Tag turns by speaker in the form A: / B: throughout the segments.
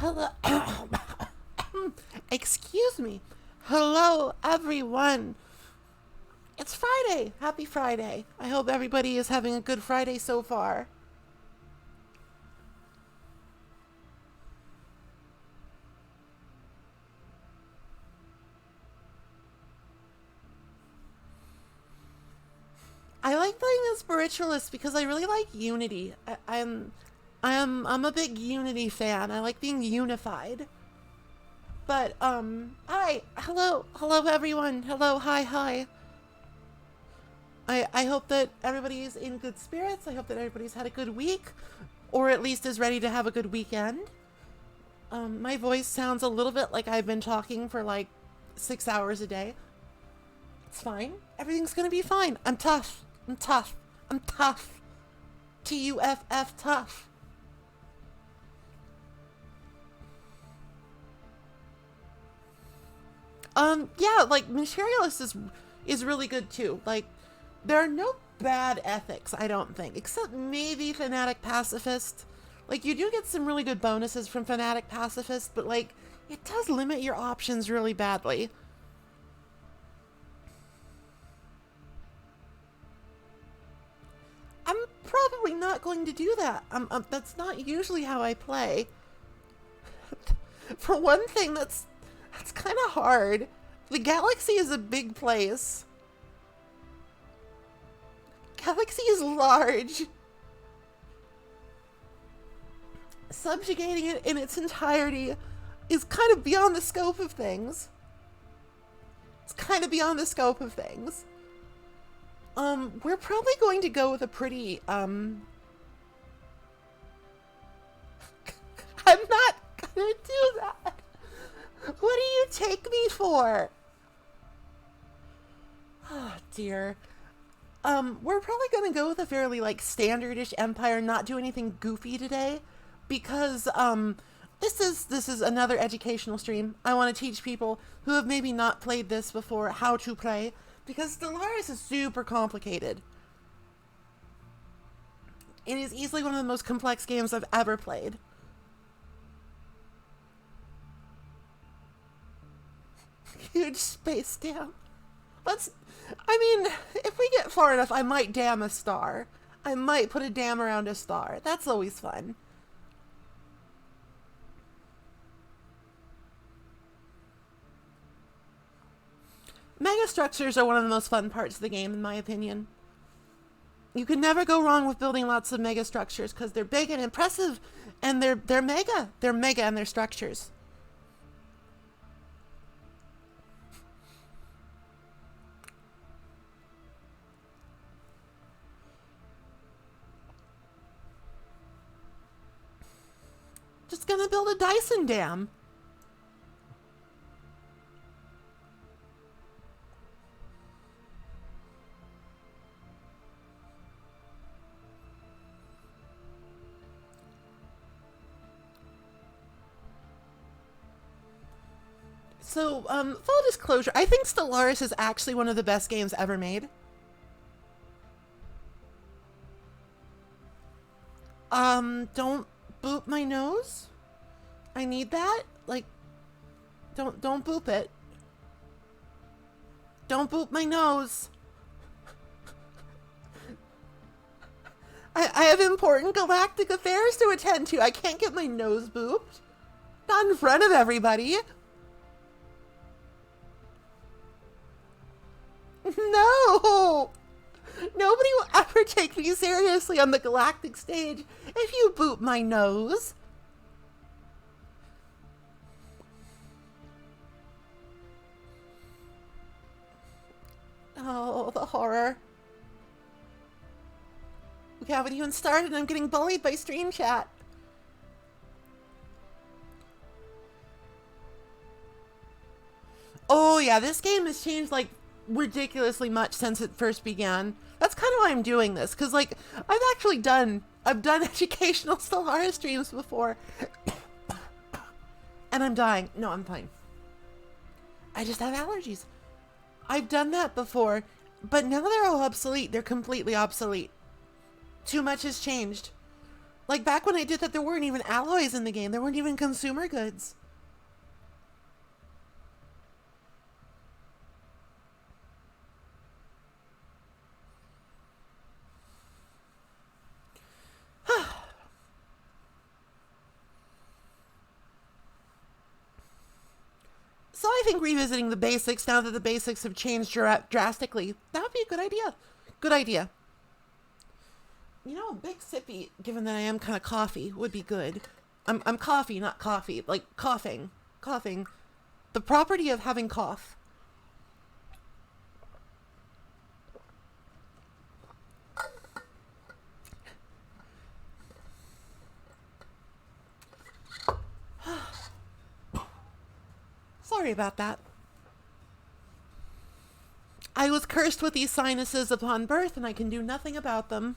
A: Hello. Excuse me. Hello, everyone. It's Friday. Happy Friday. I hope everybody is having a good Friday so far. I like playing as Spiritualist because I really like unity. I'm a big unity fan. I like being unified. But hi, hello everyone. Hello, hi. I hope that everybody is in good spirits. I hope that everybody's had a good week, or at least is ready to have a good weekend. My voice sounds a little bit like I've been talking for like 6 hours a day. It's fine. Everything's gonna be fine. I'm tough. I'm tough. Tuff, tough. Yeah, like Materialist is really good too. Like, there are no bad ethics, I don't think, except maybe Fanatic Pacifist. Like, you do get some really good bonuses from Fanatic Pacifist, but like, it does limit your options really badly. I'm probably not going to do that. That's not usually how I play. For one thing, that's kind of hard. The galaxy is a big place. Galaxy is large. Subjugating it in its entirety is kind of beyond the scope of things. We're probably going to go with a pretty, I'm not gonna do that. What do you take me for? Oh, dear. We're probably gonna go with a fairly, like, standardish empire, not do anything goofy today, because, this is another educational stream. I want to teach people who have maybe not played this before how to play, because Stellaris is super complicated. It is easily one of the most complex games I've ever played. Huge space dam. If we get far enough, I might dam a star. I might put a dam around a star. That's always fun. Megastructures are one of the most fun parts of the game, in my opinion. You can never go wrong with building lots of megastructures because they're big and impressive, and they're mega. They're mega in their structures. Just gonna build a Dyson dam. So, full disclosure, I think Stellaris is actually one of the best games ever made. Don't boop my nose. I need that. Like, don't boop it. Don't boop my nose. I have important galactic affairs to attend to. I can't get my nose booped. Not in front of everybody. No! Nobody will ever take me seriously on the galactic stage if you boop my nose. Oh, the horror. We haven't even started and I'm getting bullied by stream chat. Oh yeah, this game has changed like ridiculously much since it first began. That's kind of why I'm doing this, because like I've done educational Stellaris streams before and I'm dying. No, I'm fine. I just have allergies. I've done that before, but now they're all obsolete. They're completely obsolete. Too much has changed. Like back when I did that, there weren't even alloys in the game. There weren't even consumer goods. So I think revisiting the basics, now that the basics have changed drastically, that would be a good idea. Good idea. You know, a big sippy, given that I am kind of coffee, would be good. I'm coffee, not coffee. Like coughing. Coughing. The property of having cough. Sorry about that. I was cursed with these sinuses upon birth, and I can do nothing about them.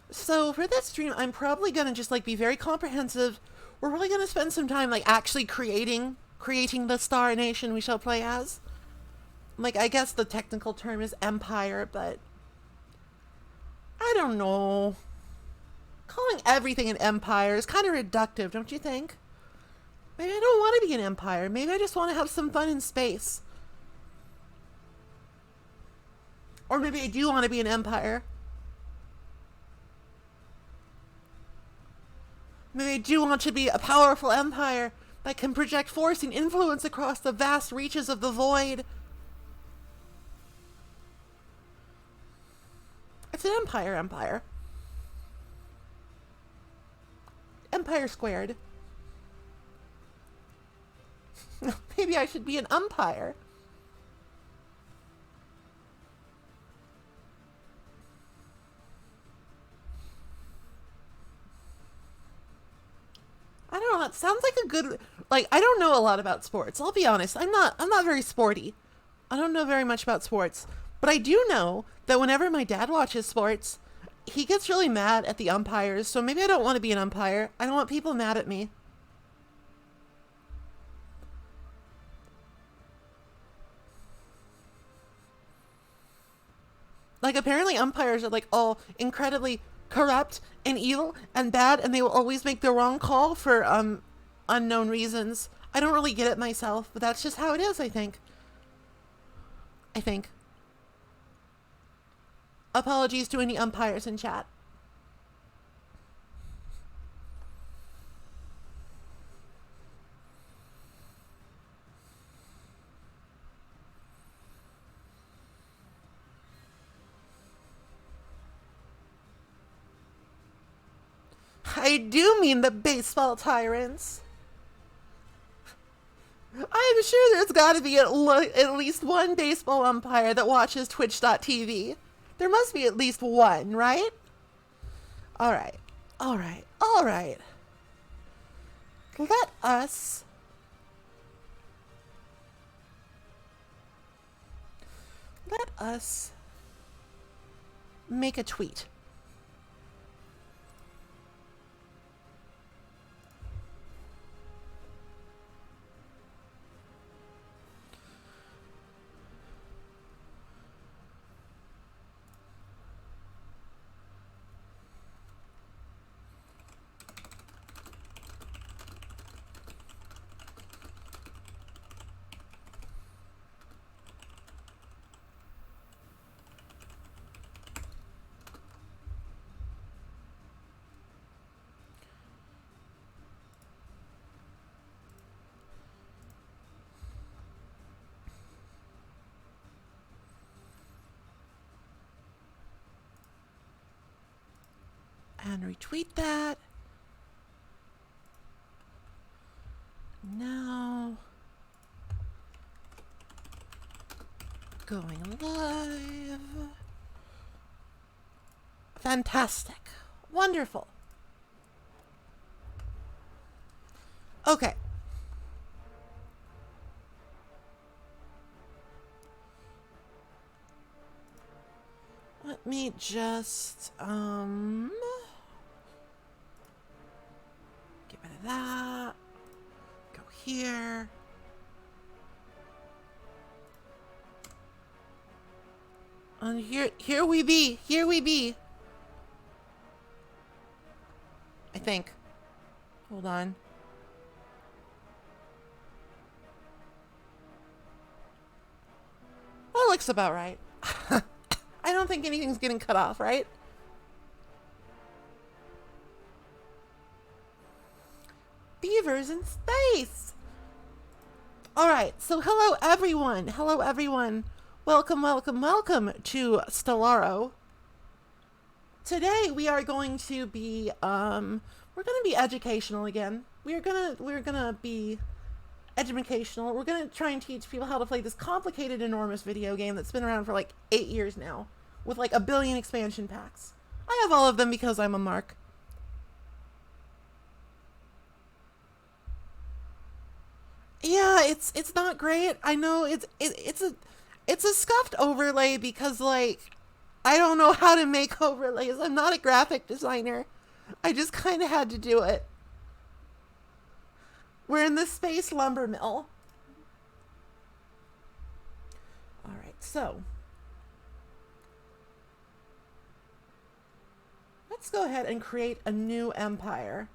A: So for this stream, I'm probably gonna just like be very comprehensive. We're really gonna spend some time like actually creating the Star Nation we shall play as. Like, I guess the technical term is empire, but I don't know. Calling everything an empire is kind of reductive, don't you think? Maybe I don't want to be an empire. Maybe I just want to have some fun in space. Or maybe I do want to be an empire. Maybe I do want to be a powerful empire that can project force and influence across the vast reaches of the void. It's an empire. Empire squared. Maybe I should be an umpire. I don't know, it sounds like a good, like, I don't know a lot about sports. I'll be honest. I'm not very sporty. I don't know very much about sports. But I do know that whenever my dad watches sports, he gets really mad at the umpires. So maybe I don't want to be an umpire. I don't want people mad at me. Like, apparently umpires are like all incredibly corrupt and evil and bad, and they will always make the wrong call for unknown reasons. I don't really get it myself, but that's just how it is, I think. Apologies to any umpires in chat. I do mean the baseball tyrants. I am sure there's got to be at least one baseball umpire that watches Twitch.tv. There must be at least one, right? All right. Let us make a tweet. And retweet that. Now, going live. Fantastic. Wonderful. Okay. Let me just, get rid of that. Go here. And here we be. Here we be. I think. Hold on. That looks about right. I don't think anything's getting cut off, right? Beavers in space! Alright, so hello everyone. Hello everyone. Welcome, welcome, welcome to Stellaro. Today we are going to be we're going to be educational again. We're going to be educational. We're going to try and teach people how to play this complicated, enormous video game that's been around for like 8 years now with like 1 billion expansion packs. I have all of them because I'm a mark. Yeah, it's not great. I know it's a scuffed overlay because like I don't know how to make overlays. I'm not a graphic designer. I just kind of had to do it. We're in the space lumber mill. All right, so let's go ahead and create a new empire.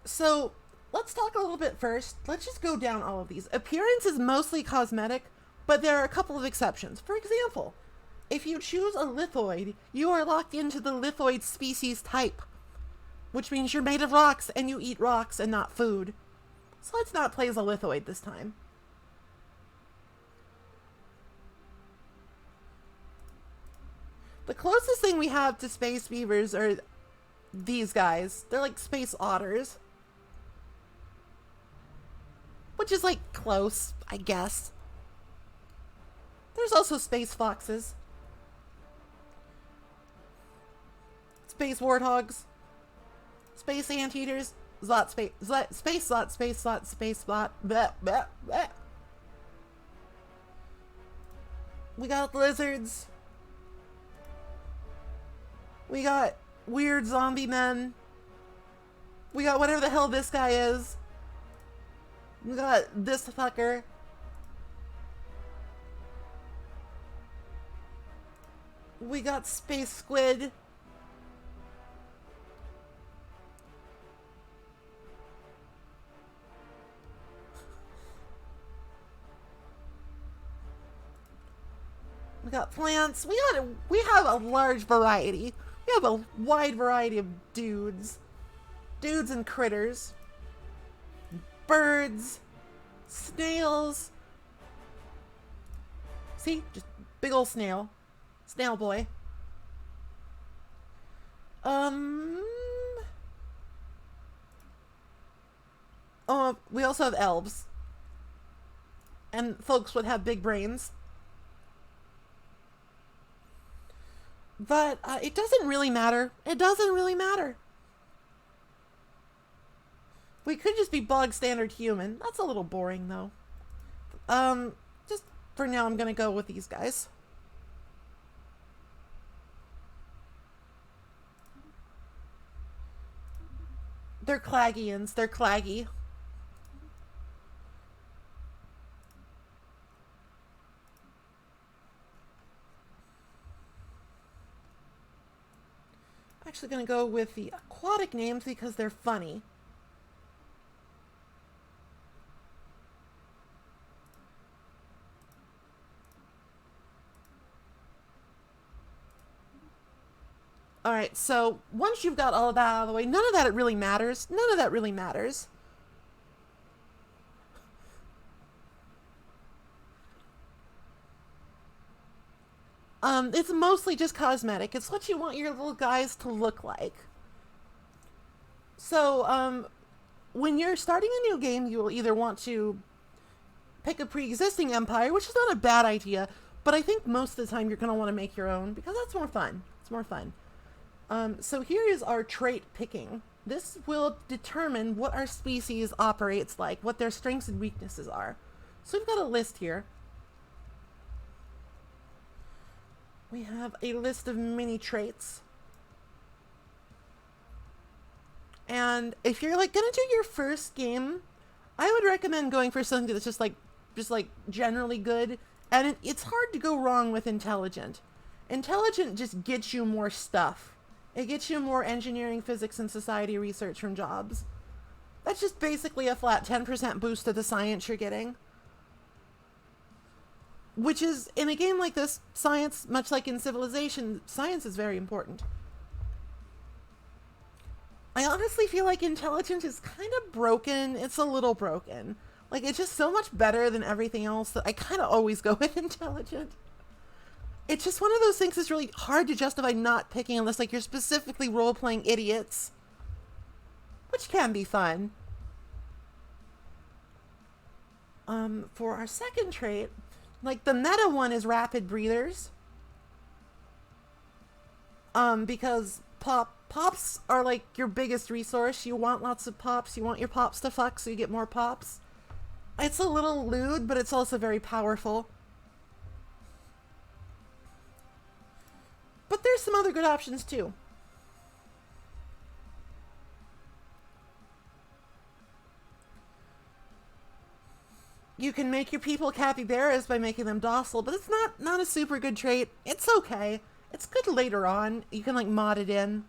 A: So let's talk a little bit first. Let's just go down all of these. Appearance is mostly cosmetic, but there are a couple of exceptions. For example, if you choose a lithoid, you are locked into the lithoid species type, which means you're made of rocks and you eat rocks and not food. So let's not play as a lithoid this time. The closest thing we have to space beavers are these guys. They're like space otters. Which is like close, I guess. There's also space foxes. Space warthogs. Space anteaters. Zot space. Space zot space zot space zot. Bleh, bleh, bleh. We got lizards. We got weird zombie men. We got whatever the hell this guy is. We got this fucker. We got space squid. We got plants. We have a large variety. We have a wide variety of dudes. Dudes and critters. Birds. Snails. See? Just big old snail. Snail boy. Oh, we also have elves. And folks would have big brains. But it doesn't really matter. It doesn't really matter. We could just be bog standard human. That's a little boring though. Just for now I'm gonna go with these guys. They're Clagians. They're claggy. I'm actually going to go with the aquatic names because they're funny. Alright, so once you've got all of that out of the way, none of that really matters. None of that really matters. It's mostly just cosmetic. It's what you want your little guys to look like. So, when you're starting a new game, you will either want to pick a pre-existing empire, which is not a bad idea, but I think most of the time you're going to want to make your own, because that's more fun. It's more fun. So here is our trait picking. This will determine what our species operates like, what their strengths and weaknesses are. So we've got a list here. We have a list of mini traits. And if you're like gonna do your first game, I would recommend going for something that's just like generally good. And it's hard to go wrong with intelligent. Intelligent just gets you more stuff. It gets you more engineering, physics, and society research from jobs. That's just basically a flat 10% boost to the science you're getting. Which is, in a game like this, science, much like in Civilization, science is very important. I honestly feel like intelligence is kind of broken. It's a little broken. Like, it's just so much better than everything else that I kind of always go with intelligent. It's just one of those things that's really hard to justify not picking unless, like, you're specifically role-playing idiots. Which can be fun. For our second trait, like, the meta one is rapid breathers. Because pops are, like, your biggest resource. You want lots of pops. You want your pops to fuck so you get more pops. It's a little lewd, but it's also very powerful. But there's some other good options, too. You can make your people capybaras by making them docile, but it's not a super good trait. It's okay. It's good later on. You can, like, mod it in.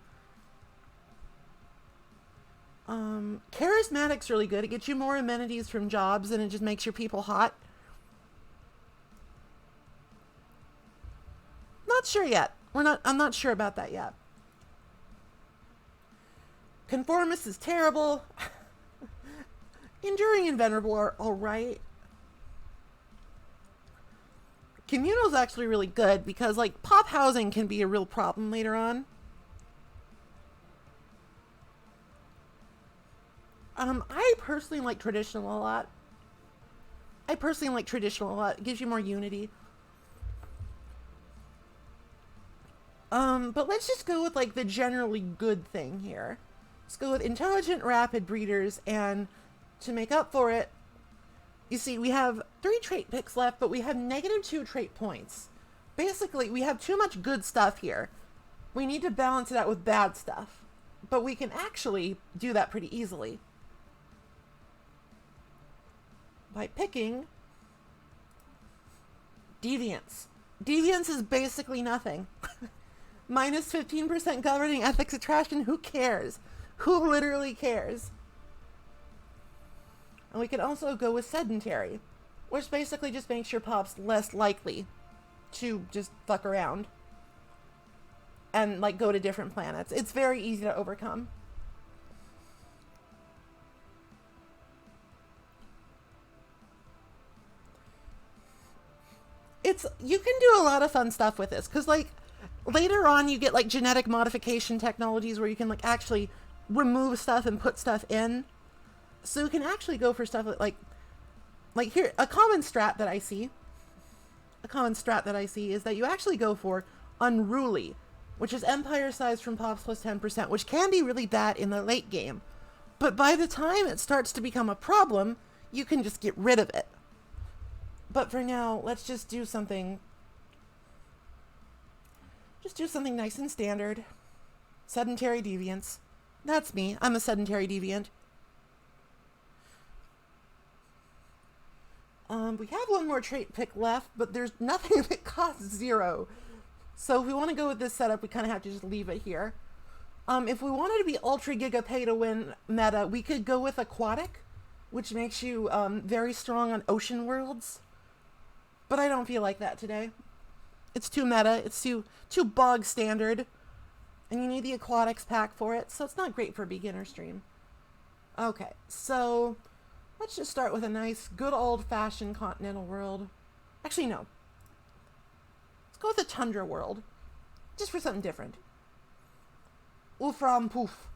A: Charismatic's really good. It gets you more amenities from jobs, and it just makes your people hot. Not sure yet. I'm not sure about that yet. Conformist is terrible. Enduring and Venerable are alright. Communal's actually really good because, like, pop housing can be a real problem later on. I personally like traditional a lot. It gives you more unity. But let's just go with, like, the generally good thing here. Let's go with intelligent rapid breeders, and to make up for it, you see, we have 3 trait picks left, but we have -2 trait points. Basically, we have too much good stuff here. We need to balance it out with bad stuff. But we can actually do that pretty easily. By picking Deviance. Deviance is basically nothing. Minus 15% governing ethics attraction, who cares? Who literally cares? And we can also go with sedentary, which basically just makes your pops less likely to just fuck around and, like, go to different planets. It's very easy to overcome. You can do a lot of fun stuff with this, because, like, later on you get, like, genetic modification technologies where you can, like, actually remove stuff and put stuff in. So you can actually go for stuff like here, a common strat that I see is that you actually go for Unruly, which is empire size from pops plus 10%, which can be really bad in the late game. But by the time it starts to become a problem, you can just get rid of it. But for now, let's just do something nice and standard. Sedentary deviance. That's me. I'm a sedentary deviant. We have one more trait pick left, but there's nothing that costs 0. So if we want to go with this setup, we kind of have to just leave it here. If we wanted to be ultra giga pay to win meta, we could go with aquatic, which makes you very strong on ocean worlds. But I don't feel like that today. It's too meta. It's too bog standard. And you need the aquatics pack for it, so it's not great for a beginner stream. Okay, so let's just start with a nice, good old-fashioned continental world. Actually, no. Let's go with a tundra world. Just for something different. Ufram poof.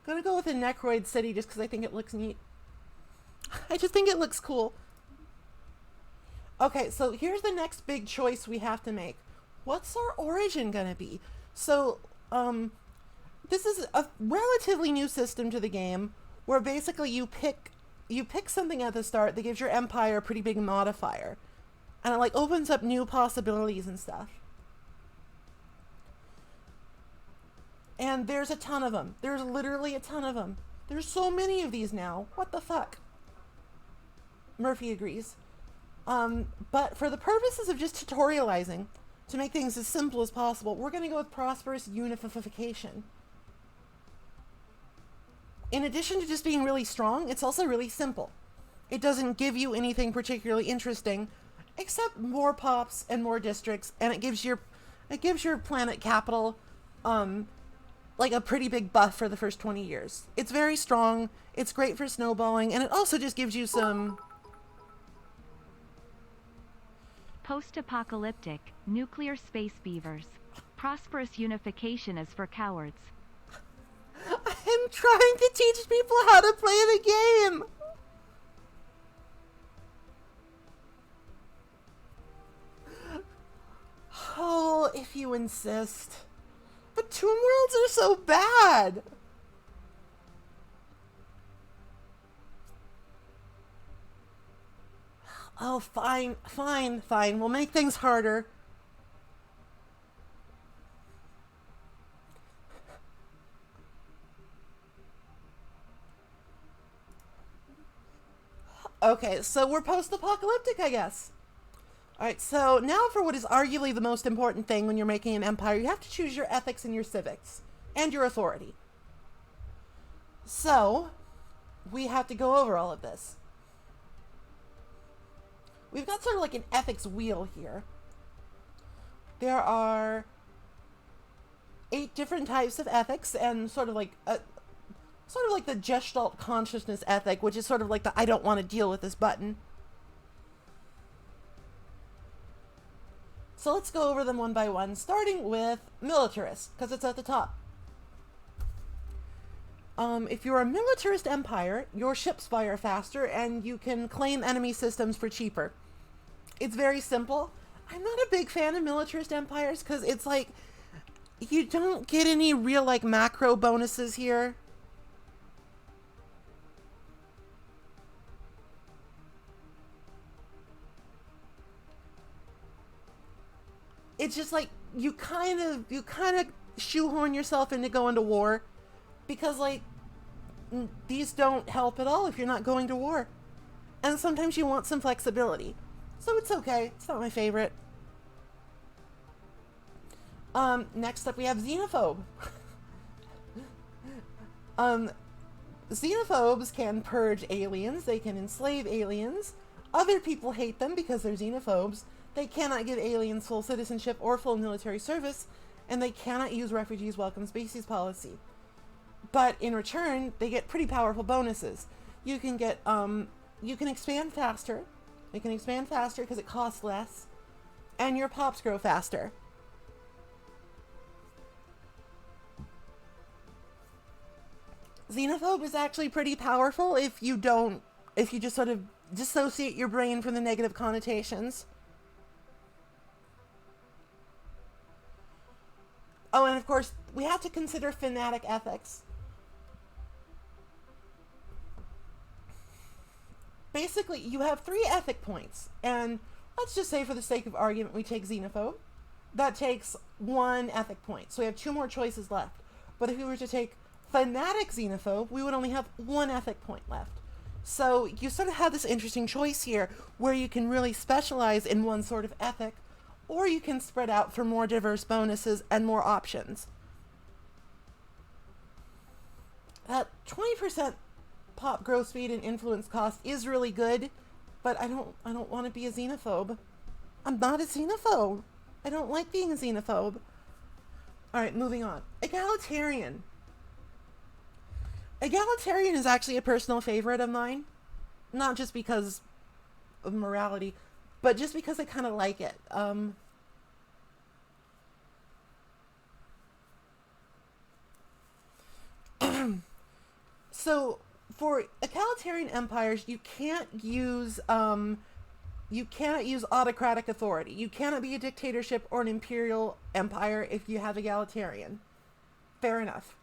A: Gonna go with a Necroid city just because I think it looks neat. I just think it looks cool. Okay, so here's the next big choice we have to make. What's our origin gonna be? So, this is a relatively new system to the game where basically you pick something at the start that gives your empire a pretty big modifier. And it like opens up new possibilities and stuff. And there's a ton of them. There's literally a ton of them. There's so many of these now. What the fuck? Murphy agrees. But for the purposes of just tutorializing, to make things as simple as possible, we're going to go with prosperous unification. In addition to just being really strong, it's also really simple. It doesn't give you anything particularly interesting, except more pops and more districts, and it gives your planet capital, like a pretty big buff for the first 20 years. It's very strong, it's great for snowballing, and it also just gives you some...
B: Post-apocalyptic, nuclear space beavers. Prosperous unification is for cowards.
A: I'm trying to teach people how to play the game! Oh, if you insist. But Tomb Worlds are so bad! Oh, fine. We'll make things harder. Okay, so we're post-apocalyptic, I guess. Alright, so now for what is arguably the most important thing when you're making an empire, you have to choose your ethics and your civics. And your authority. So, we have to go over all of this. We've got sort of like an ethics wheel here. There are 8 different types of ethics, and sort of like the Gestalt Consciousness ethic, which is sort of like the I don't want to deal with this button. So let's go over them one by one, starting with Militarist, because it's at the top. If you're a militarist empire, your ships fire faster, and you can claim enemy systems for cheaper. It's very simple. I'm not a big fan of militarist empires, because it's like, you don't get any real, like, macro bonuses here. It's just like, you kind of shoehorn yourself into going to war, because, like, these don't help at all if you're not going to war. And sometimes you want some flexibility. So it's okay. It's not my favorite. Next up we have Xenophobe. Xenophobes can purge aliens. They can enslave aliens. Other people hate them because they're xenophobes. They cannot give aliens full citizenship or full military service, and they cannot use refugees welcome species policy. But in return, they get pretty powerful bonuses. You can get, you can expand faster. You can expand faster because it costs less, and your pops grow faster. Xenophobe is actually pretty powerful if you just sort of dissociate your brain from the negative connotations. Oh, and of course, we have to consider Fanatic Ethics. Basically, you have 3 ethic points, and let's just say for the sake of argument we take Xenophobe. That takes 1 ethic point, so we have 2 more choices left. But if we were to take Fanatic Xenophobe, we would only have 1 ethic point left. So you sort of have this interesting choice here, where you can really specialize in one sort of ethic, or you can spread out for more diverse bonuses and more options. That 20% pop growth speed and influence cost is really good, but I don't want to be a xenophobe. I'm not a xenophobe. I don't like being a xenophobe. Alright, moving on. Egalitarian. Egalitarian is actually a personal favorite of mine. Not just because of morality, but just because I kind of like it. So for egalitarian empires, you can't use autocratic authority. You cannot be a dictatorship or an imperial empire if you have egalitarian. Fair enough.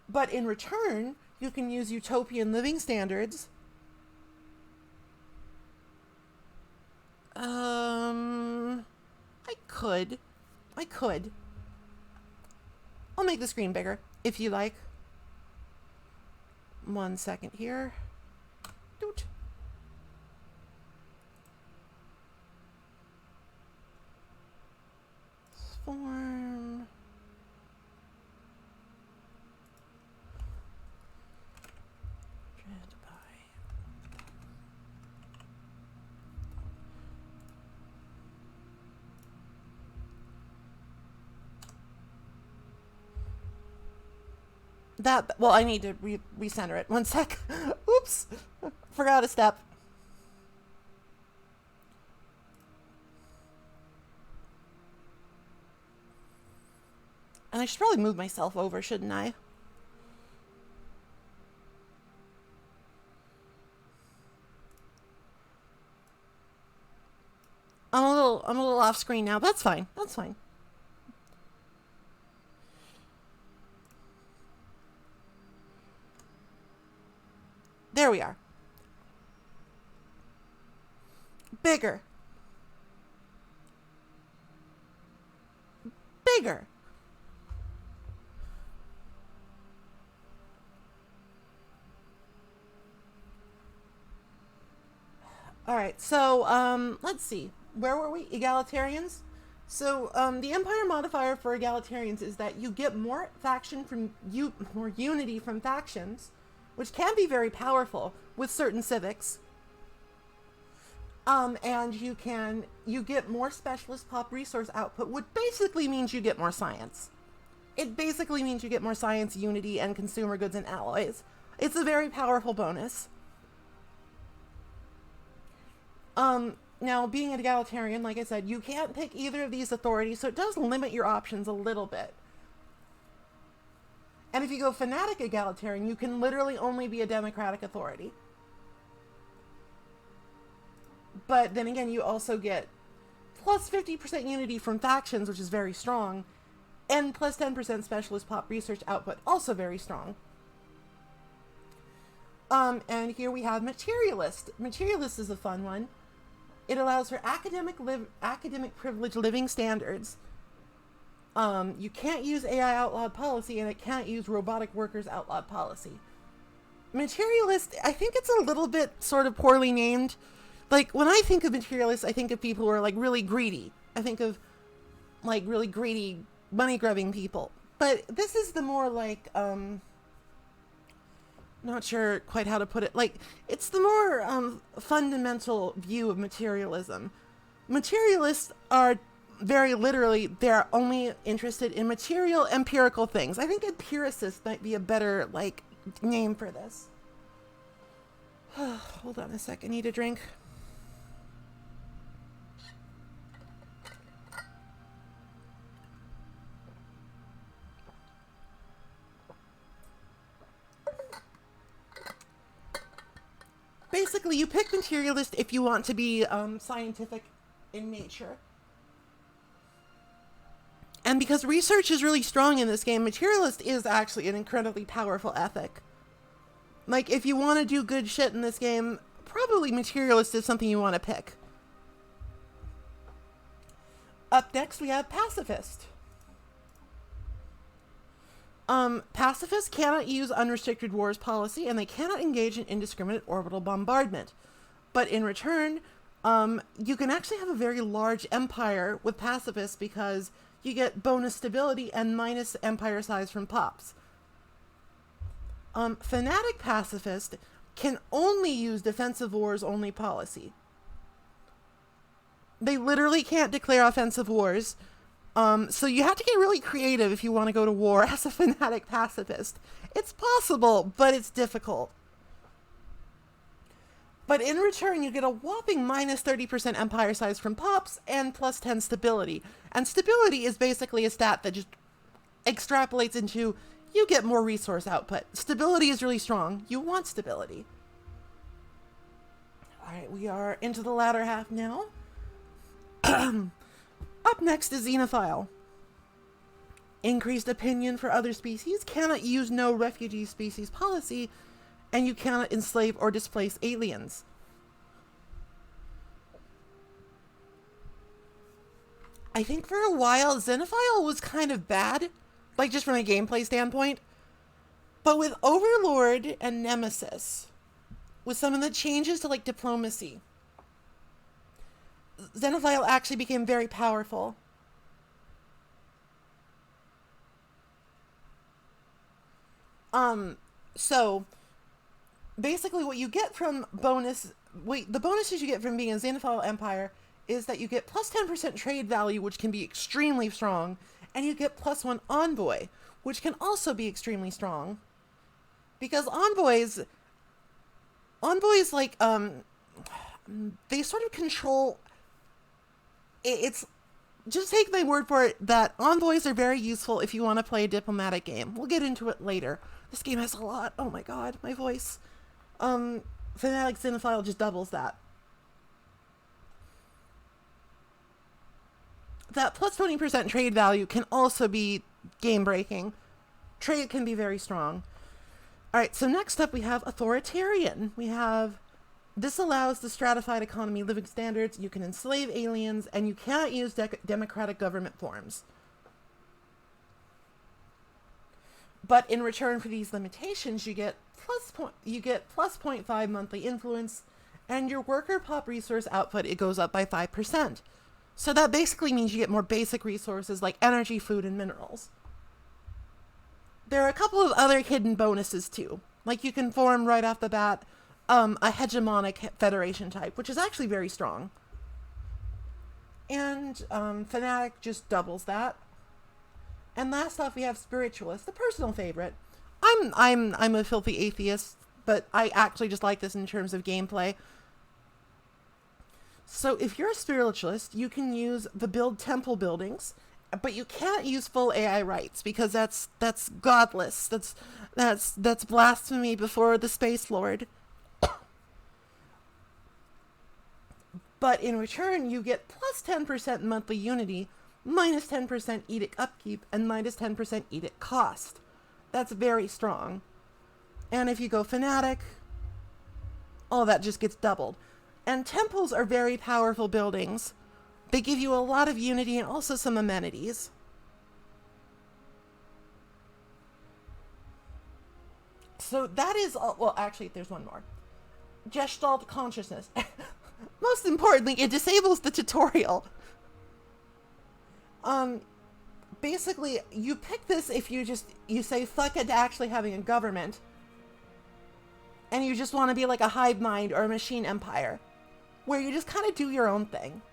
A: But in return, you can use utopian living standards. I could. I'll make the screen bigger, if you like. 1 second here. Doot. Form. Well, I need to recenter it. 1 sec. Oops. Forgot a step. And I should probably move myself over, shouldn't I? I'm a little off screen now. That's fine. There we are. Bigger. All right, so let's see. Where were we? Egalitarians? So the empire modifier for egalitarians is that you get more more unity from factions, which can be very powerful with certain civics. And you get more specialist pop resource output, which basically means you get more science. It basically means you get more science, unity, and consumer goods and alloys. It's a very powerful bonus. Now, being an egalitarian, like I said, you can't pick either of these authorities, so it does limit your options a little bit. And if you go fanatic egalitarian, you can literally only be a democratic authority. But then again, you also get plus 50% unity from factions, which is very strong, and plus 10% specialist pop research output, also very strong. And here we have Materialist. Materialist is a fun one. It allows for academic privilege living standards. You can't use AI outlawed policy, and it can't use robotic workers outlawed policy. Materialist, I think it's a little bit sort of poorly named. Like, when I think of materialists, I think of people who are, like, really greedy. I think of, like, really greedy, money-grubbing people. But this is the more, like, not sure quite how to put it. Like, it's the more fundamental view of materialism. Materialists are very literally, they're only interested in material, empirical things. I think empiricist might be a better, like, name for this. Hold on a sec, I need a drink. Basically, you pick materialist if you want to be scientific in nature. And because research is really strong in this game, materialist is actually an incredibly powerful ethic. Like, if you want to do good shit in this game, probably materialist is something you want to pick. Up next, we have Pacifist. Pacifists cannot use unrestricted wars policy, and they cannot engage in indiscriminate orbital bombardment. But in return, you can actually have a very large empire with pacifists because you get bonus stability and minus empire size from pops. Fanatic pacifist can only use defensive wars only policy. They literally can't declare offensive wars. So you have to get really creative if you want to go to war as a fanatic pacifist. It's possible, but it's difficult. But in return, you get a whopping minus 30% empire size from pops and plus 10 stability. And stability is basically a stat that just extrapolates into you get more resource output. Stability is really strong. You want stability. All right, we are into the latter half now. Up next is Xenophile. Increased opinion for other species, cannot use no refugee species policy, and you cannot enslave or displace aliens. I think for a while, Xenophile was kind of bad, like just from a gameplay standpoint. But with Overlord and Nemesis, with some of the changes to like diplomacy, Xenophile actually became very powerful. So basically what you get from the bonuses you get from being a Xenophile Empire is that you get plus 10% trade value, which can be extremely strong, and you get plus 1 envoy, which can also be extremely strong. Because envoys like, they sort of control, it's, just take my word for it that envoys are very useful if you want to play a diplomatic game. We'll get into it later. This game has a lot. Oh my god, my voice. Fanatic Xenophile just doubles that. That plus 20% trade value can also be game breaking. Trade can be very strong. Alright, so next up we have Authoritarian. This allows the stratified economy living standards. You can enslave aliens, and you can't use democratic government forms. But in return for these limitations, you get plus 0.5 monthly influence, and your worker pop resource output, it goes up by 5%. So that basically means you get more basic resources like energy, food, and minerals. There are a couple of other hidden bonuses too. Like you can form right off the bat a hegemonic federation type, which is actually very strong. And Fanatic just doubles that. And last off, we have Spiritualist, the personal favorite. I'm a filthy atheist, but I actually just like this in terms of gameplay. So if you're a Spiritualist, you can use the build temple buildings, but you can't use full AI rights because that's godless. That's blasphemy before the Space Lord. But in return, you get plus 10% monthly unity, minus 10% edict upkeep, and minus 10% edict cost. That's very strong. And if you go Fanatic, all that just gets doubled. And temples are very powerful buildings. They give you a lot of unity and also some amenities. So that is all. Well, actually, there's one more. Gestalt Consciousness. Most importantly, it disables the tutorial. Basically, you pick this if you say fuck it to actually having a government, and you just want to be like a hive mind or a machine empire, where you just kind of do your own thing.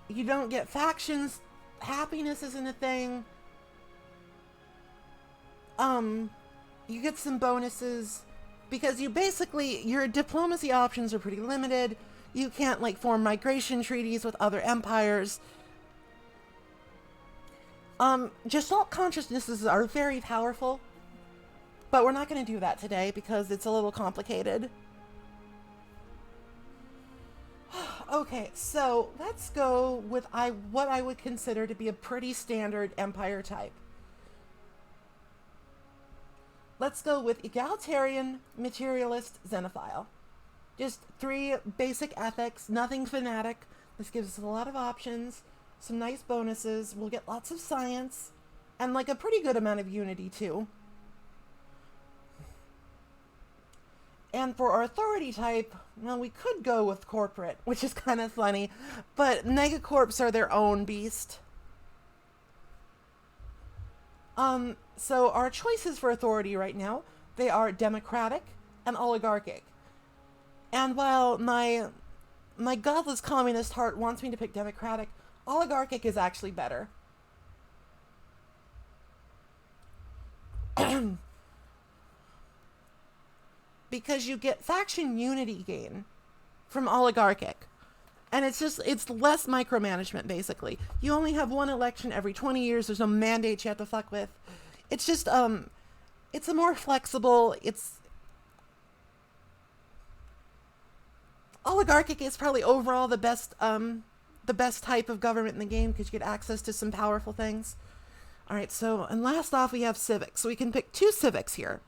A: You don't get factions. Happiness isn't a thing. You get some bonuses because your diplomacy options are pretty limited. You can't like form migration treaties with other empires. Gestalt consciousnesses are very powerful, but we're not going to do that today because it's a little complicated. Okay, so let's go with what I would consider to be a pretty standard empire type. Let's go with Egalitarian, Materialist, Xenophile. Just 3 basic ethics, nothing fanatic. This gives us a lot of options, some nice bonuses. We'll get lots of science, and like a pretty good amount of unity too. And for our authority type, well, we could go with corporate, which is kind of funny, but megacorps are their own beast. So our choices for authority right now, they are democratic and oligarchic. And while my godless communist heart wants me to pick democratic, oligarchic is actually better. Because you get faction unity gain from oligarchic. And it's less micromanagement, basically. You only have one election every 20 years. There's no mandates you have to fuck with. It's just, it's a more flexible, oligarchic is probably overall the best type of government in the game because you get access to some powerful things. All right, so, and last off we have civics. So we can pick 2 civics here.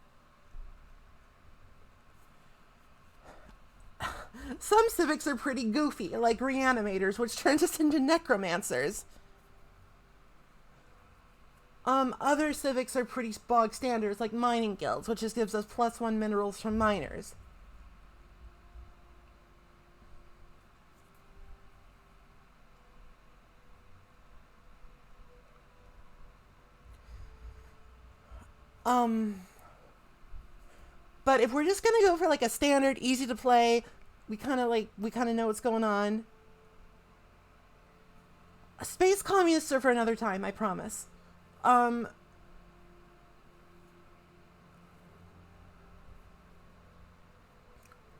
A: Some civics are pretty goofy, like reanimators, which turns us into necromancers. Other civics are pretty bog standards, like mining guilds, which just gives us +1 minerals from miners. But if we're just gonna go for like a standard, easy to play, we kind of know what's going on. Space communists are for another time, I promise.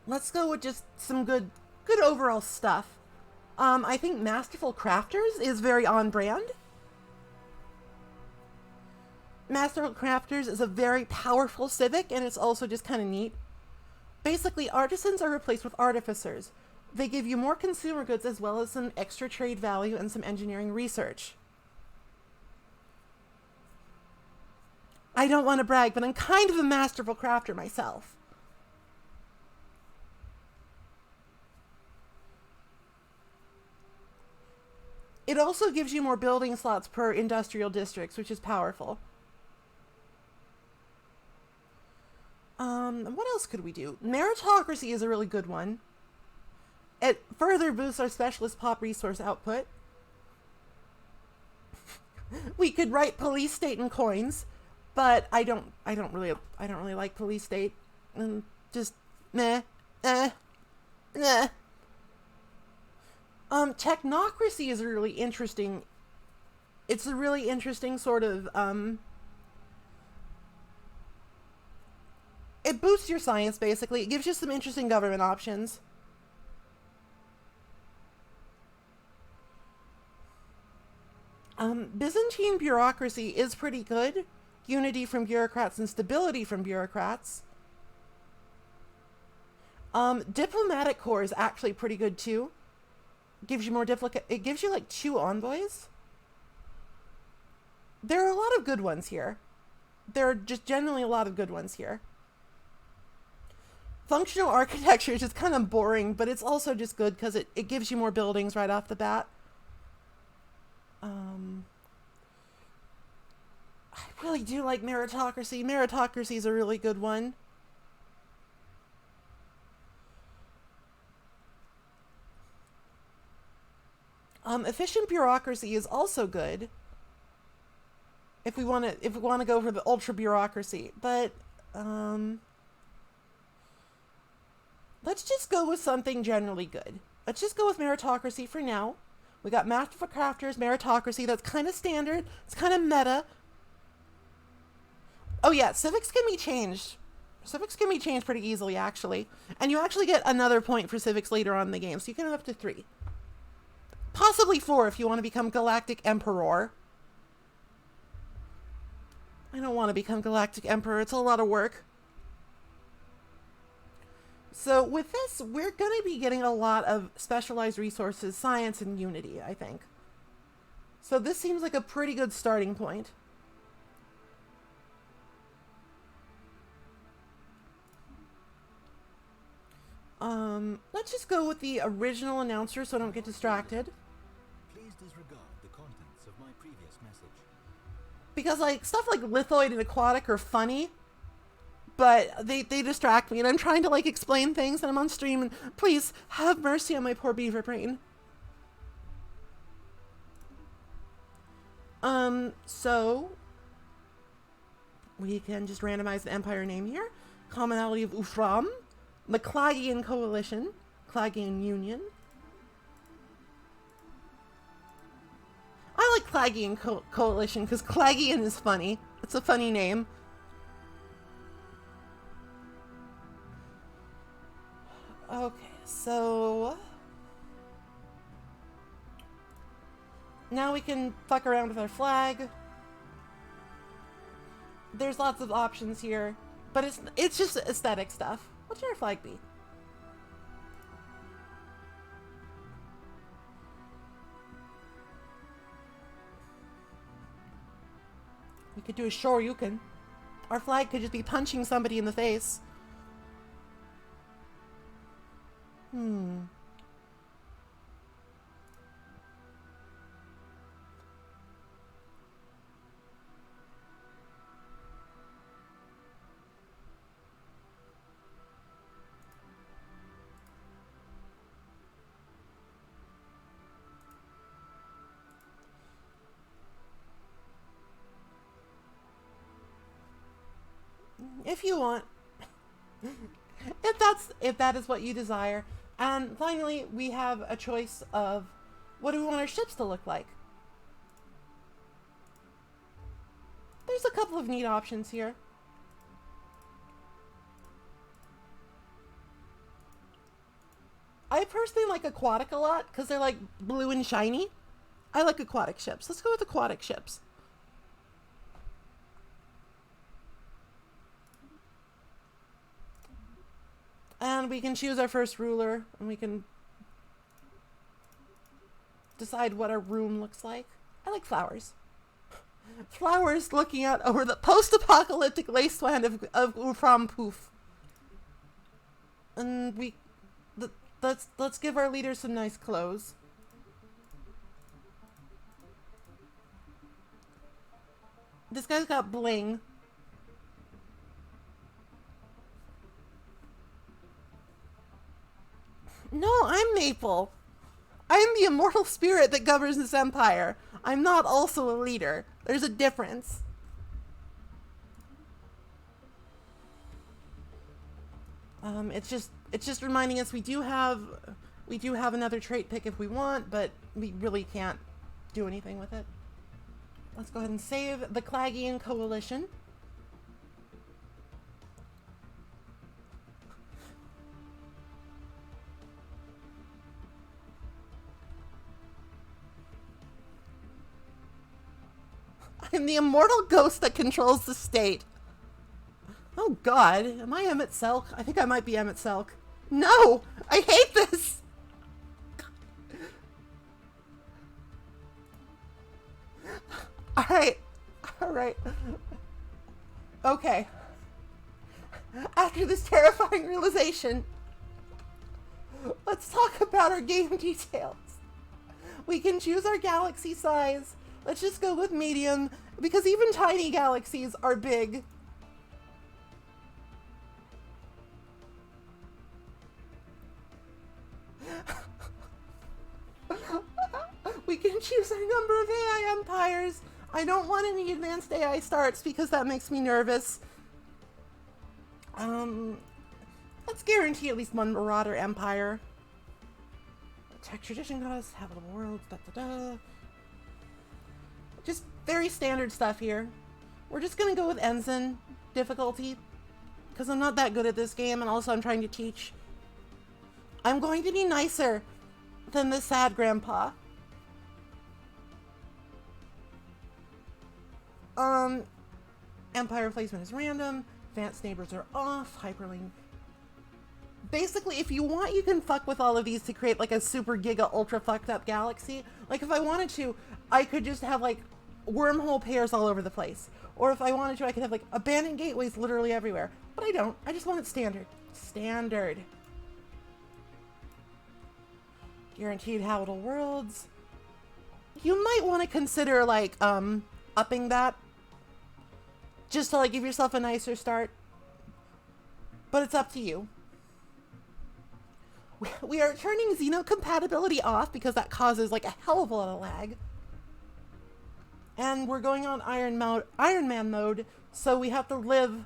A: Let's go with just some good overall stuff. I think Masterful Crafters is very on brand. Masterful Crafters is a very powerful civic, and it's also just kind of neat. Basically, artisans are replaced with artificers. They give you more consumer goods as well as some extra trade value and some engineering research. I don't want to brag, but I'm kind of a masterful crafter myself. It also gives you more building slots per industrial districts, which is powerful. What else could we do? Meritocracy is a really good one. It further boosts our specialist pop resource output. We could write police state in coins, but I don't really like police state. Just meh. Technocracy is really interesting. It's a really interesting sort of it boosts your science, basically. It gives you some interesting government options. Byzantine bureaucracy is pretty good. Unity from bureaucrats and stability from bureaucrats. Diplomatic corps is actually pretty good too. Gives you more it gives you like 2 envoys. There are a lot of good ones here. There are just generally a lot of good ones here. Functional architecture is just kind of boring, but it's also just good because it gives you more buildings right off the bat. I really do like meritocracy. Meritocracy is a really good one. Efficient bureaucracy is also good. If we want to go for the ultra bureaucracy, but let's just go with something generally good. Let's just go with meritocracy for now. We got Masterful Crafters, meritocracy. That's kind of standard. It's kind of meta. Oh yeah, civics can be changed. Civics can be changed pretty easily, actually. And you actually get another point for civics later on in the game, so you can have up to 3. Possibly 4 if you want to become Galactic Emperor. I don't want to become Galactic Emperor. It's a lot of work. So with this, we're going to be getting a lot of specialized resources, science, and unity, I think. So this seems like a pretty good starting point. Let's just go with the original announcer so I don't get distracted.
C: Please disregard the contents of my previous message.
A: Because like stuff like lithoid and aquatic are funny, but they distract me, and I'm trying to like explain things, and I'm on stream, and please have mercy on my poor beaver brain. So we can just randomize the empire name here. Commonality of Ufram, McClagian Coalition, Clagian Union. I like Clagian Coalition because Clagian is funny. It's a funny name. Okay, so now we can fuck around with our flag. There's lots of options here, but it's just aesthetic stuff. What should our flag be? We could do a Shoryuken. Our flag could just be punching somebody in the face. if you want. If that is what you desire. And finally, we have a choice of what do we want our ships to look like. There's a couple of neat options here. I personally like aquatic a lot because they're like blue and shiny. I like aquatic ships. Let's go with aquatic ships. And we can choose our first ruler, and we can decide what our room looks like. I like flowers. Flowers looking out over the post-apocalyptic wasteland of Ufram Poof. And let's give our leader some nice clothes. This guy's got bling. No, I'm Maple. I'm the immortal spirit that governs this empire. I'm not also a leader. There's a difference. It's just reminding us we do have another trait pick if we want, but we really can't do anything with it. Let's go ahead and save the Clagian Coalition. I'm the immortal ghost that controls the state. Oh god, am I Emmett Selk? I think I might be Emmett Selk. No! I hate this! Alright. Okay. After this terrifying realization, let's talk about our game details. We can choose our galaxy size. Let's just go with medium, because even tiny galaxies are big. We can choose our number of AI empires. I don't want any advanced AI starts because that makes me nervous. Let's guarantee at least one Marauder Empire. Tech Tradition Goddess, Habitable Worlds, Just very standard stuff here. We're just gonna go with Ensign difficulty because I'm not that good at this game, and also I'm trying to teach. I'm going to be nicer than the sad grandpa. Empire placement is random. Advanced neighbors are off. Hyperlink. Basically, if you want, you can fuck with all of these to create like a super giga ultra fucked up galaxy. Like if I wanted to, I could just have like wormhole pairs all over the place. Or if I wanted to, I could have like abandoned gateways literally everywhere. But I don't. I just want it standard. Standard. Guaranteed habitable worlds. You might want to consider like upping that. Just to like give yourself a nicer start. But it's up to you. We are turning Xeno compatibility off because that causes like a hell of a lot of lag. And we're going on Iron Man mode, so we have to live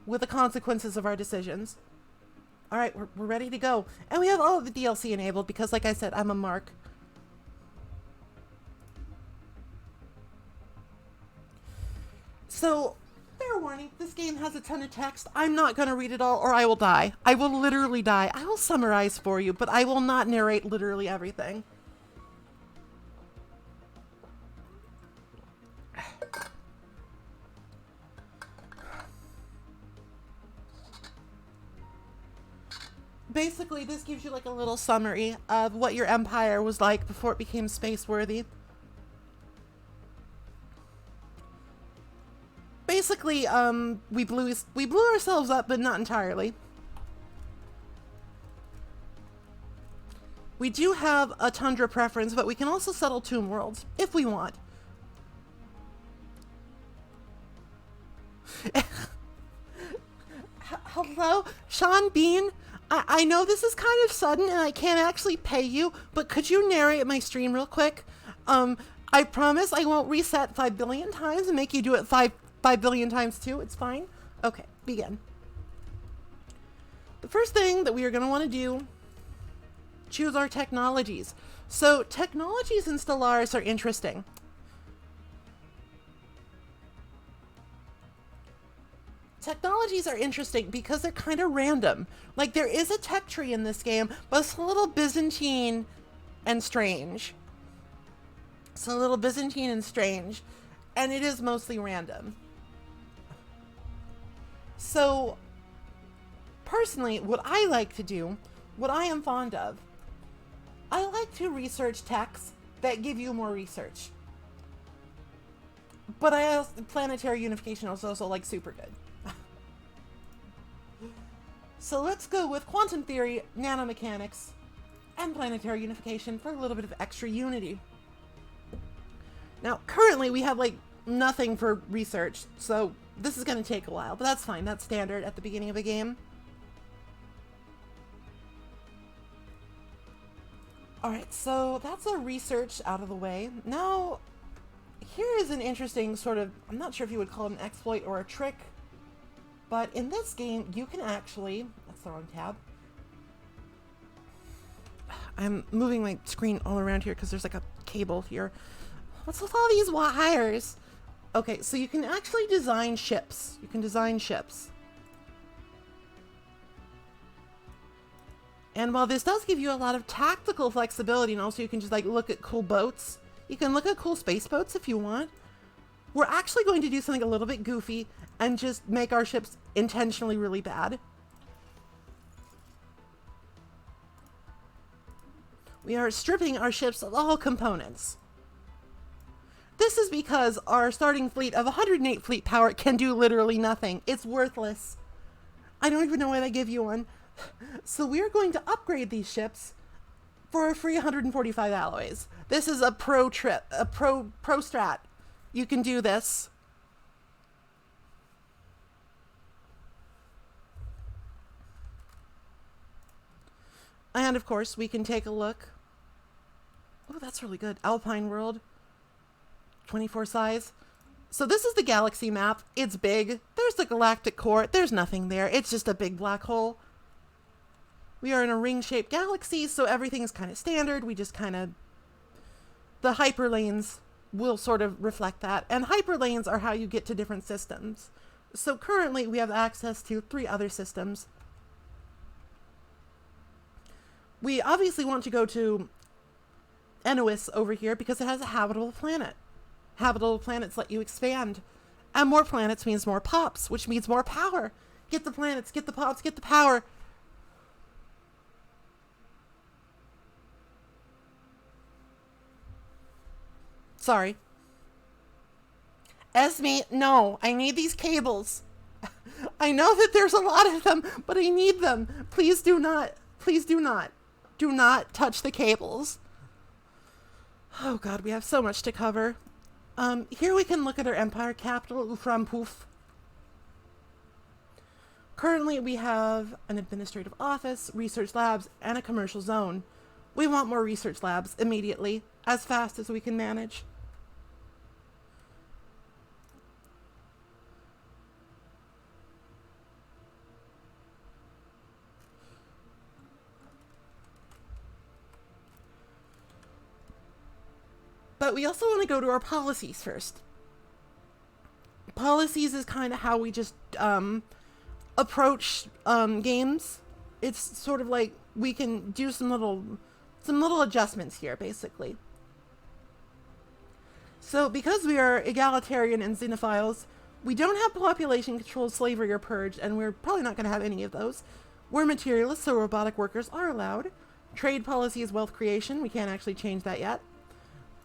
A: with the consequences of our decisions. All right, we're ready to go. And we have all of the DLC enabled because like I said, I'm a mark. So, fair warning, this game has a ton of text. I'm not going to read it all or I will die. I will literally die. I will summarize for you, but I will not narrate literally everything. Basically, this gives you like a little summary of what your empire was like before it became space-worthy. Basically, we blew ourselves up, but not entirely. We do have a tundra preference, but we can also settle tomb worlds if we want. Hello, Sean Bean. I know this is kind of sudden and I can't actually pay you, but could you narrate my stream real quick? I promise I won't reset 5 billion times and make you do it 5 5 billion times 2. It's fine. Okay, begin. The first thing that we are going to want to do, choose our technologies. So technologies in Stellaris are interesting. Technologies are interesting because they're kind of random. Like, there is a tech tree in this game, but it's a little Byzantine and strange. It's a little Byzantine and strange, and it is mostly random. So, personally, what I like to do, what I am fond of, I like to research techs that give you more research. But planetary unification is also like super good. So let's go with quantum theory, nanomechanics, and planetary unification for a little bit of extra unity. Now, currently we have like nothing for research, so this is going to take a while, but that's fine. That's standard at the beginning of a game. Alright, so that's a research out of the way. Now, here is an interesting sort of, I'm not sure if you would call it an exploit or a trick, but in this game, you can actually, that's the wrong tab. I'm moving my screen all around here because there's like a cable here. What's with all these wires? Okay, so you can actually design ships. You can design ships. And while this does give you a lot of tactical flexibility, and also you can just like look at cool boats, you can look at cool space boats if you want. We're actually going to do something a little bit goofy and just make our ships intentionally really bad. We are stripping our ships of all components. This is because our starting fleet of 108 fleet power can do literally nothing. It's worthless. I don't even know why they give you one. So we're going to upgrade these ships for a free 145 alloys. This is a pro strat. You can do this. And of course, we can take a look. Oh, that's really good. Alpine World. 24 size. So this is the galaxy map. It's big. There's the galactic core. There's nothing there. It's just a big black hole. We are in a ring-shaped galaxy, so everything is kind of standard. We just kind of... The hyperlanes will sort of reflect that. And hyperlanes are how you get to different systems. So currently, we have access to 3 other systems. We obviously want to go to Enois over here because it has a habitable planet. Habitable planets let you expand. And more planets means more pops, which means more power. Get the planets, get the pops, get the power. Sorry. Esme, no, I need these cables. I know that there's a lot of them, but I need them. Please do not touch the cables. Oh God, we have so much to cover. Here we can look at our empire capital, Uframpuf. Currently we have an administrative office, research labs, and a commercial zone. We want more research labs immediately, as fast as we can manage. But we also want to go to our policies first. Policies is kind of how we just approach games. It's sort of like we can do some little adjustments here, basically. So because we are egalitarian and xenophiles, we don't have population control, slavery, or purge, and we're probably not going to have any of those. We're materialists, so robotic workers are allowed. Trade policy is wealth creation. We can't actually change that yet.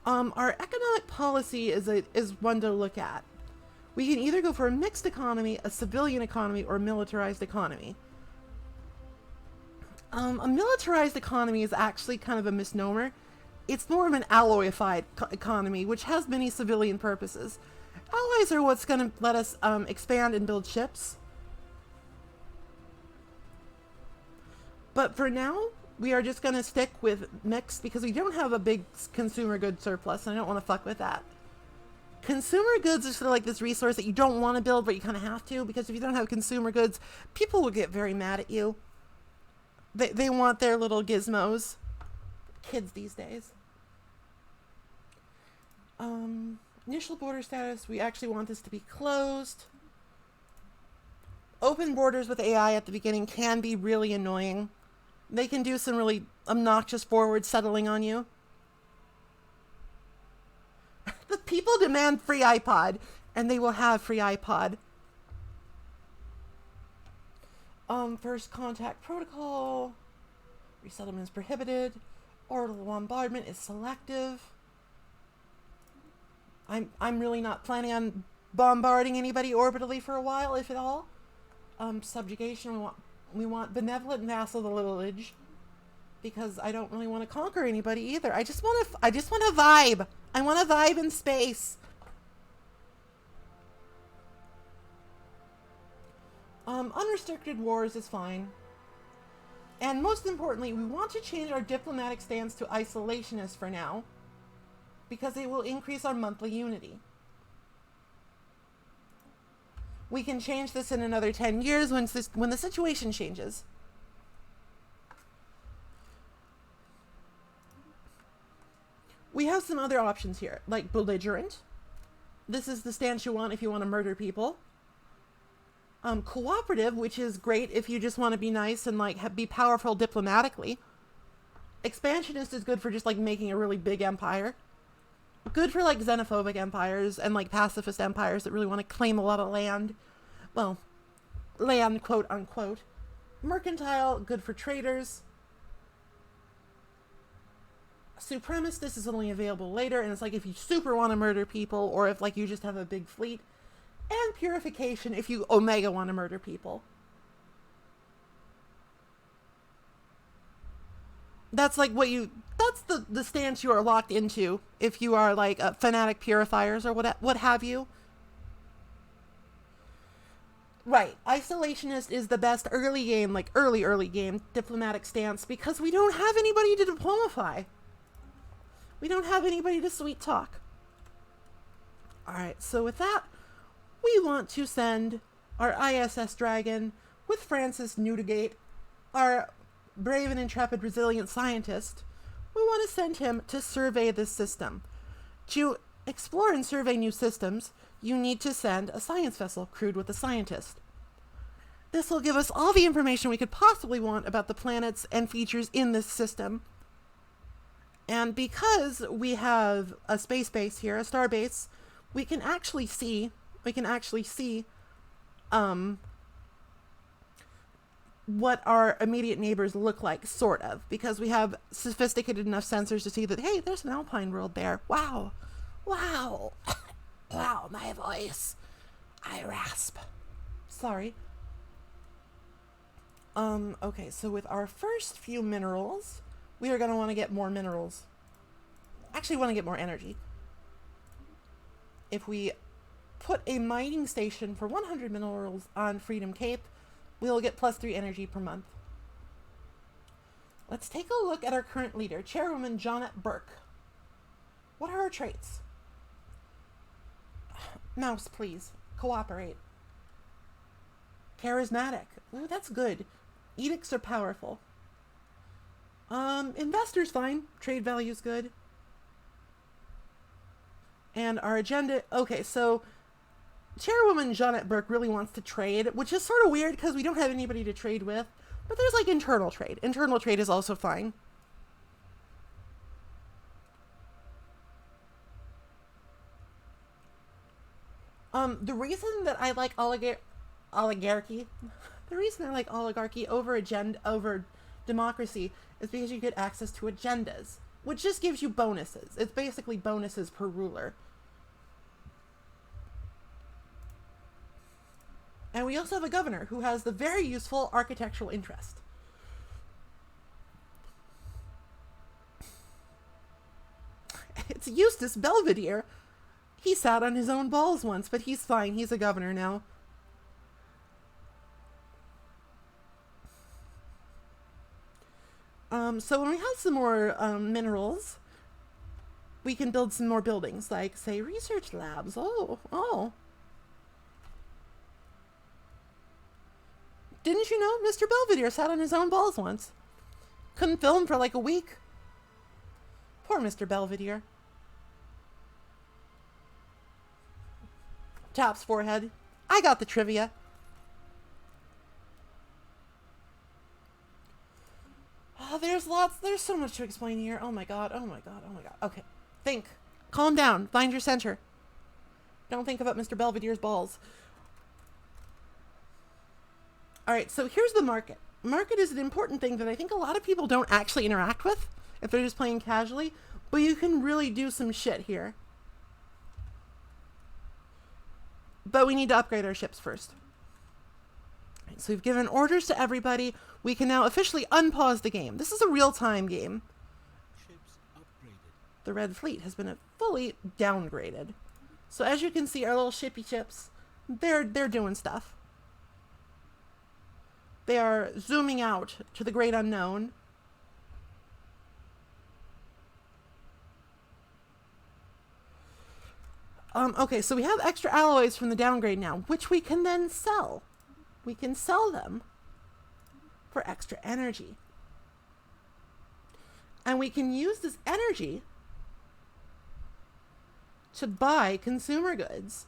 A: Our economic policy is one to look at. We can either go for a mixed economy, a civilian economy, or a militarized economy. A militarized economy is actually kind of a misnomer. It's more of an alloyified economy, which has many civilian purposes. Alloys are what's going to let us expand and build ships. But for now, we are just going to stick with mixed because we don't have a big consumer goods surplus, and I don't want to fuck with that. Consumer goods is sort of like this resource that you don't want to build, but you kind of have to, because if you don't have consumer goods, people will get very mad at you. They want their little gizmos. Kids these days. Initial border status, we actually want this to be closed. Open borders with AI at the beginning can be really annoying. They can do some really obnoxious forward settling on you. The people demand free iPod, and they will have free iPod. First contact protocol. Resettlement is prohibited. Orbital bombardment is selective. I'm really not planning on bombarding anybody orbitally for a while, if at all. Subjugation, we want benevolent vassalage, because I don't really want to conquer anybody either. I just want to vibe. I want to vibe in space. Unrestricted wars is fine. And most importantly, we want to change our diplomatic stance to isolationist for now, because it will increase our monthly unity. We can change this in another 10 years when the situation changes. We have some other options here, like belligerent. This is the stance you want if you want to murder people. Cooperative, which is great if you just want to be nice and like be powerful diplomatically. Expansionist is good for just like making a really big empire. Good for like xenophobic empires and like pacifist empires that really want to claim a lot of land. Well, land, quote unquote. Mercantile, good for traders. Supremacist, this is only available later, and it's like if you super want to murder people, or if like you just have a big fleet. And purification, if you omega want to murder people. That's like that's the stance you are locked into if you are like fanatic purifiers or what have you. Right, isolationist is the best early game, like early game diplomatic stance, because we don't have anybody to diplomify. We don't have anybody to sweet talk. Alright, so with that, we want to send our ISS Dragon with Francis Newdigate, our brave and intrepid resilient scientist. We want to send him to survey this system. To explore and survey new systems, you need to send a science vessel crewed with a scientist. This will give us all the information we could possibly want about the planets and features in this system. And because we have a space base here, a star base, we can actually see what our immediate neighbors look like, sort of, because we have sophisticated enough sensors to see that, hey, there's an alpine world there. Wow. Wow, my voice. I rasp. Sorry. Okay, so with our first few minerals, we are going to want to get more minerals. Actually, want to get more energy. If we put a mining station for 100 minerals on Freedom Cape, we'll get +3 energy per month. Let's take a look at our current leader, Chairwoman Janet Burke. What are her traits? Mouse, please. Cooperate. Charismatic. Ooh, that's good. Edicts are powerful. Investors fine. Trade value's good. And our agenda... Okay, so Chairwoman Janet Burke really wants to trade, which is sort of weird because we don't have anybody to trade with. But there's like internal trade. Internal trade is also fine. The reason that I like oligarchy, the reason I like oligarchy over democracy is because you get access to agendas, which just gives you bonuses. It's basically bonuses per ruler. And we also have a governor who has the very useful architectural interest. It's Eustace Belvedere. He sat on his own balls once, but he's fine. He's a governor now. So when we have some more minerals, we can build some more buildings, like, say, research labs. Oh. Didn't you know Mr. Belvedere sat on his own balls once? Couldn't film for like a week. Poor Mr. Belvedere. Taps forehead. I got the trivia. Oh, there's so much to explain here. Oh my god. Okay. Think. Calm down. Find your center. Don't think about Mr. Belvedere's balls. Alright, so here's the market. Market is an important thing that I think a lot of people don't actually interact with if they're just playing casually, but you can really do some shit here. But we need to upgrade our ships first. Right, so we've given orders to everybody. We can now officially unpause the game. This is a real-time game.
C: Ships upgraded.
A: The Red Fleet has been fully downgraded. So as you can see, our little shippy chips, they're doing stuff. They are zooming out to the great unknown. Okay, so we have extra alloys from the downgrade now, which we can then sell. We can sell them for extra energy. And we can use this energy to buy consumer goods.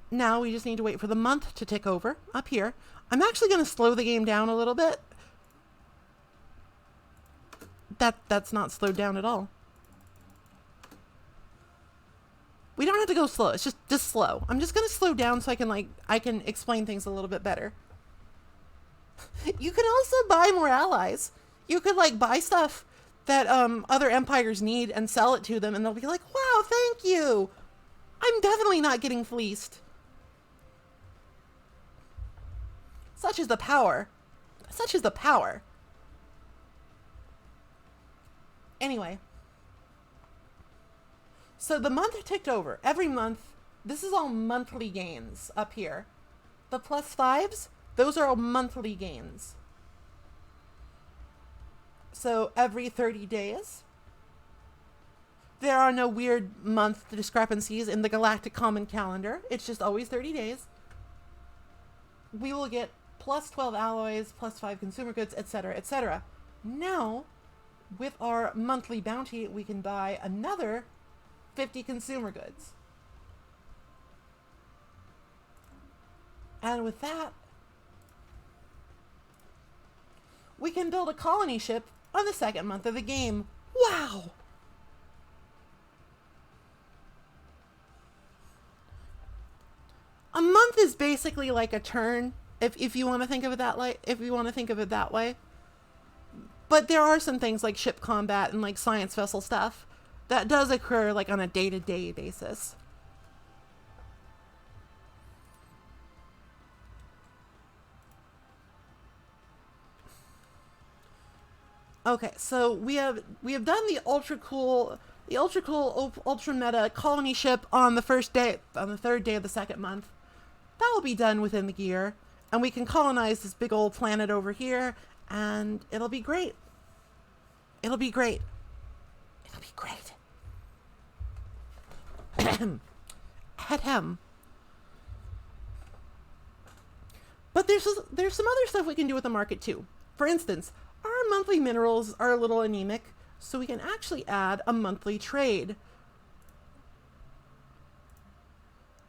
A: Now we just need to wait for the month to tick over up here. I'm actually going to slow the game down a little bit. That's not slowed down at all. We don't have to go slow. It's just slow. I'm just going to slow down so I can explain things a little bit better. You can also buy more allies. You could buy stuff that other empires need and sell it to them, and they'll be like, "Wow, thank you. I'm definitely not getting fleeced." Such is the power. Such is the power. Anyway. So the month ticked over. Every month, this is all monthly gains up here. The +5s, those are all monthly gains. So every 30 days, there are no weird month discrepancies in the galactic common calendar. It's just always 30 days. We will get +12 alloys, +5 consumer goods, etc., etc. Now, with our monthly bounty, we can buy another 50 consumer goods. And with that, we can build a colony ship on the second month of the game. Wow! A month is basically like a turn, if you want to think of it that way. But there are some things like ship combat and science vessel stuff that does occur on a day-to-day basis. Okay, so we have done the ultra cool, ultra meta colony ship on the third day of the second month. That will be done within the year, and we can colonize this big old planet over here, and it'll be great. It'll be great. It'll be great. Ahem. But there's some other stuff we can do with the market too. For instance, our monthly minerals are a little anemic, so we can actually add a monthly trade.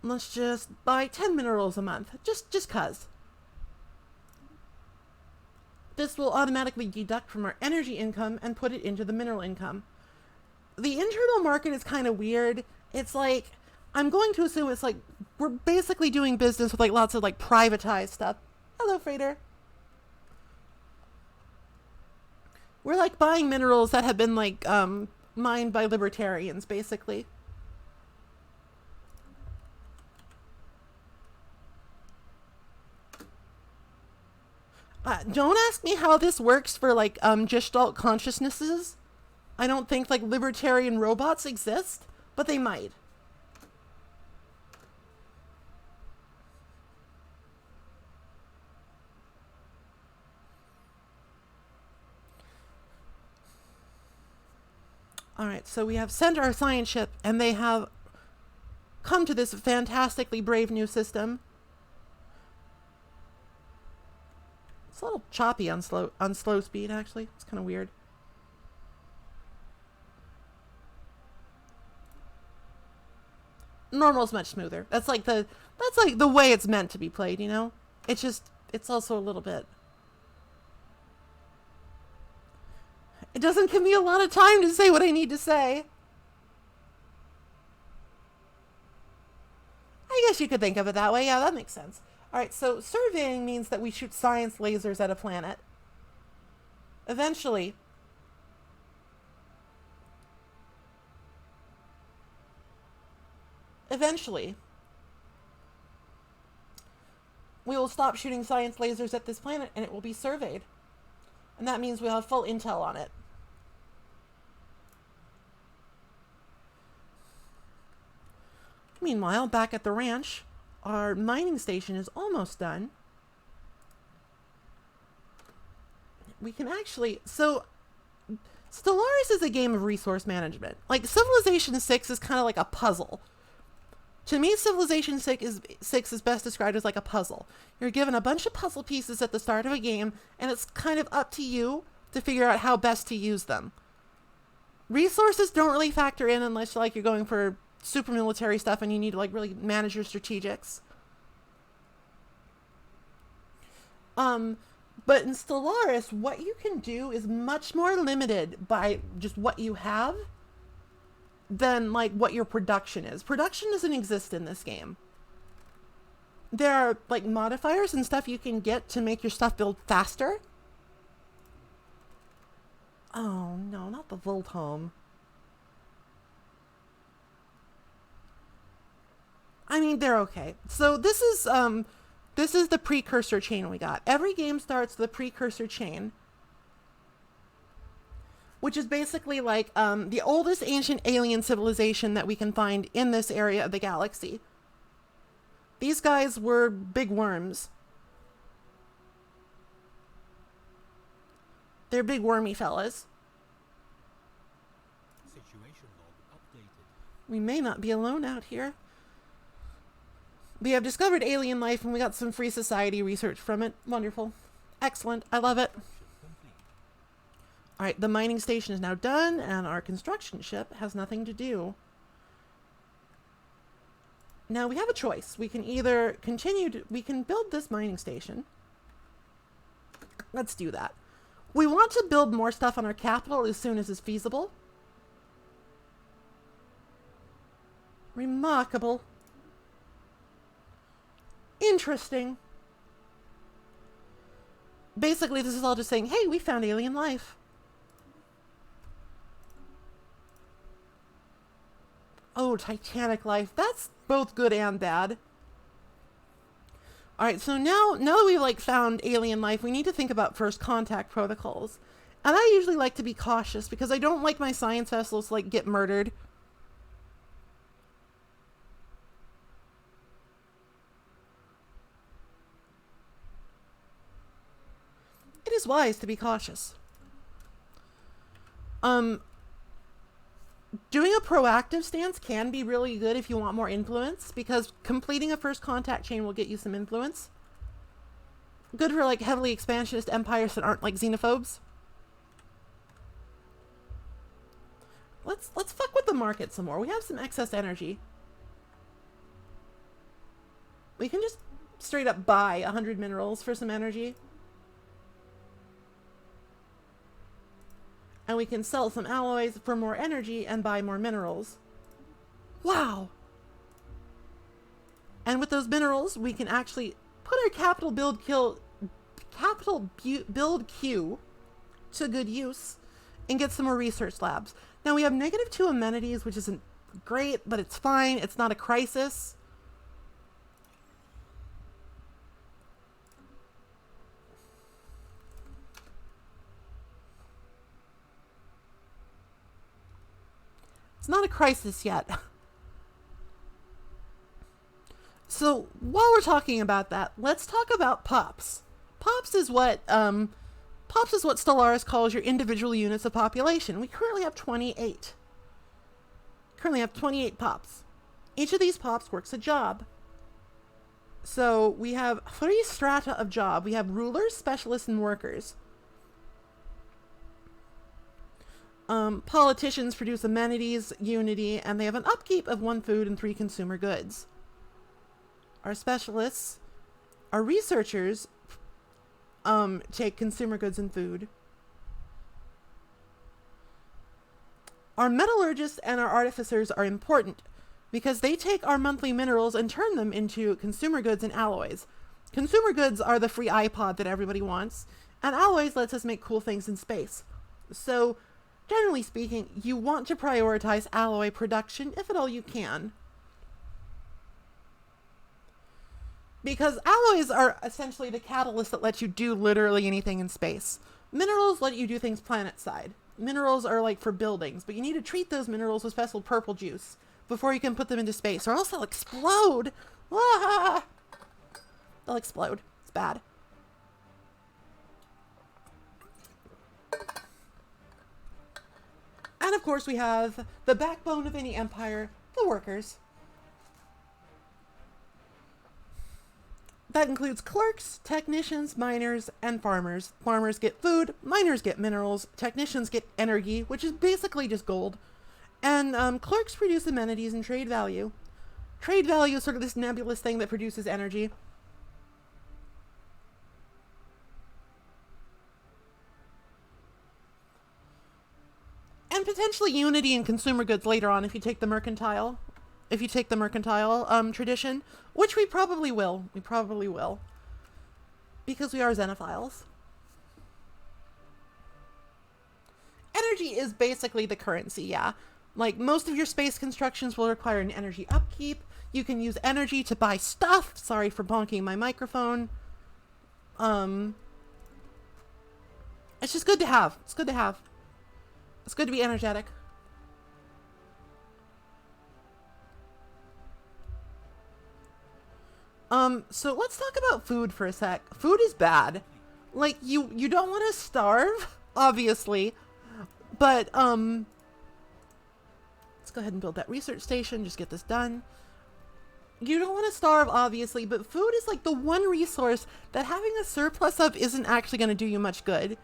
A: Let's just buy 10 minerals a month, just cuz. This will automatically deduct from our energy income and put it into the mineral income. The internal market is kind of weird. It's I'm going to assume it's we're basically doing business with lots of privatized stuff. Hello, Freighter. We're buying minerals that have been mined by libertarians, basically. Don't ask me how this works for Gestalt Consciousnesses. I don't think libertarian robots exist, but they might. All right, so we have sent our science ship, and they have come to this fantastically brave new system. It's a little choppy on slow speed, actually. It's kind of weird. Normal's much smoother. That's like the way it's meant to be played, you know? It's also a little bit. It doesn't give me a lot of time to say what I need to say. I guess you could think of it that way. Yeah, that makes sense. All right, so surveying means that we shoot science lasers at a planet. Eventually, we will stop shooting science lasers at this planet and it will be surveyed. And that means we'll have full intel on it. Meanwhile, back at the ranch, our mining station is almost done. We can actually... So, Stellaris is a game of resource management. Like, Civilization 6 is kind of like a puzzle. To me, Civilization 6 is best described as like a puzzle. You're given a bunch of puzzle pieces at the start of a game, and it's kind of up to you to figure out how best to use them. Resources don't really factor in unless like you're going for super military stuff and you need to like really manage your strategics. But in Stellaris, what you can do is much more limited by just what you have than like what your production is. Production doesn't exist in this game. There are like modifiers and stuff you can get to make your stuff build faster. Oh no, not the Volt Home. I mean, they're okay. So this is the precursor chain we got. Every game starts with a precursor chain, which is basically like the oldest ancient alien civilization that we can find in this area of the galaxy. These guys were big worms. They're big wormy fellas.
C: Situation log updated.
A: We may not be alone out here. We have discovered alien life and we got some free society research from it. Wonderful. Excellent. I love it.
C: Complete.
A: All right, the mining station is now done and our construction ship has nothing to do. Now we have a choice. We can either we can build this mining station. Let's do that. We want to build more stuff on our capital as soon as is feasible. Remarkable. Interesting. Basically, this is all just saying, hey, we found alien life. Oh, Titanic life. That's both good and bad. Alright, so now that we've like found alien life, we need to think about first contact protocols. And I usually like to be cautious because I don't like my science vessels to like get murdered. It is wise to be cautious. Doing a proactive stance can be really good if you want more influence, because completing a first contact chain will get you some influence. Good for like heavily expansionist empires that aren't like xenophobes. Let's fuck with the market some more. We have some excess energy. We can just straight up buy 100 minerals for some energy. And we can sell some alloys for more energy and buy more minerals. Wow! And with those minerals, we can actually put our capital build queue to good use and get some more research labs. Now we have -2 amenities, which isn't great, but it's fine. It's not a crisis. Not a crisis yet. So while we're talking about that, let's talk about POPs. POPs is what Stellaris calls your individual units of population. We currently have 28. Currently have 28 pops. Each of these pops works a job. So we have 3 strata of job. We have rulers, specialists, and workers. Politicians produce amenities, unity, and they have an upkeep of 1 food and 3 consumer goods. Our specialists, our researchers, take consumer goods and food. Our metallurgists and our artificers are important because they take our monthly minerals and turn them into consumer goods and alloys. Consumer goods are the free iPod that everybody wants, and alloys lets us make cool things in space. So, generally speaking, you want to prioritize alloy production if at all you can. Because alloys are essentially the catalyst that lets you do literally anything in space. Minerals let you do things planet-side. Minerals are like for buildings, but you need to treat those minerals with special purple juice before you can put them into space, or else they'll explode. Ah! They'll explode. It's bad. And of course we have the backbone of any empire, the workers. That includes clerks, technicians, miners, and farmers. Farmers get food, miners get minerals, technicians get energy, which is basically just gold. And clerks produce amenities and trade value. Trade value is sort of this nebulous thing that produces energy. And potentially unity and consumer goods later on if you take the mercantile. If you take the mercantile tradition, which we probably will. We probably will. Because we are xenophiles. Energy is basically the currency, yeah. Like, most of your space constructions will require an energy upkeep. You can use energy to buy stuff. Sorry for bonking my microphone. It's just good to have. It's good to have. It's good to be energetic. So let's talk about food for a sec. Food is bad. Like, you don't want to starve, obviously, but, let's go ahead and build that research station, just get this done. You don't want to starve, obviously, but food is like the one resource that having a surplus of isn't actually going to do you much good.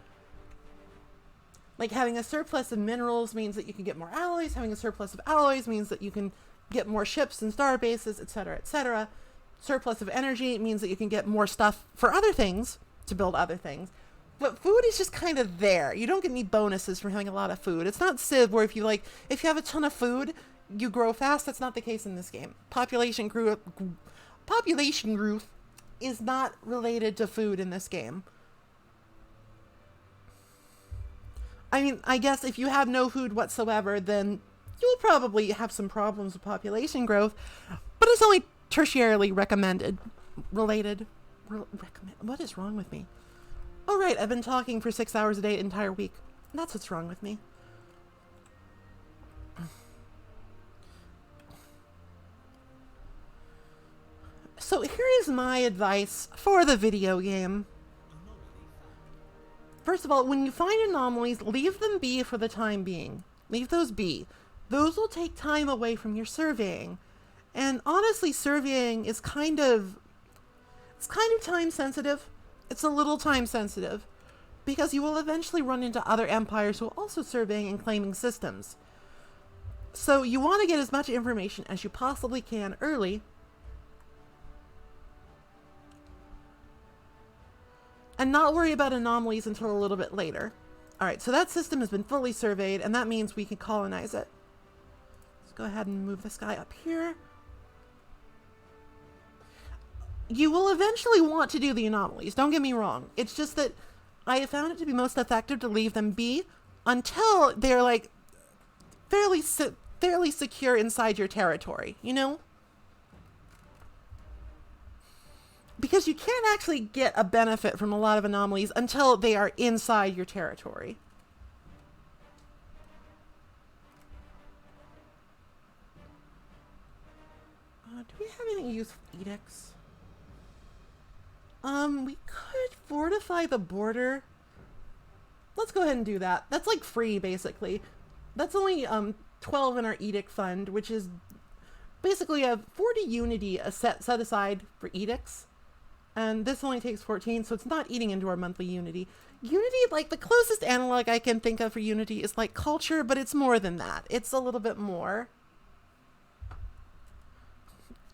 A: Like, having a surplus of minerals means that you can get more alloys, having a surplus of alloys means that you can get more ships and star bases, etc., etc. Surplus of energy means that you can get more stuff for other things, to build other things. But food is just kind of there. You don't get any bonuses from having a lot of food. It's not Civ where if you have a ton of food, you grow fast. That's not the case in this game. Population growth is not related to food in this game. I mean, I guess if you have no food whatsoever, then you'll probably have some problems with population growth, but it's only tertiarily recommended. What is wrong with me? Oh, right, I've been talking for 6 hours a day, entire week. That's what's wrong with me. So here is my advice for the video game. First of all, when you find anomalies, leave them be for the time being. Leave those be. Those will take time away from your surveying. And honestly, surveying is kind of time sensitive. It's a little time sensitive because you will eventually run into other empires who are also surveying and claiming systems. So you want to get as much information as you possibly can early. And not worry about anomalies until a little bit later. Alright, so that system has been fully surveyed, and that means we can colonize it. Let's go ahead and move this guy up here. You will eventually want to do the anomalies, don't get me wrong. It's just that I have found it to be most effective to leave them be until they're like fairly secure inside your territory, you know? Because you can't actually get a benefit from a lot of anomalies until they are inside your territory. Do we have any useful edicts? We could fortify the border. Let's go ahead and do that. That's like free, basically. That's only 12 in our edict fund, which is basically a 40 unity set aside for edicts. And this only takes 14, so it's not eating into our monthly unity. Unity, like the closest analog I can think of for unity is like culture, but it's more than that. It's a little bit more.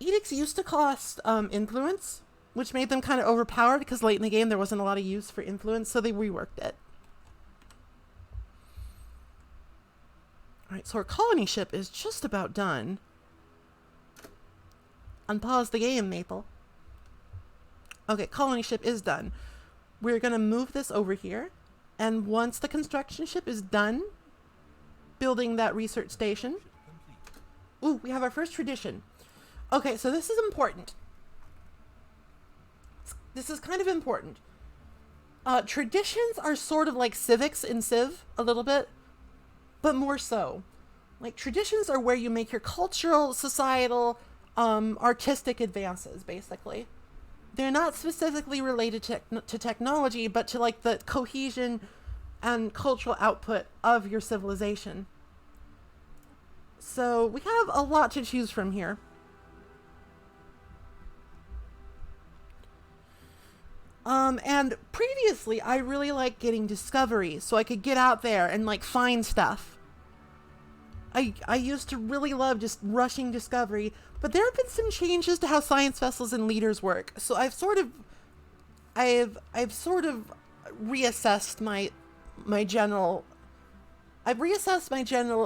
A: Edicts used to cost influence, which made them kind of overpowered because late in the game there wasn't a lot of use for influence, so they reworked it. All right, so our colony ship is just about done. Unpause the game, Maple. Okay, colony ship is done. We're going to move this over here. And once the construction ship is done building that research station. Ooh, we have our first tradition. Okay, so this is important. This is kind of important. Traditions are sort of like civics in Civ a little bit, but more so. Like traditions are where you make your cultural, societal, artistic advances, basically. They're not specifically related to technology, but to like the cohesion and cultural output of your civilization. So we have a lot to choose from here. And previously I really liked getting discovery so I could get out there and like find stuff. I used to really love just rushing discovery, but there have been some changes to how science vessels and leaders work. So I've sort of reassessed my general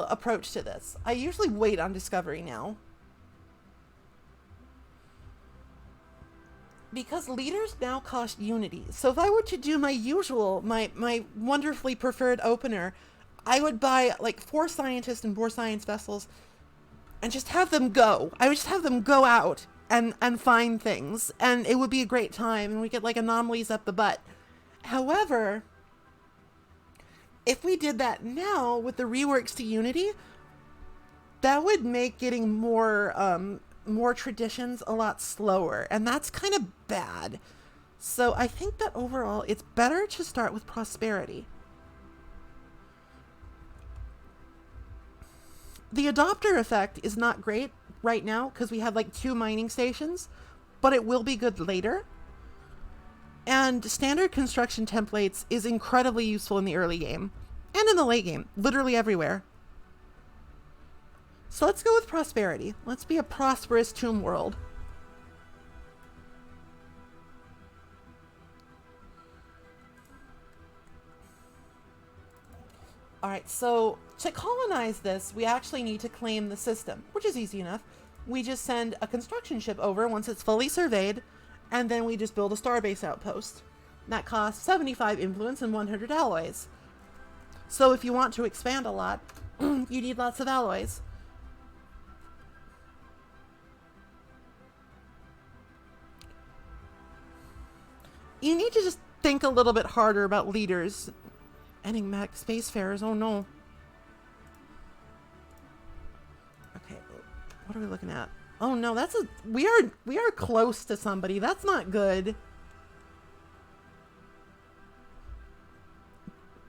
A: approach to this. I usually wait on discovery now. Because leaders now cost unity. So if I were to do my usual, my wonderfully preferred opener, I would buy like 4 scientists and 4 science vessels and just have them go. I would just have them go out and find things, and it would be a great time, and we get like anomalies up the butt. However, if we did that now with the reworks to Unity, that would make getting more traditions a lot slower, and that's kind of bad. So I think that overall it's better to start with prosperity. The adopter effect is not great right now because we have like 2 mining stations, but it will be good later. And standard construction templates is incredibly useful in the early game and in the late game, literally everywhere. So let's go with prosperity. Let's be a prosperous tomb world. Alright, so to colonize this, we actually need to claim the system, which is easy enough. We just send a construction ship over once it's fully surveyed, and then we just build a starbase outpost. That costs 75 influence and 100 alloys. So if you want to expand a lot, you need lots of alloys. You need to just think a little bit harder about leaders. Enigmatic spacefarers, oh no. Okay, what are we looking at? Oh no, we are close to somebody. That's not good.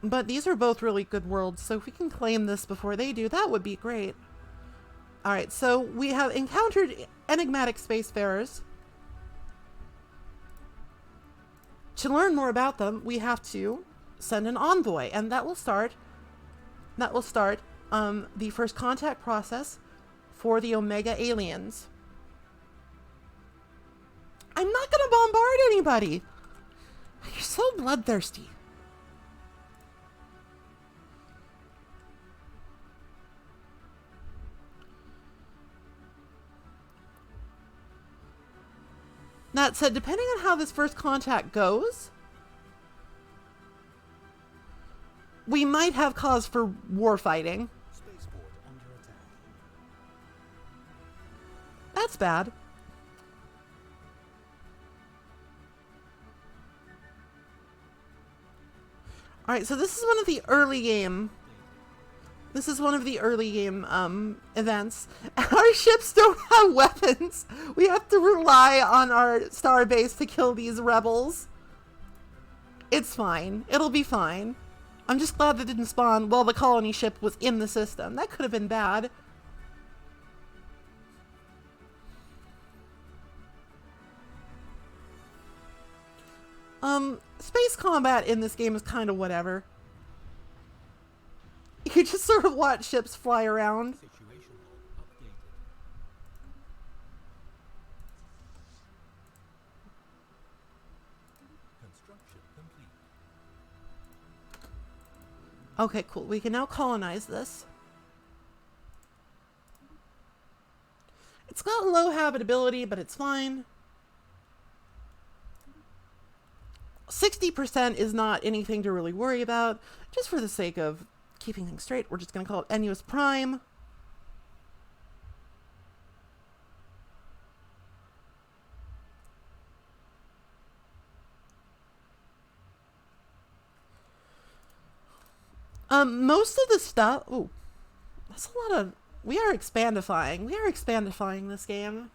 A: But these are both really good worlds, so if we can claim this before they do, that would be great. Alright, so we have encountered enigmatic spacefarers. To learn more about them, we have to send an envoy, and that will start the first contact process for the Omega aliens. I'm not gonna bombard anybody. You're so bloodthirsty. That said, depending on how this first contact goes, we might have cause for war fighting.
C: Spaceport under attack.
A: That's bad. Alright, so this is one of the early game. This is one of the early game events. Our ships don't have weapons. We have to rely on our starbase to kill these rebels. It's fine. It'll be fine. I'm just glad that didn't spawn while the colony ship was in the system. That could have been bad. Space combat in this game is kind of whatever. You just sort of watch ships fly around.
C: Situation log updated. Construction complete.
A: Okay, cool. We can now colonize this. It's got low habitability, but it's fine. 60% is not anything to really worry about. Just for the sake of keeping things straight, we're just going to call it NUS Prime. Most of the stuff... Ooh, that's a lot of... We are expandifying. We are expandifying this game.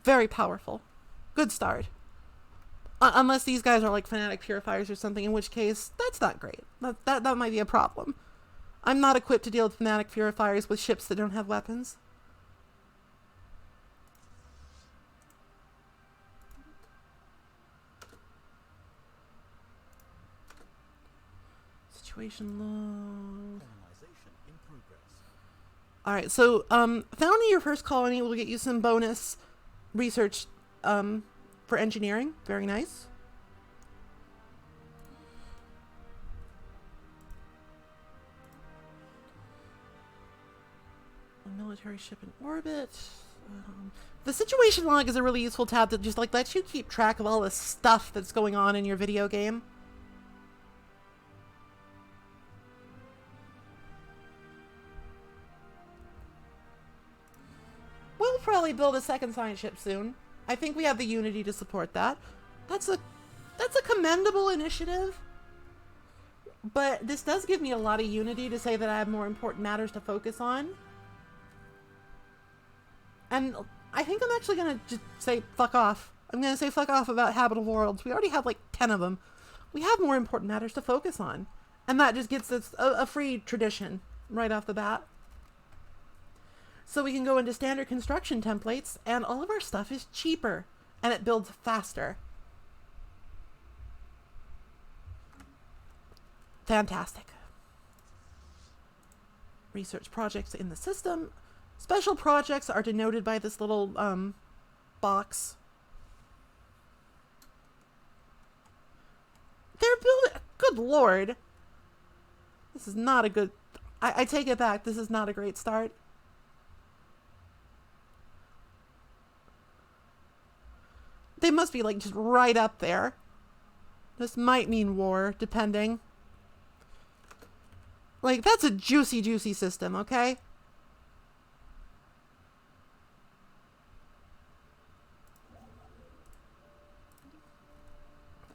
A: Very powerful. Good start. Unless these guys are like Fanatic Purifiers or something, in which case, that's not great. That might be a problem. I'm not equipped to deal with Fanatic Purifiers with ships that don't have weapons. Situation log.
C: Colonization in progress.
A: Alright, so founding your first colony will get you some bonus research for engineering. Very nice. A military ship in orbit. The situation log is a really useful tab that just like lets you keep track of all the stuff that's going on in your video game. We'll probably build a second science ship soon. I think we have the unity to support that. That's a commendable initiative. But this does give me a lot of unity to say that I have more important matters to focus on. And I think I'm actually going to just say fuck off. I'm going to say fuck off about habitable worlds. We already have like 10 of them. We have more important matters to focus on. And that just gets us a free tradition right off the bat. So we can go into standard construction templates and all of our stuff is cheaper and it builds faster. Fantastic. Research projects in the system. Special projects are denoted by this little box. They're building... Good lord. This is not a good... I take it back. This is not a great start. They must be like just right up there. This might mean war, depending. Like, that's a juicy, juicy system, okay?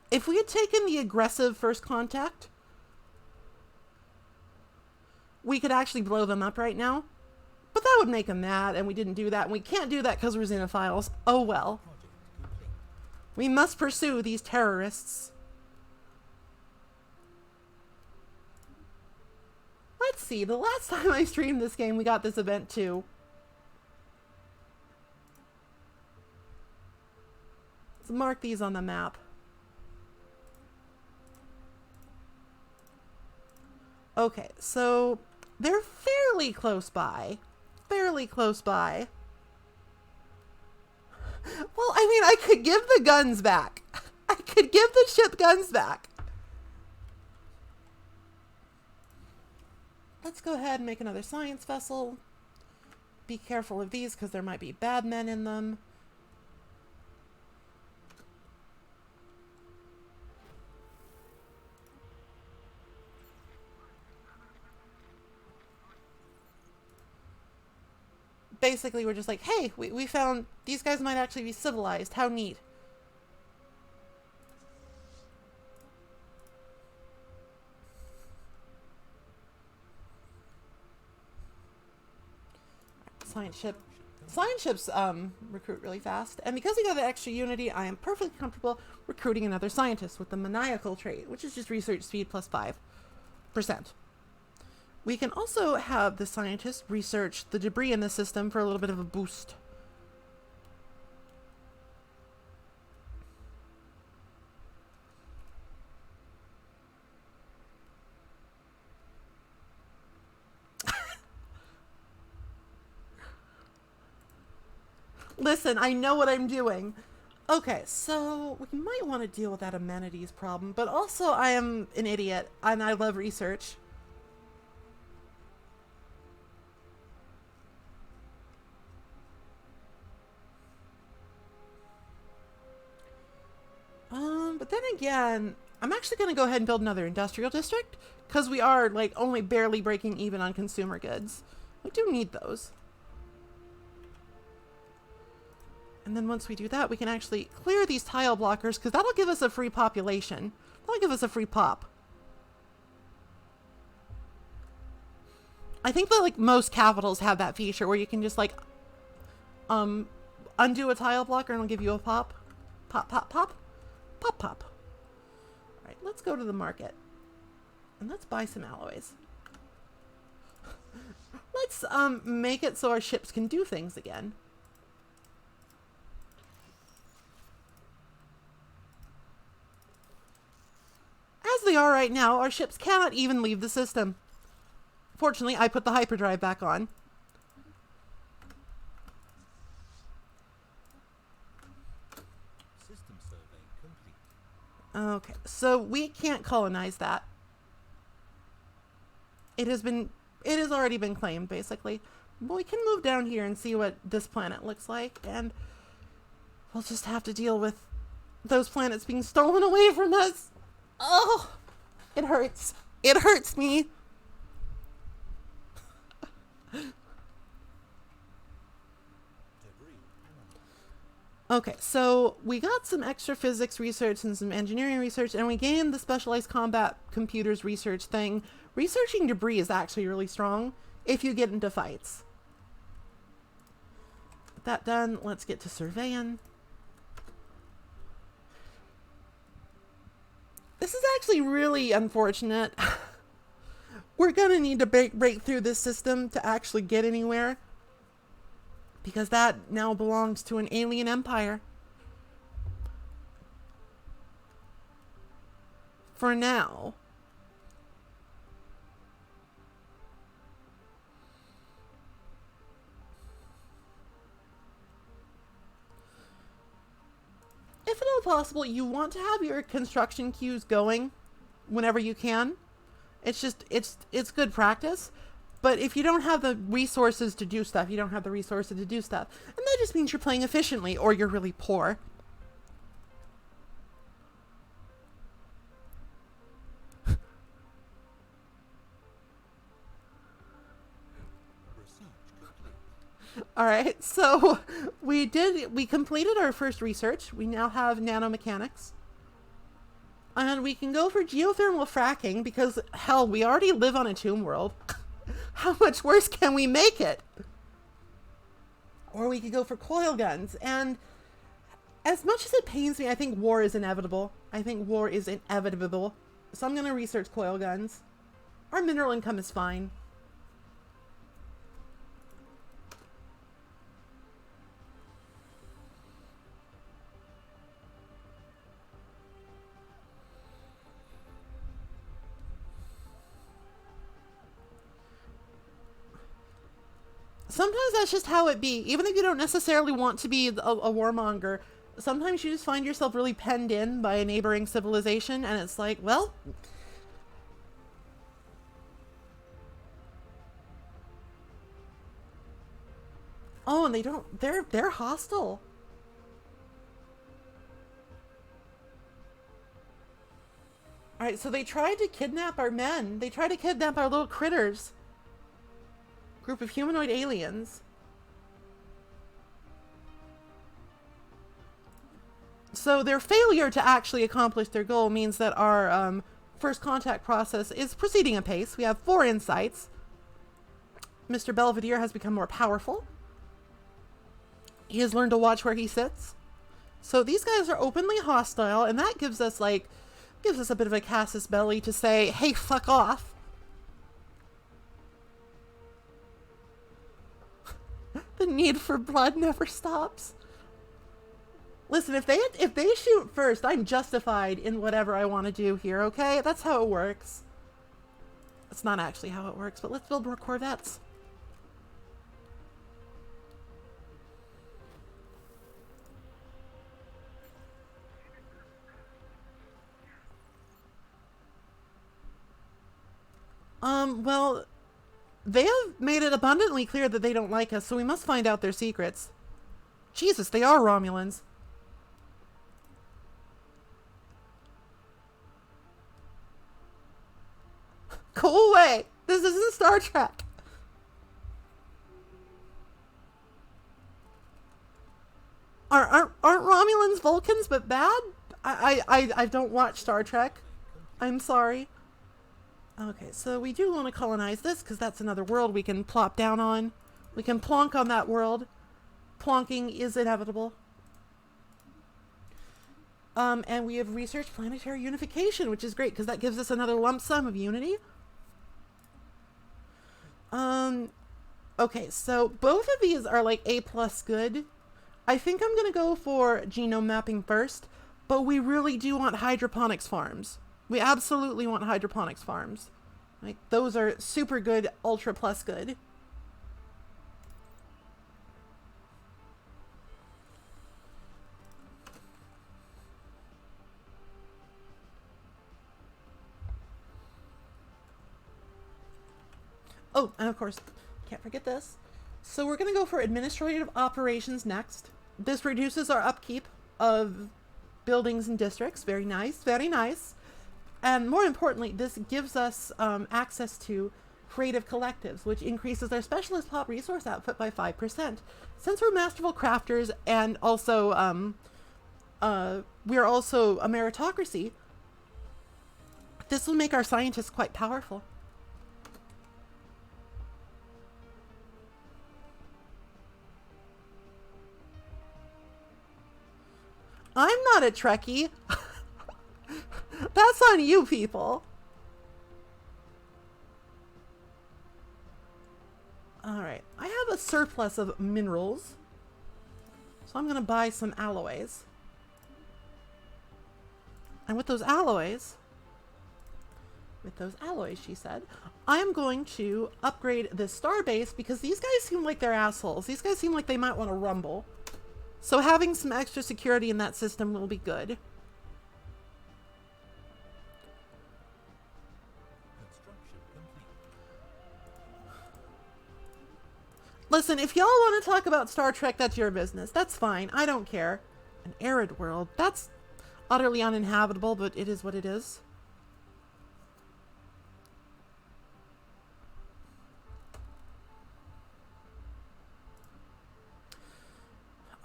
A: If we had taken the aggressive first contact, we could actually blow them up right now. But that would make them mad, and we didn't do that. And we can't do that because we're xenophiles. Oh well. We must pursue these terrorists. Let's see, the last time I streamed this game, we got this event too. Let's mark these on the map. Okay, so they're fairly close by. Fairly close by. Well, I mean, I could give the guns back. I could give the ship guns back. Let's go ahead and make another science vessel. Be careful of these because there might be bad men in them. Basically, we're just like, hey, we found these guys might actually be civilized. How neat. Science ship. Science ships recruit really fast. And because we got the extra unity, I am perfectly comfortable recruiting another scientist with the maniacal trait, which is just research speed +5. We can also have the scientists research the debris in the system for a little bit of a boost. Listen, I know what I'm doing. Okay, so we might want to deal with that amenities problem, but also I am an idiot and I love research. But then again, I'm actually going to go ahead and build another industrial district because we are like only barely breaking even on consumer goods. We do need those. And then once we do that, we can actually clear these tile blockers because that'll give us a free population. That'll give us a free pop. I think that like most capitals have that feature where you can just like undo a tile blocker and it'll give you a pop. Pop, pop, pop. Pop, pop. All right, let's go to the market. And let's buy some alloys. Let's make it so our ships can do things again. As they are right now, our ships cannot even leave the system. Fortunately, I put the hyperdrive back on.
C: System survey complete.
A: Okay, so we can't colonize that. It has already been claimed, basically. But we can move down here and see what this planet looks like, and we'll just have to deal with those planets being stolen away from us. Oh, it hurts. It hurts me. Okay, so we got some extra physics research and some engineering research, and we gained the specialized combat computers research thing. Researching debris is actually really strong if you get into fights. With that done, let's get to surveying. This is actually really unfortunate. We're gonna need to break through this system to actually get anywhere, because that now belongs to an alien empire. For now. If at all possible, you want to have your construction queues going whenever you can. It's just, it's good practice. But if you don't have the resources to do stuff, you don't have the resources to do stuff. And that just means you're playing efficiently or you're really poor. Alright, so we completed our first research. We now have nanomechanics. And we can go for geothermal fracking because, hell, we already live on a tomb world. How much worse can we make it? Or we could go for coil guns. And as much as it pains me, I think war is inevitable. I think war is inevitable. So I'm going to research coil guns. Our mineral income is fine. Sometimes that's just how it be. Even if you don't necessarily want to be a warmonger, sometimes you just find yourself really penned in by a neighboring civilization, and it's like, well... Oh, and they're hostile. Alright, so they tried to kidnap our men. They tried to kidnap our little critters. Group of humanoid aliens. So their failure to actually accomplish their goal means that our first contact process is proceeding apace. We have 4 insights. Mr. Belvedere has become more powerful. He has learned to watch where he sits. So these guys are openly hostile, and that gives us a bit of a casus belli to say, hey, fuck off. need for blood never stops. Listen, if they shoot first, I'm justified in whatever I want to do here, okay? That's how it works. It's not actually how it works, but let's build more Corvettes. Well, they have made it abundantly clear that they don't like us, so we must find out their secrets. Jesus, they are Romulans. Go away! This isn't Star Trek! Aren't Romulans Vulcans but bad? I don't watch Star Trek. I'm sorry. Okay, so we do want to colonize this because that's another world we can plop down on. We can plonk on that world. Plonking is inevitable. And we have researched planetary unification, which is great because that gives us another lump sum of unity. Okay, so both of these are like A+ good. I think I'm gonna go for genome mapping first, but we really do want hydroponics farms. We absolutely want hydroponics farms. Like, those are super good, ultra plus good. Oh, and of course, can't forget this. So we're going to go for administrative operations next. This reduces our upkeep of buildings and districts. Very nice, very nice. And more importantly, this gives us access to creative collectives, which increases our specialist plot resource output by 5%. Since we're masterful crafters and also we're also a meritocracy, this will make our scientists quite powerful. I'm not a Trekkie. That's on you people. Alright, I have a surplus of minerals. So I'm going to buy some alloys. And with those alloys, she said, I'm going to upgrade this star base because these guys seem like they're assholes. These guys seem like they might want to rumble. So having some extra security in that system will be good. Listen, if y'all want to talk about Star Trek, that's your business. That's fine. I don't care. An arid world. That's utterly uninhabitable, but it is what it is.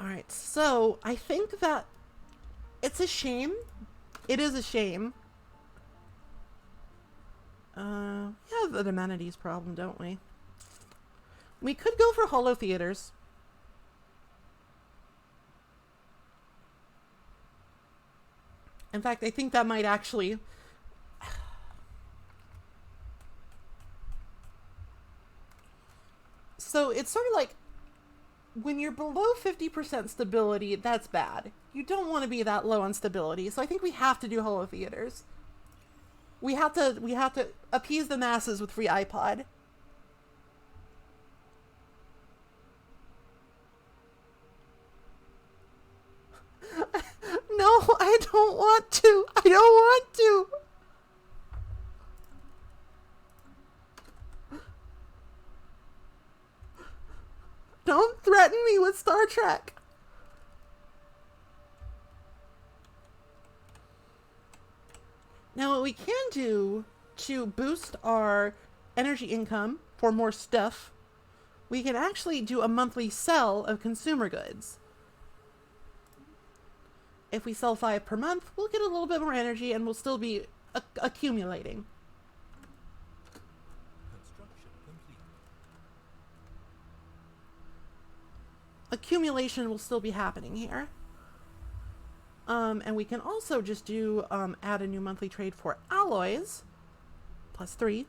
A: Alright, so I think that it's a shame. It is a shame. We have an amenities problem, don't we? We could go for holo theaters. In fact, I think that might actually... So it's sort of like, when you're below 50% stability, that's bad. You don't want to be that low on stability. So I think we have to do holo theaters. We have to appease the masses with free iPod. No, I don't want to. I don't want to. Don't threaten me with Star Trek. Now, what we can do to boost our energy income for more stuff, we can actually do a monthly sell of consumer goods. If we sell 5 per month, we'll get a little bit more energy and we'll still be accumulating. Accumulation will still be happening here. And we can also just do add a new monthly trade for alloys, +3.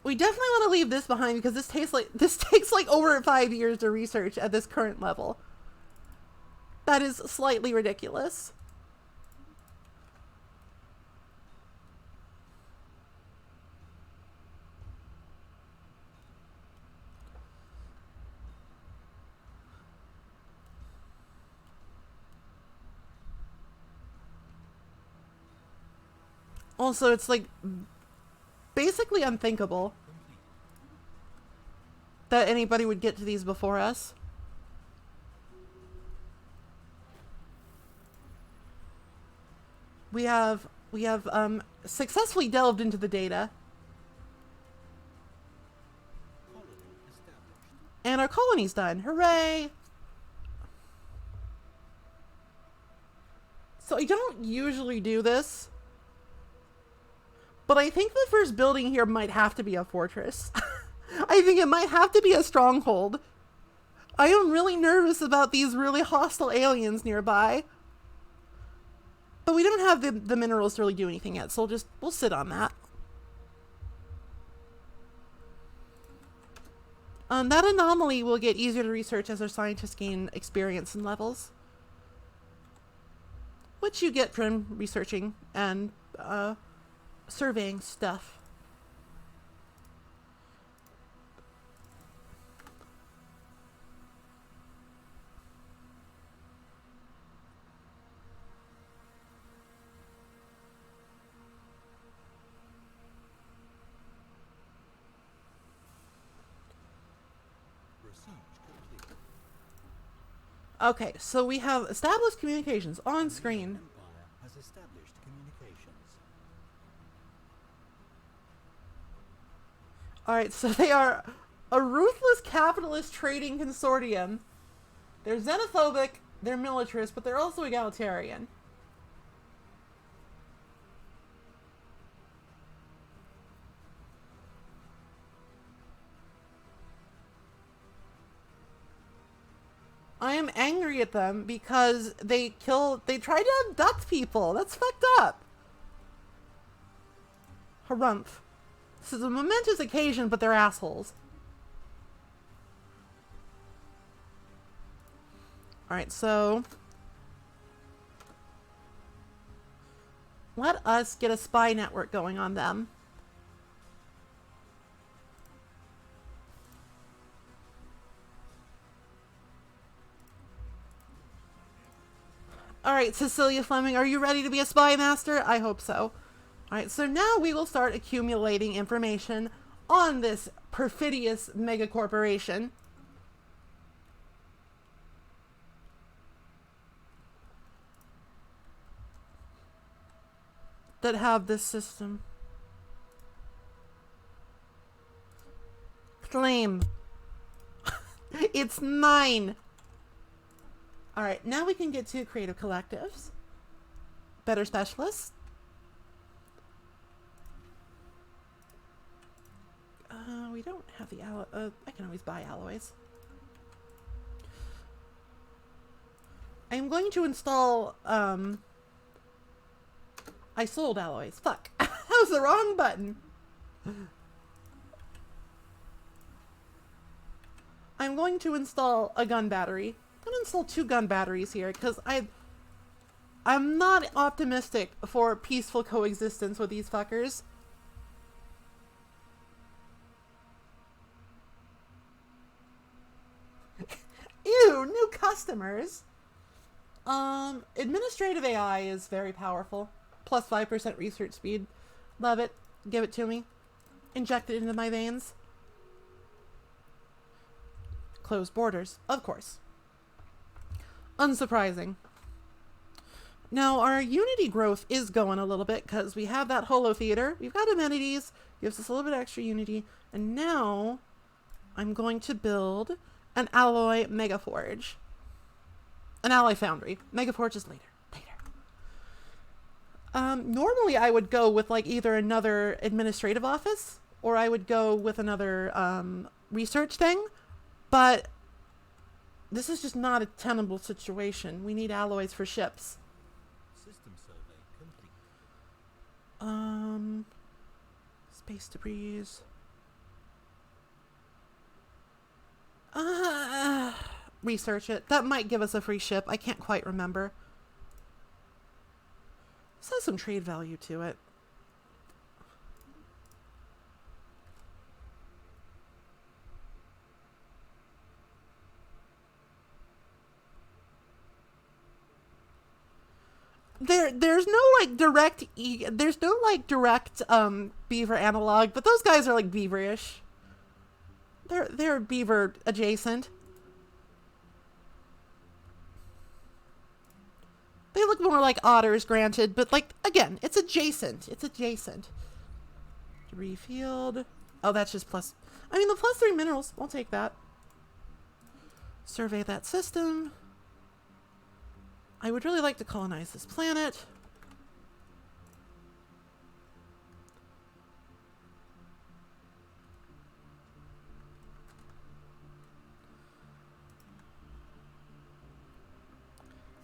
A: We definitely want to leave this behind because this takes like over 5 years to research at this current level. That is slightly ridiculous. Also, it's like basically unthinkable that anybody would get to these before us. We have successfully delved into the data. And our colony's done. Hooray! So I don't usually do this, but I think the first building here might have to be a fortress. I think it might have to be a stronghold. I am really nervous about these really hostile aliens nearby. But we don't have the minerals to really do anything yet, so we'll sit on that. That anomaly will get easier to research as our scientists gain experience and levels. Which you get from researching and surveying stuff. Okay, so we have established communications on screen.
C: Empire has established communications.
A: Alright, so they are a ruthless capitalist trading consortium. They're xenophobic, they're militarist, but they're also egalitarian. I am angry at them because they tried to abduct people. That's fucked up. Harumph. This is a momentous occasion, but they're assholes. Alright, so let us get a spy network going on them. Alright, Cecilia Fleming, are you ready to be a spy master? I hope so. Alright, so now we will start accumulating information on this perfidious megacorporation. That have this system. Claim. It's 9. Alright, now we can get to creative collectives. Better specialists. We don't have the I can always buy alloys. I'm going to install, I sold alloys. Fuck. That was the wrong button. I'm going to install a gun battery. I'm going to install 2 gun batteries here because I'm not optimistic for peaceful coexistence with these fuckers. Ew, new customers. Administrative AI is very powerful. Plus 5% research speed. Love it. Give it to me. Inject it into my veins. Closed borders, of course. Unsurprising. Now, our Unity growth is going a little bit because we have that holo theater. We've got amenities. Gives us a little bit extra Unity. And now, I'm going to build an alloy megaforge. An alloy foundry. Megaforge is later. Normally I would go with like either another administrative office or I would go with another research thing, but this is just not a tenable situation. We need alloys for ships.
C: System survey complete.
A: Space debris. research it. That might give us a free ship. I can't quite remember. This has some trade value to it. There's no like direct beaver analog, but those guys are like beaverish. They're beaver adjacent. They look more like otters, granted, but like again, it's adjacent. It's adjacent. 3 field. Oh, that's just plus. I mean, the +3 minerals. I'll take that. Survey that system. I would really like to colonize this planet.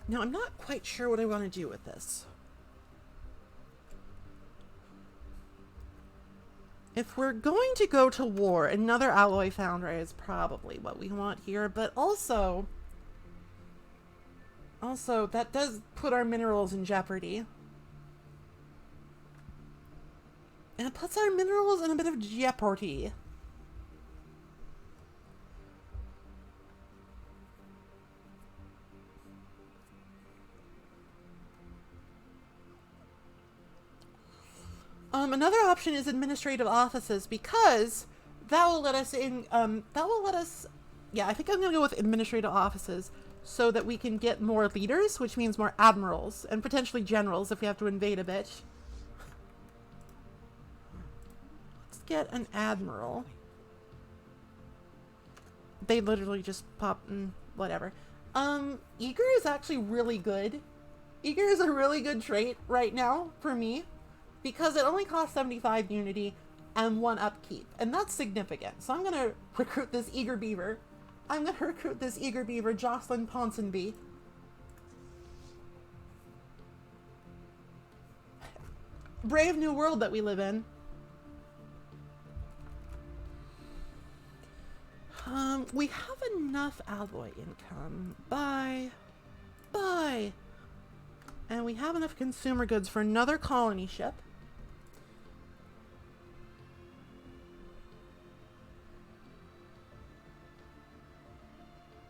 A: Now, I'm not quite sure what I want to do with this. If we're going to go to war, another alloy foundry is probably what we want here, but also, that does put our minerals in jeopardy. And it puts our minerals in a bit of jeopardy. Another option is administrative offices, because that will let us in, yeah, I think I'm going to go with administrative offices so that we can get more leaders, which means more admirals and potentially generals if we have to invade a bit. Let's get an admiral. They literally just pop and whatever. Eager is actually really good. Eager is a really good trait right now for me, because it only costs 75 unity and 1 upkeep, and that's significant. So I'm going to recruit this eager beaver. Jocelyn Ponsonby. Brave new world that we live in. We have enough alloy income. Buy. And we have enough consumer goods for another colony ship.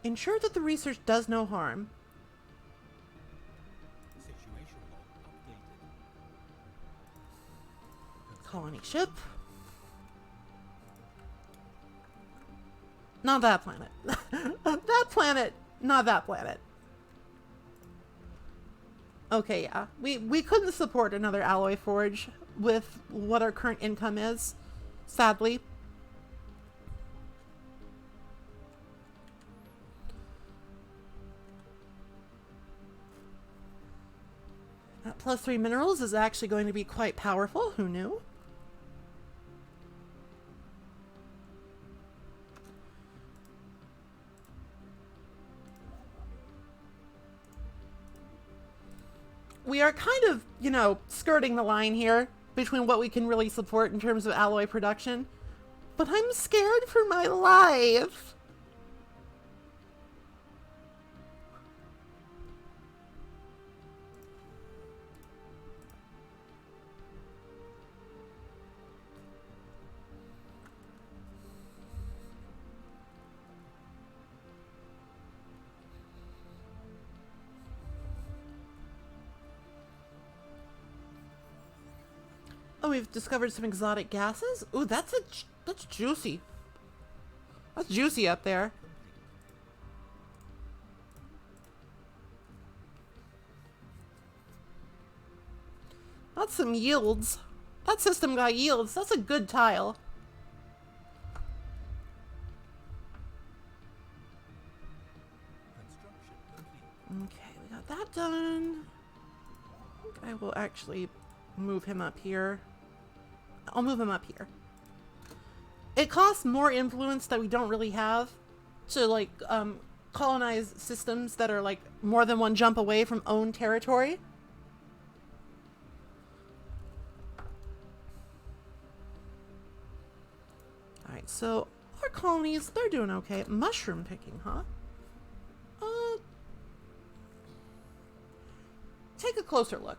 A: Ensure that the research does no harm.
C: Situation log updated.
A: Colony ship. Not that planet. That planet. Not that planet. Okay, yeah. We couldn't support another alloy forge with what our current income is, sadly. That +3 minerals is actually going to be quite powerful. Who knew? We are kind of, you know, skirting the line here between what we can really support in terms of alloy production. But I'm scared for my life. Oh, we've discovered some exotic gases. Ooh, that's juicy. That's juicy up there. That's some yields. That system got yields. That's a good tile. Okay, we got that done. I think I will actually move him up here. I'll move him up here. It costs more influence that we don't really have to like colonize systems that are like more than one jump away from owned territory. Alright, so our colonies, they're doing okay. Mushroom picking, huh? take a closer look.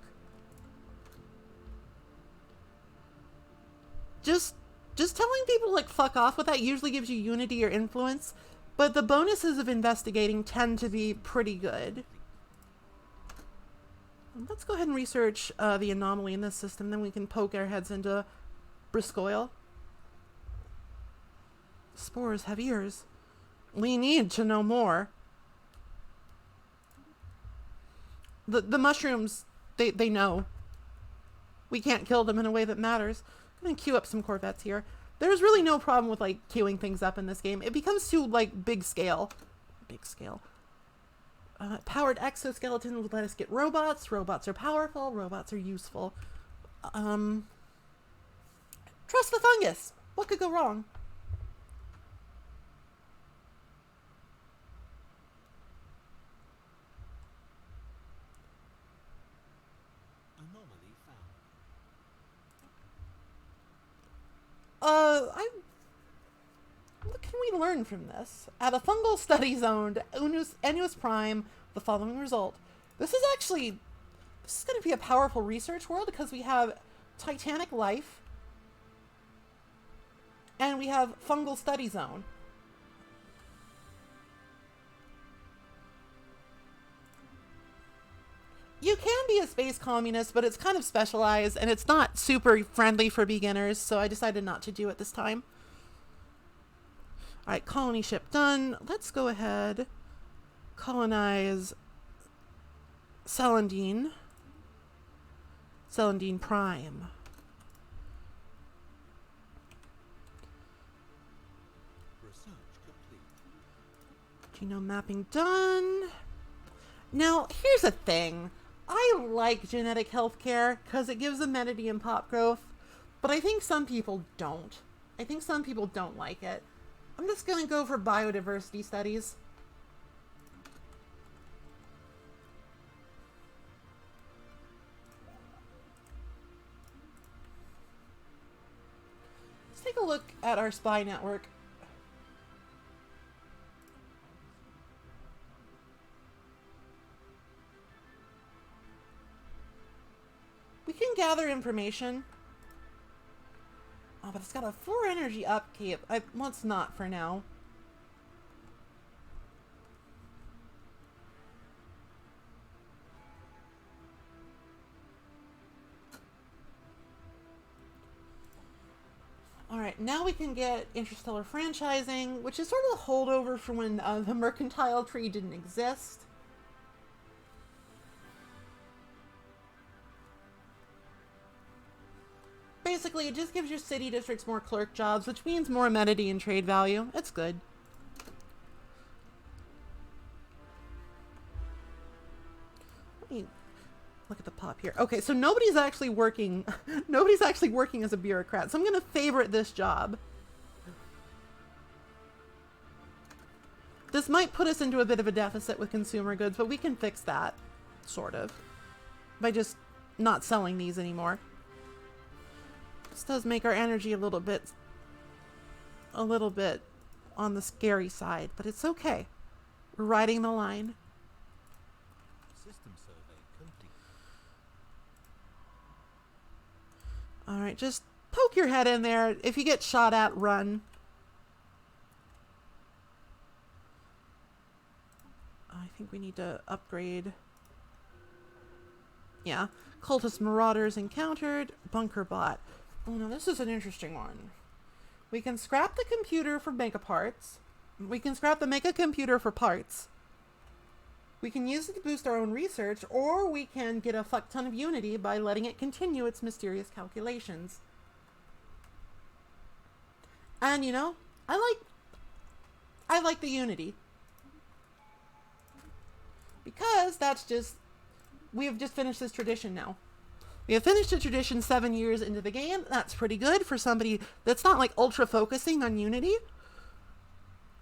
A: Just telling people like fuck off with that usually gives you unity or influence, but the bonuses of investigating tend to be pretty good. Let's go ahead and research the anomaly in this system, then we can poke our heads into Briscoil. Spores have ears. We need to know more. The mushrooms, they know. We can't kill them in a way that matters. I'm gonna queue up some Corvettes here. There's really no problem with like queuing things up in this game. It becomes too like big scale. Powered exoskeletons would let us get robots. Robots are powerful. Robots are useful. Trust the fungus. What could go wrong?
C: Anomaly found.
A: What can we learn from this? At a fungal study zone, Enus Prime, the following result. This is going to be a powerful research world because we have Titanic life and we have fungal study zone. You can be a space communist, but it's kind of specialized and it's not super friendly for beginners, so I decided not to do it this time. All right, colony ship done. Let's go ahead, colonize Celandine Prime.
C: Research complete.
A: Genome mapping done. Now, here's a thing. I like genetic healthcare because it gives amenity and pop growth, but I think some people don't. I think some people don't like it. I'm just going to go for biodiversity studies. Let's take a look at our spy network. We can gather information. Oh, but it's got a 4 energy upkeep. Let's not for now. Alright, now we can get interstellar franchising, which is sort of a holdover from when the mercantile tree didn't exist. Basically, it just gives your city districts more clerk jobs, which means more amenity and trade value. It's good. Let me look at the pop here. Okay, so nobody's actually working. Nobody's actually working as a bureaucrat. So I'm going to favorite this job. This might put us into a bit of a deficit with consumer goods, but we can fix that, sort of, by just not selling these anymore. This does make our energy a little bit on the scary side, but it's okay. We're riding the line.
C: System survey complete.
A: All right, just poke your head in there. If you get shot at, run. I think we need to upgrade. Yeah, cultist marauders encountered. Bunker bot. Oh no, this is an interesting one. We can scrap the computer for mega parts. We can scrap the mega computer for parts. We can use it to boost our own research, or we can get a fuck ton of unity by letting it continue its mysterious calculations. And you know, I like the unity. Because we have just finished this tradition now. We have finished a tradition 7 years into the game. That's pretty good for somebody that's not like ultra focusing on unity.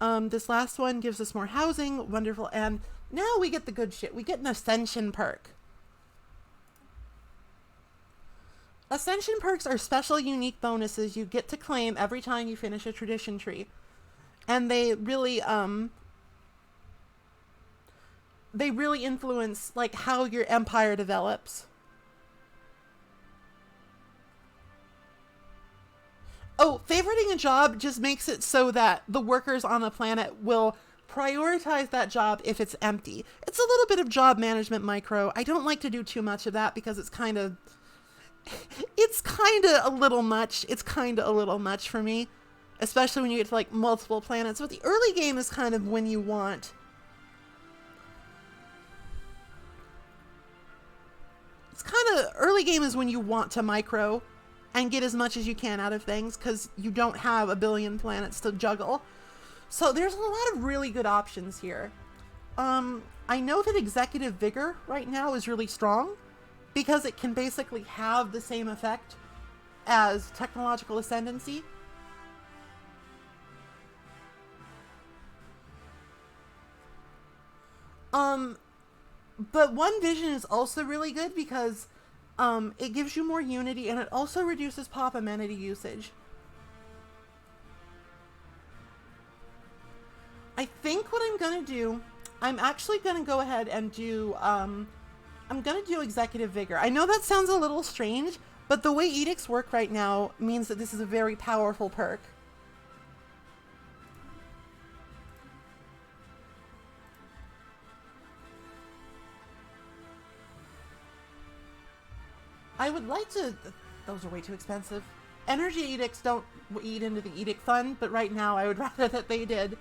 A: This last one gives us more housing. Wonderful. And now we get the good shit. We get an ascension perk. Ascension perks are special unique bonuses you get to claim every time you finish a tradition tree. And they really, they really influence like how your empire develops. Oh, favoriting a job just makes it so that the workers on the planet will prioritize that job if it's empty. It's a little bit of job management micro. I don't like to do too much of that because it's kind of a little much. It's kind of a little much for me, especially when you get to like multiple planets. But the early game is kind of when you want. It's kind of early game is when you want to micro and get as much as you can out of things because you don't have a billion planets to juggle. So there's a lot of really good options here. I know that Executive Vigor right now is really strong because it can basically have the same effect as Technological Ascendancy. But One Vision is also really good because it gives you more unity and it also reduces pop amenity usage. I think what I'm going to do, I'm actually going to go ahead and do, I'm going to do Executive Vigor. I know that sounds a little strange, but the way edicts work right now means that this is a very powerful perk. I would like to, those are way too expensive. Energy edicts don't eat into the edict fund, but right now I would rather that they did.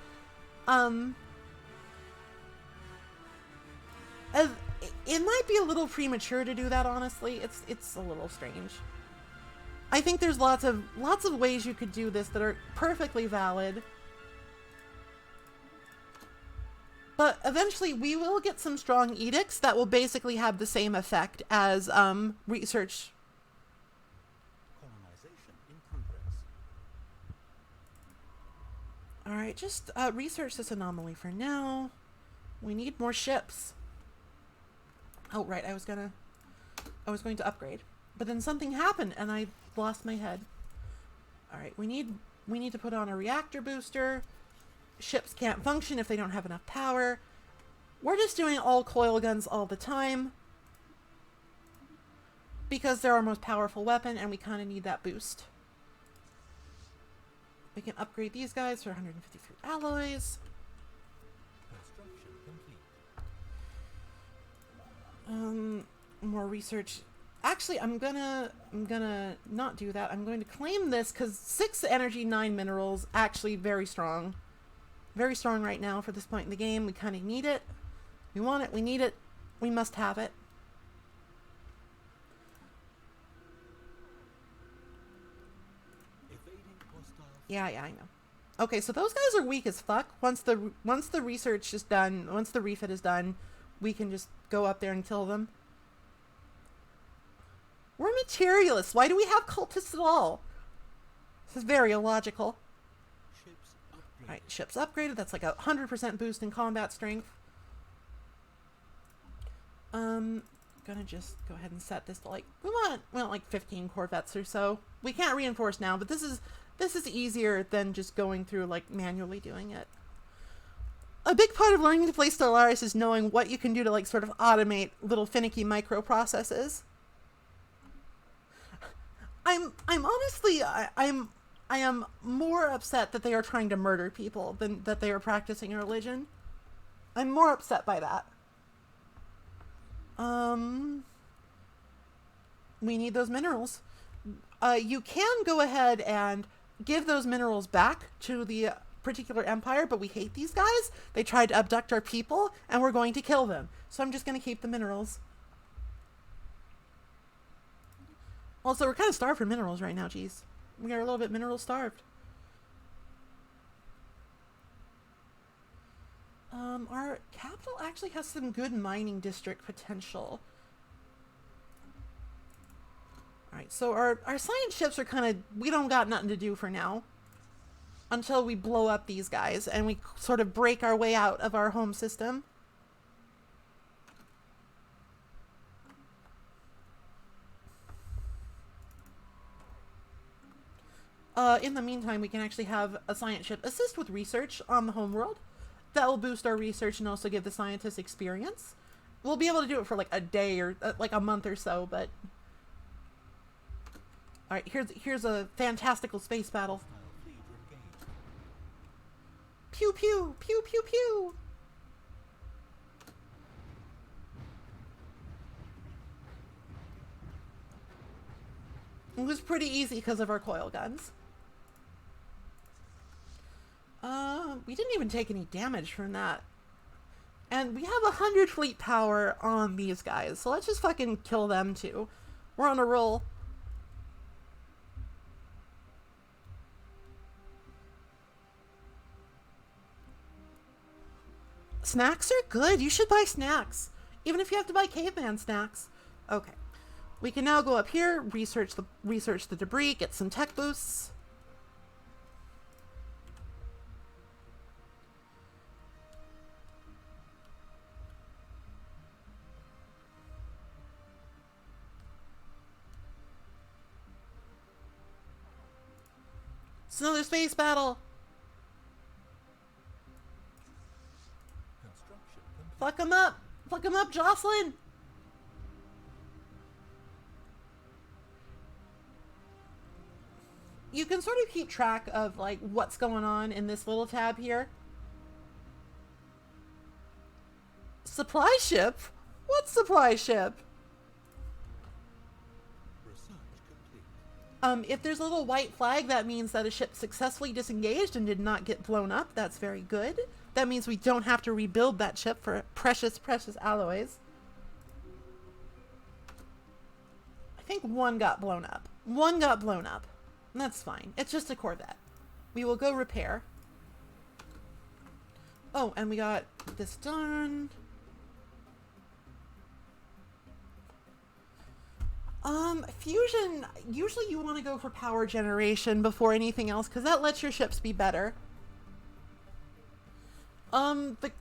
A: It might be a little premature to do that, honestly. It's a little strange. I think there's lots of ways you could do this that are perfectly valid. But eventually we will get some strong edicts that will basically have the same effect as research.
C: Colonization in progress.
A: All right, just research this anomaly for now. We need more ships. Oh, right, I was going to upgrade. But then something happened and I lost my head. All right, we need to put on a reactor booster. Ships can't function if they don't have enough power. We're just doing all coil guns all the time because they're our most powerful weapon and we kind of need that boost. We can upgrade these guys for 153 alloys.
C: Construction complete.
A: More research. Actually, I'm gonna not do that. I'm going to claim this because 6 energy, 9 minerals, actually very strong. Very strong right now for this point in the game. We kind of need it. We want it. We need it. We must have it.
C: Evading hostile.
A: Yeah, I know. Okay, so those guys are weak as fuck. Once the research is done, once the refit is done, we can just go up there and kill them. We're materialists. Why do we have cultists at all? This is very illogical.
C: Ships upgraded.
A: Alright, ships upgraded. That's like a 100% boost in combat strength. Gonna just go ahead and set this to like, we want like 15 corvettes or so. We can't reinforce now, but this is easier than just going through like manually doing it. A big part of learning to play Stellaris is knowing what you can do to like sort of automate little finicky microprocesses. I am more upset that they are trying to murder people than that they are practicing a religion. I'm more upset by that. We need those minerals. You can go ahead and give those minerals back to the particular empire, but we hate these guys. They tried to abduct our people, and we're going to kill them. So I'm just going to keep the minerals. Also, we're kind of starved for minerals right now, geez. We are a little bit mineral starved. Our capital actually has some good mining district potential. Alright, so our science ships are kind of, we don't got nothing to do for now. Until we blow up these guys and we sort of break our way out of our home system. In the meantime, we can actually have a science ship assist with research on the homeworld. that will boost our research and also give the scientists experience. We'll be able to do it for like a day or like a month or so, but... Alright, here's a fantastical space battle. Pew pew! Pew pew pew! It was pretty easy because of our coil guns. We didn't even take any damage from that. And we have 100 fleet power on these guys, so let's just fucking kill them too. We're on a roll. Snacks are good. You should buy snacks. Even if you have to buy caveman snacks. Okay. We can now go up here, research the debris, get some tech boosts. It's another space battle. Fuck him up. Fuck him up, Jocelyn. You can sort of keep track of like what's going on in this little tab here. Supply ship? What supply ship? If there's a little white flag, that means that a ship successfully disengaged and did not get blown up. That's very good. That means we don't have to rebuild that ship for precious, precious alloys. I think one got blown up. One got blown up. And that's fine. It's just a Corvette. We will go repair. Oh, and we got this done. Fusion, usually you want to go for power generation before anything else, because that lets your ships be better. The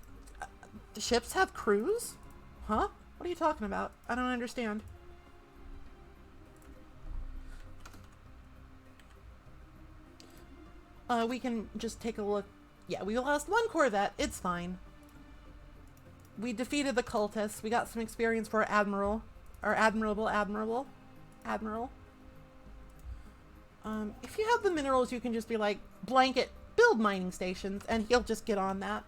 A: ships have crews? Huh? What are you talking about? I don't understand. We can just take a look. Yeah, we lost one Corvette. It's fine. We defeated the cultists. We got some experience for our admiral. Our admirable admiral. If you have the minerals, you can just be like, blanket, build mining stations, and he'll just get on that.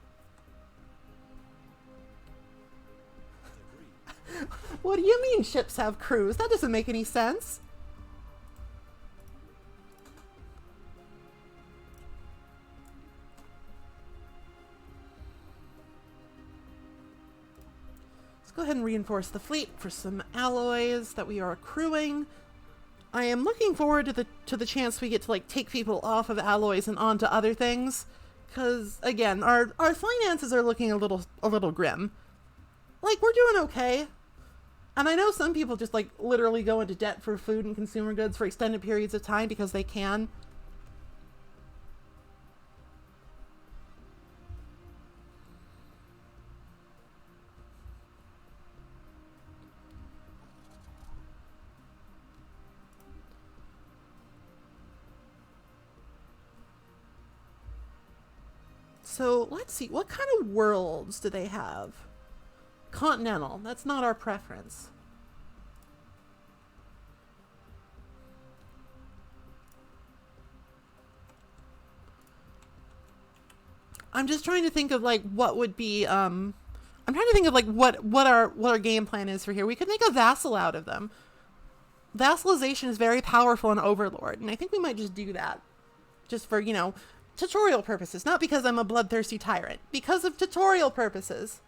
A: What do you mean ships have crews? That doesn't make any sense. Let's go ahead and reinforce the fleet for some alloys that we are accruing. I am looking forward to the chance we get to like take people off of alloys and onto other things, because again, our finances are looking a little grim. Like, we're doing okay. And I know some people just like literally go into debt for food and consumer goods for extended periods of time because they can. So let's see, what kind of worlds do they have? Continental, that's not our preference. I'm just trying to think of like what would be I'm trying to think of like what our game plan is for here. We could make a vassal out of them. Vassalization is very powerful in Overlord, and I think we might just do that. Just for, you know, tutorial purposes. Not because I'm a bloodthirsty tyrant. Because of tutorial purposes.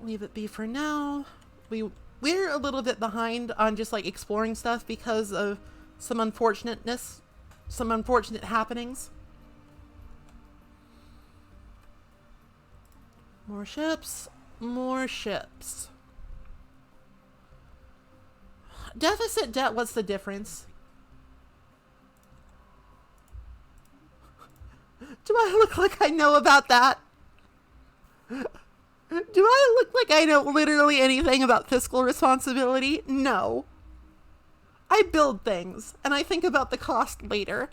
A: Leave it be for now. We're a little bit behind on just like exploring stuff because of some unfortunate happenings. More ships. Deficit debt, what's the difference? Do I look like I know about that? Do I look like I know literally anything about fiscal responsibility? No. I build things, and I think about the cost later.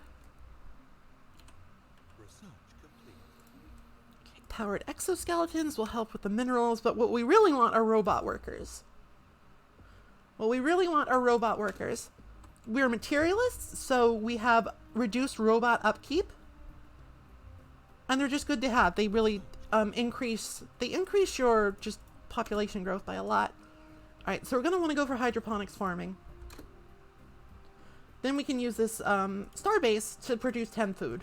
A: Okay, powered exoskeletons will help with the minerals, but what we really want are robot workers. We're materialists, so we have reduced robot upkeep. And they're just good to have. They really increase your just population growth by a lot. Alright, so we're going to want to go for hydroponics farming. Then we can use this starbase to produce 10 food.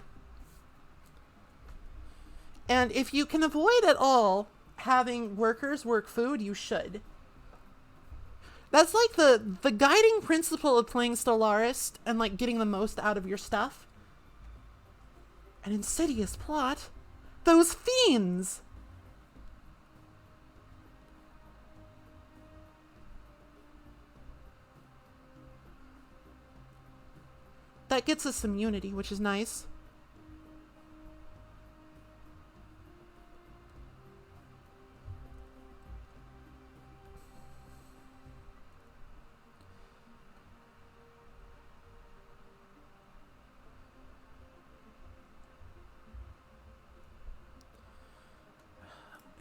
A: And if you can avoid at all having workers work food, you should. That's like the guiding principle of playing Stellaris and like getting the most out of your stuff. An insidious plot. Those fiends! That gets us some unity, which is nice.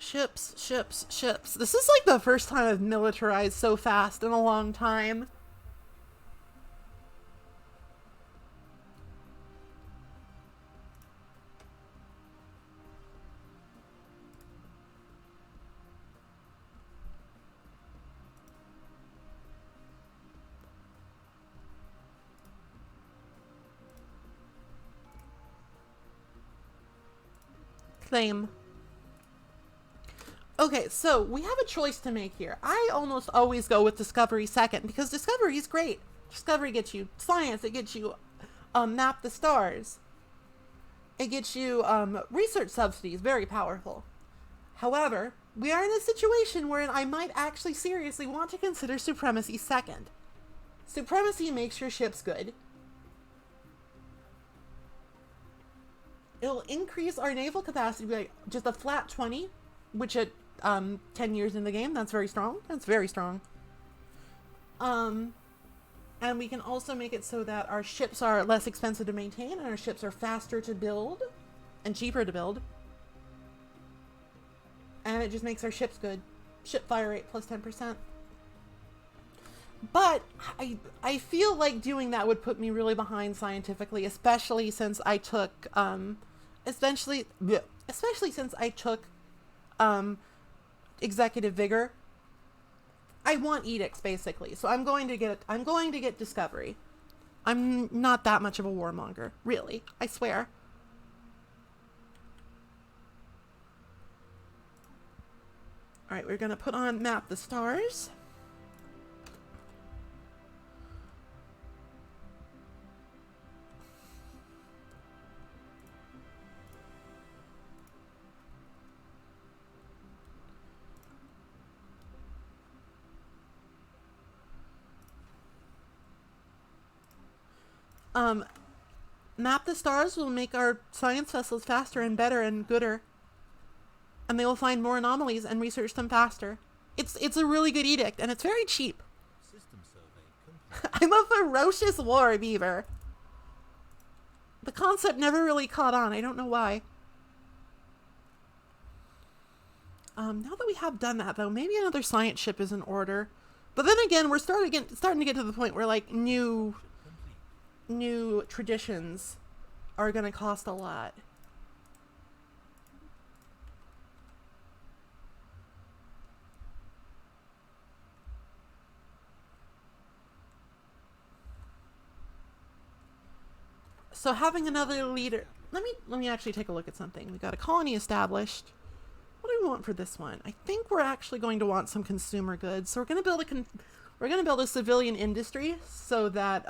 A: Ships. This is like the first time I've militarized so fast in a long time. Claim. Okay, so we have a choice to make here. I almost always go with Discovery second because Discovery is great. Discovery gets you science. It gets you map the stars. It gets you research subsidies. Very powerful. However, we are in a situation wherein I might actually seriously want to consider Supremacy second. Supremacy makes your ships good. It'll increase our naval capacity by just a flat 20, which at 10 years in the game, that's very strong. That's very strong. And we can also make it so that our ships are less expensive to maintain and our ships are faster to build and cheaper to build. And it just makes our ships good. Ship fire rate plus 10%. But I feel like doing that would put me really behind scientifically, especially since I took executive vigor. I want edicts basically, so I'm going to get discovery. I'm not that much of a warmonger, really. I swear. All right, we're gonna put on map the stars. Map the stars will make our science vessels faster and better and gooder. And they will find more anomalies and research them faster. It's a really good edict, and it's very cheap.
C: System survey complete.
A: I'm a ferocious war beaver. The concept never really caught on. I don't know why. Now that we have done that, though, maybe another science ship is in order. But then again, we're starting to get to the point where, like, new traditions are going to cost a lot. So having another leader, let me actually take a look at something. We got a colony established. What do we want for this one? I think we're actually going to want some consumer goods. So we're going to build a civilian industry so that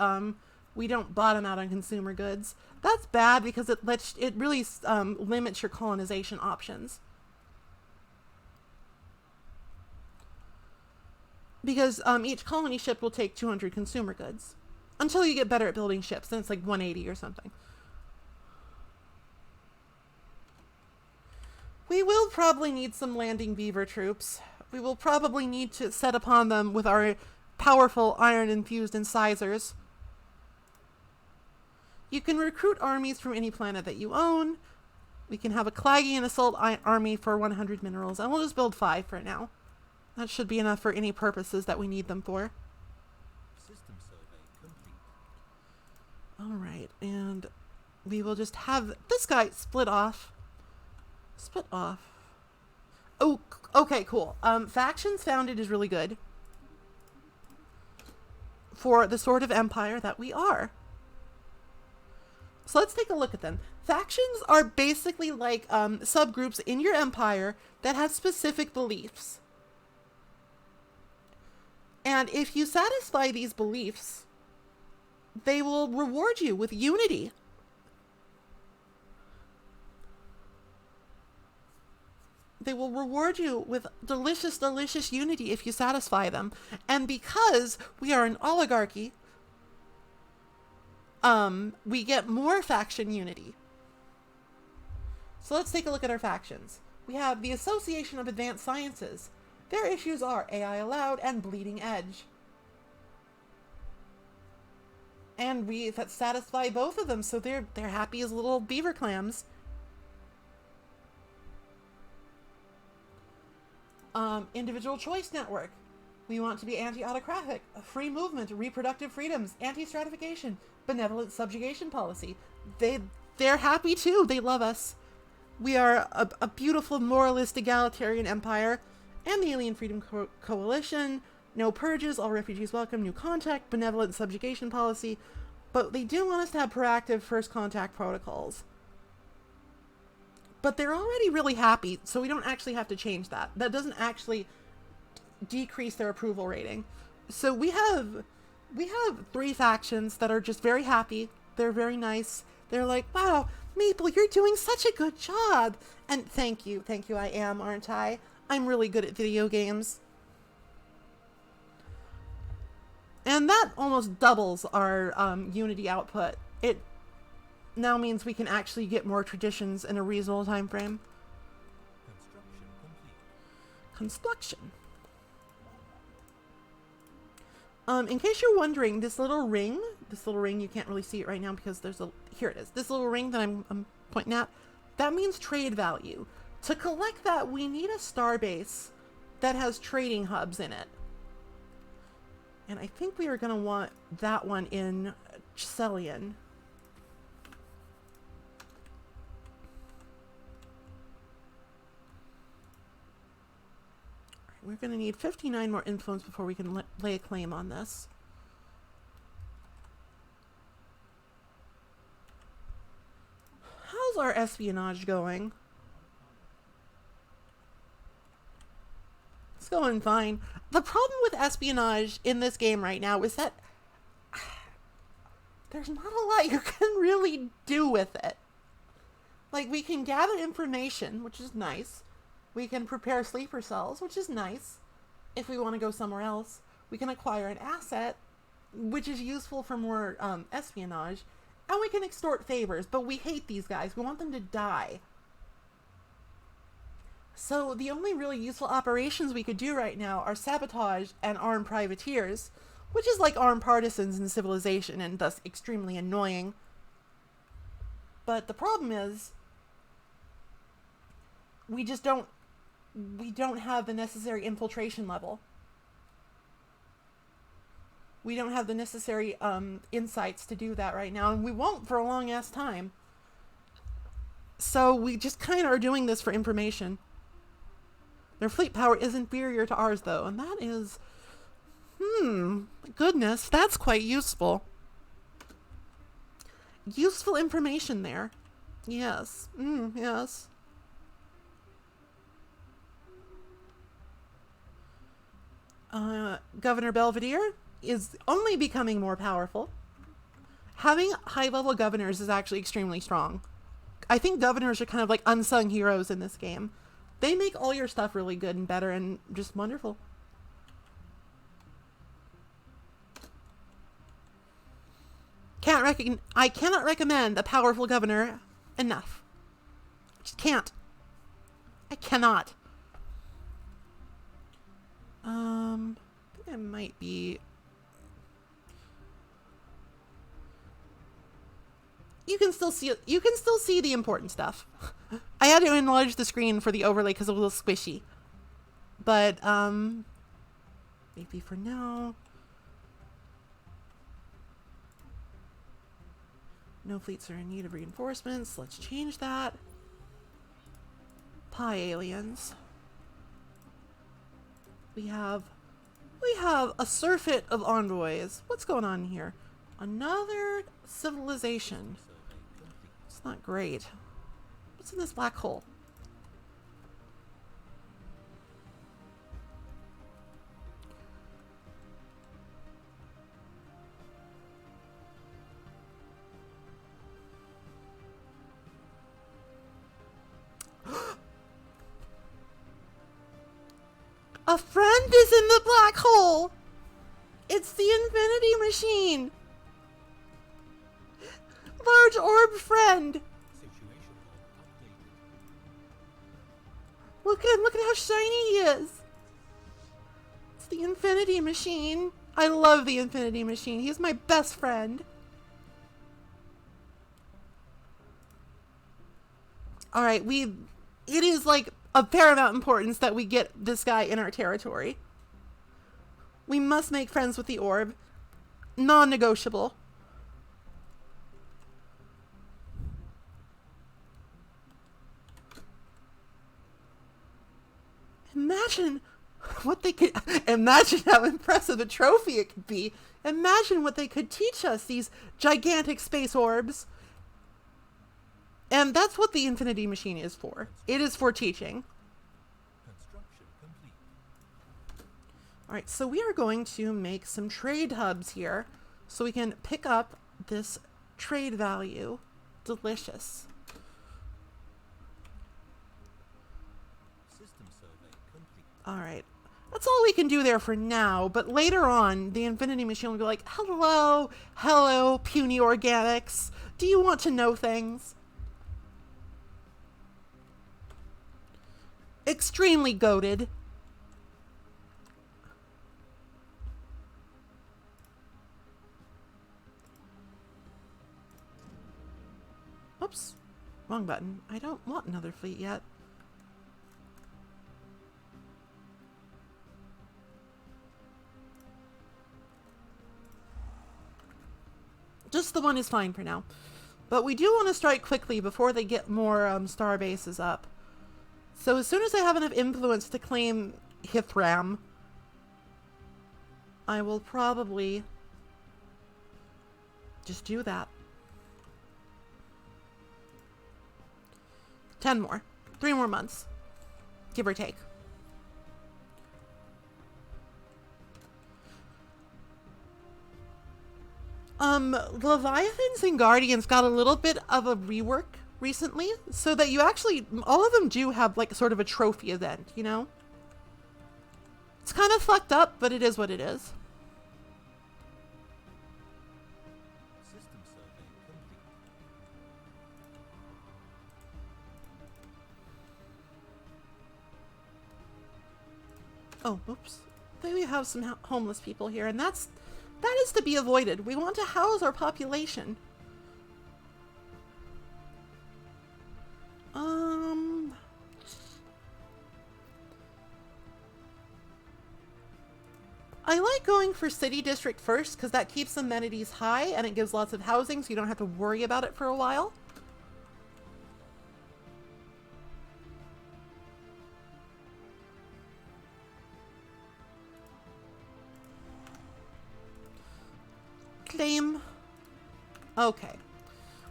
A: we don't bottom out on consumer goods. That's bad because it really limits your colonization options. Because each colony ship will take 200 consumer goods. Until you get better at building ships, then it's like 180 or something. probably need some landing beaver troops. We will probably need to set upon them with our powerful iron-infused incisors. You can recruit armies from any planet that you own. We can have a Clagian assault army for 100 minerals, and we'll just build 5 for now. That should be enough for any purposes that we need them for.
C: System survey complete.
A: Alright, and we will just have this guy split off. Split off. Oh, okay, cool. Factions founded is really good for the sort of empire that we are. So let's take a look at them. Factions are basically like subgroups in your empire that have specific beliefs. And if you satisfy these beliefs, they will reward you with unity. They will reward you with delicious, delicious unity if you satisfy them. And because we are an oligarchy, we get more faction unity. So let's take a look at our factions. We have the Association of Advanced Sciences. Their issues are AI Allowed and Bleeding Edge. And we satisfy both of them, so they're happy as little beaver clams. Individual Choice Network. We want to be anti-autocratic, free movement, reproductive freedoms, anti-stratification, benevolent subjugation policy. They're happy too. They love us. We are a beautiful moralist egalitarian empire, and the Alien Freedom Coalition. No purges, all refugees welcome, new contact, benevolent subjugation policy. But they do want us to have proactive first contact protocols. But they're already really happy, so we don't actually have to change that. That doesn't actually decrease their approval rating. So we have 3 factions that are just very happy. They're very nice. They're like, wow, Maple, you're doing such a good job. And thank you, I am, aren't I? I'm really good at video games. And that almost doubles our unity output. It now means we can actually get more traditions in a reasonable time frame.
C: Construction complete.
A: Construction. In case you're wondering, this little ring, you can't really see it right now because here it is. This little ring that I'm pointing at, that means trade value. To collect that, we need a starbase that has trading hubs in it. And I think we are going to want that one in Celian. We're going to need 59 more influence before we can lay a claim on this. How's our espionage going? It's going fine. The problem with espionage in this game right now is that there's not a lot you can really do with it. Like, we can gather information, which is nice. We can prepare sleeper cells, which is nice. If we want to go somewhere else, we can acquire an asset, which is useful for more espionage. And we can extort favors, but we hate these guys. We want them to die. So the only really useful operations we could do right now are sabotage and armed privateers, which is like armed partisans in Civilization and thus extremely annoying. But the problem is, we don't have the necessary infiltration level. We don't have the necessary insights to do that right now, and we won't for a long ass time. So we just kind of are doing this for information. Their fleet power is inferior to ours, though, and that is, goodness, that's quite useful. Useful information there. Yes, yes. Governor Belvedere is only becoming more powerful. Having high-level governors is actually extremely strong. I think governors are kind of like unsung heroes in this game. They make all your stuff really good and better and just wonderful. I cannot recommend a powerful governor enough. Just can't. I cannot. I think I might be... You can still see the important stuff. I had to enlarge the screen for the overlay because it was a little squishy. But, maybe for now. No fleets are in need of reinforcements. Let's change that. Pi aliens. We have a surfeit of envoys. What's going on here? Another civilization. It's not great. What's in this black hole? A friend is in the black hole. It's the infinity machine. Large orb friend. Look at how shiny he is. It's the infinity machine. I love the infinity machine. He's my best friend. All right, it is like of paramount importance that we get this guy in our territory. We must make friends with the orb. Non-negotiable. Imagine how impressive a trophy it could be. Imagine what they could teach us, these gigantic space orbs. And that's what the infinity machine is for. It is for teaching.
C: Construction complete.
A: All right, so we are going to make some trade hubs here so we can pick up this trade value. Delicious.
C: System survey complete.
A: All right. That's all we can do there for now, but later on, the infinity machine will be like, hello, puny organics. Do you want to know things? Extremely goated. Oops, wrong button. I don't want another fleet yet. Just the one is fine for now. But we do want to strike quickly before they get more star bases up. So as soon as I have enough influence to claim Hithram, I will probably just do that. 10 more. 3 more months. Give or take. Leviathans and Guardians got a little bit of a rework recently, so that you actually, all of them do have like sort of a trophy event, you know? It's kind of fucked up, but it is what it is.
C: System survey complete.
A: Oh, oops. Then we have some homeless people here, and that is to be avoided. We want to house our population. I like going for city district first because that keeps amenities high and it gives lots of housing, so you don't have to worry about it for a while. Claim. Okay.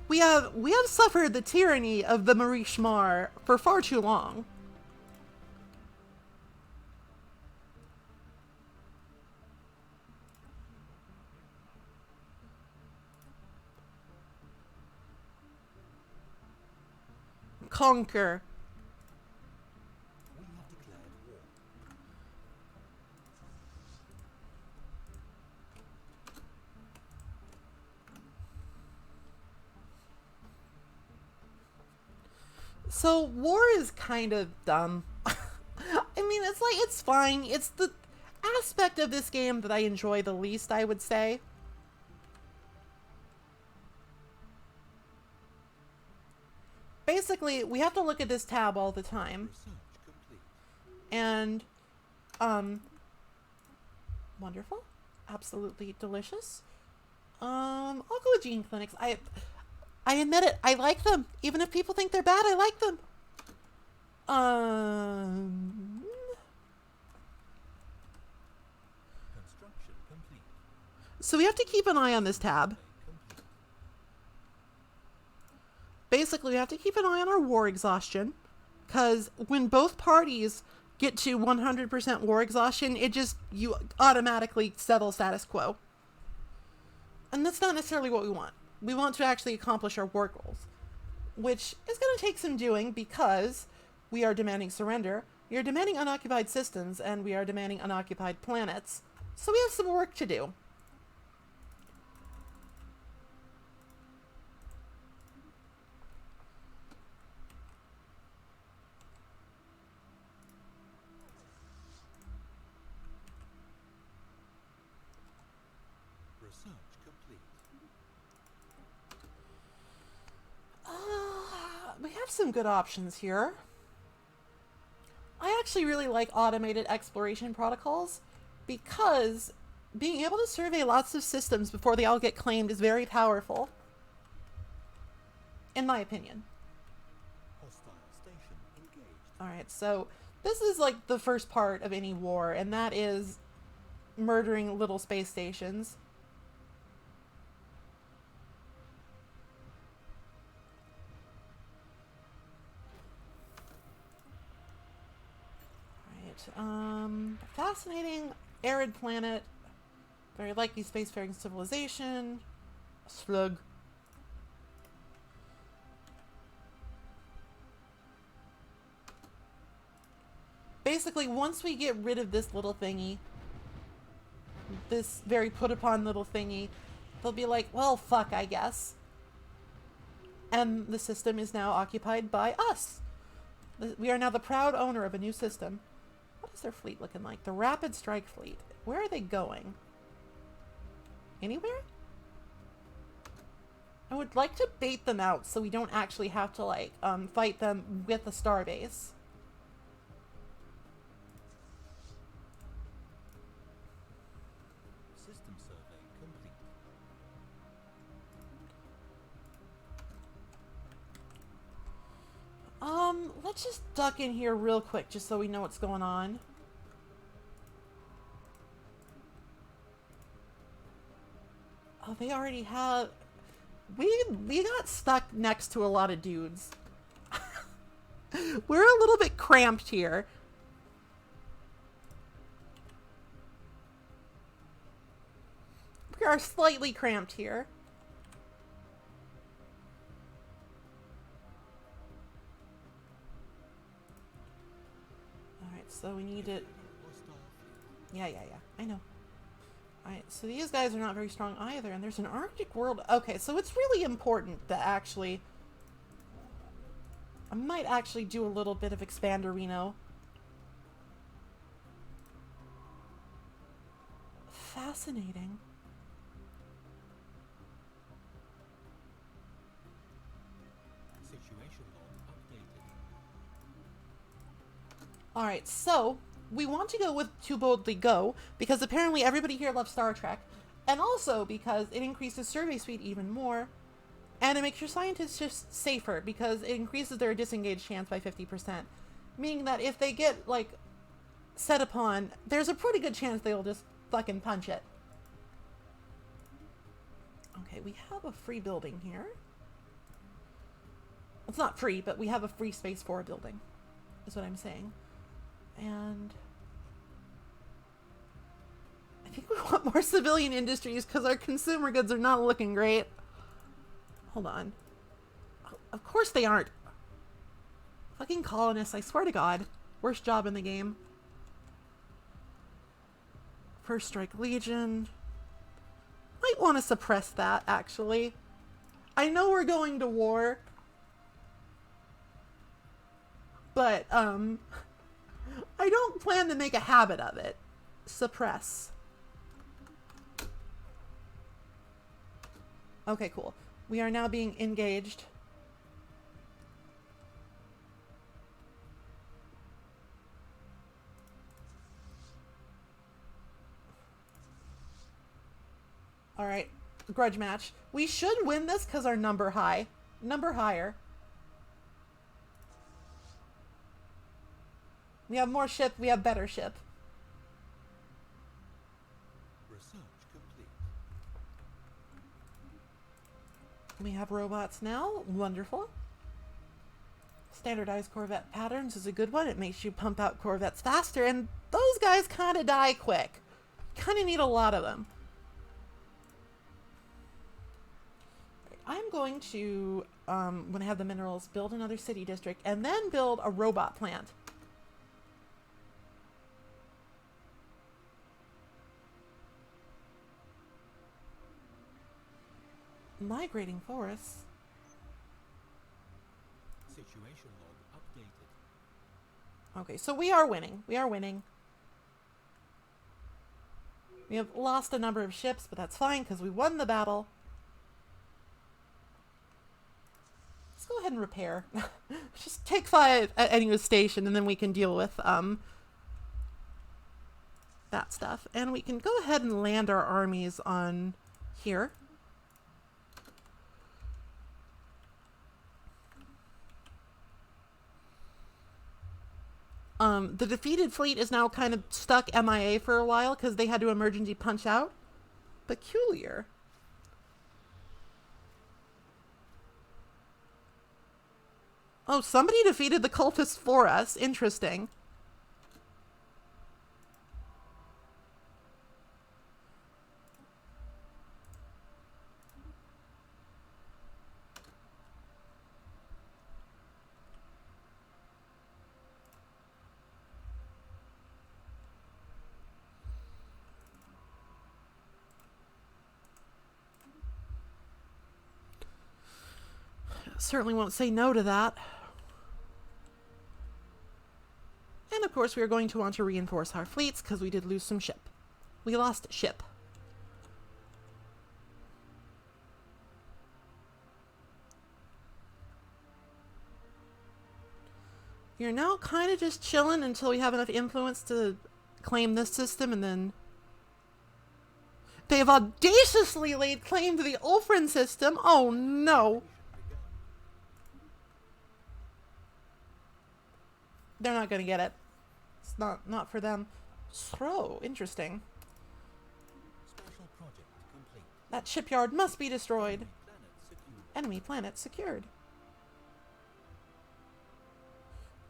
A: We have suffered the tyranny of the Marishmar for far too long. Conquer.
C: We have declared war.
A: So war is kind of dumb. I mean, it's like, it's fine. It's the aspect of this game that I enjoy the least, I would say. Basically, we have to look at this tab all the time. And, wonderful. Absolutely delicious. I'll go with gene clinics. I admit it, I like them. Even if people think they're bad, I like them.
C: Construction complete.
A: So we have to keep an eye on this tab. Basically, we have to keep an eye on our war exhaustion, because when both parties get to 100% war exhaustion, you automatically settle status quo. And that's not necessarily what we want. We want to actually accomplish our war goals, which is going to take some doing because we are demanding surrender, we are demanding unoccupied systems, and we are demanding unoccupied planets. So we have some work to do.
C: Research complete.
A: We have some good options here. I actually really like automated exploration protocols because being able to survey lots of systems before they all get claimed is very powerful, in my opinion.
C: Hostile station engaged.
A: Alright, so this is like the first part of any war, and that is murdering little space stations. Fascinating arid planet, very likely spacefaring civilization, slug. Basically, once we get rid of this little thingy, this very put upon little thingy, they'll be like, well, fuck, I guess. And the system is now occupied by us. We are now the proud owner of a new system. What is their fleet looking like? The Rapid Strike Fleet. Where are they going? Anywhere? I would like to bait them out so we don't actually have to, like, fight them with a starbase.
C: System survey complete.
A: Let's just duck in here real quick just so we know what's going on. Oh, they already have... We got stuck next to a lot of dudes. We're a little bit cramped here. We are slightly cramped here. Alright, so we need it.
C: Hostile fleet.
A: Yeah, I know. Alright, so these guys are not very strong either, and there's an Arctic world. Okay, so it's really important that actually... I might actually do a little bit of Expander Reno. Fascinating.
C: Situation log updated.
A: Alright, so we want to go with Too Boldly Go because apparently everybody here loves Star Trek, and also because it increases survey speed even more, and it makes your scientists just safer because it increases their disengage chance by 50%, meaning that if they get, like, set upon, there's a pretty good chance they'll just fucking punch it. Okay, we have a free building here. It's not free, but we have a free space for a building, is what I'm saying. And I think we want more civilian industries because our consumer goods are not looking great. Hold on. Of course they aren't. Fucking colonists, I swear to God. Worst job in the game. First Strike Legion. Might want to suppress that, actually. I know we're going to war. but I don't plan to make a habit of it. Suppress. Okay, cool. We are now being engaged. All right, grudge match. We should win this because our number higher. We have more ship, we have better ship.
C: Research complete.
A: We have robots now. Wonderful. Standardized Corvette patterns is a good one. It makes you pump out Corvettes faster, and those guys kind of die quick. Kind of need a lot of them. I'm going to, when I have the minerals, build another city district, and then build a robot plant. Migrating forests.
C: Situation log updated.
A: Okay, so we are winning. We are winning. We have lost a number of ships, but that's fine because we won the battle. Let's go ahead and repair. Just take 5 at any station, and then we can deal with that stuff. And we can go ahead and land our armies on here. The defeated fleet is now kind of stuck MIA for a while because they had to emergency punch out. Peculiar. Oh, somebody defeated the cultists for us. Interesting. Certainly won't say no to that. And of course we are going to want to reinforce our fleets because we did lose some ship. We lost ship. You're now kind of just chilling until we have enough influence to claim this system, and then they have audaciously laid claim to the Ulfrin system. Oh no. They're not going to get it. It's not for them. So interesting.
C: Special project complete.
A: That shipyard must be destroyed.
C: Planet secured.
A: Enemy planet secured.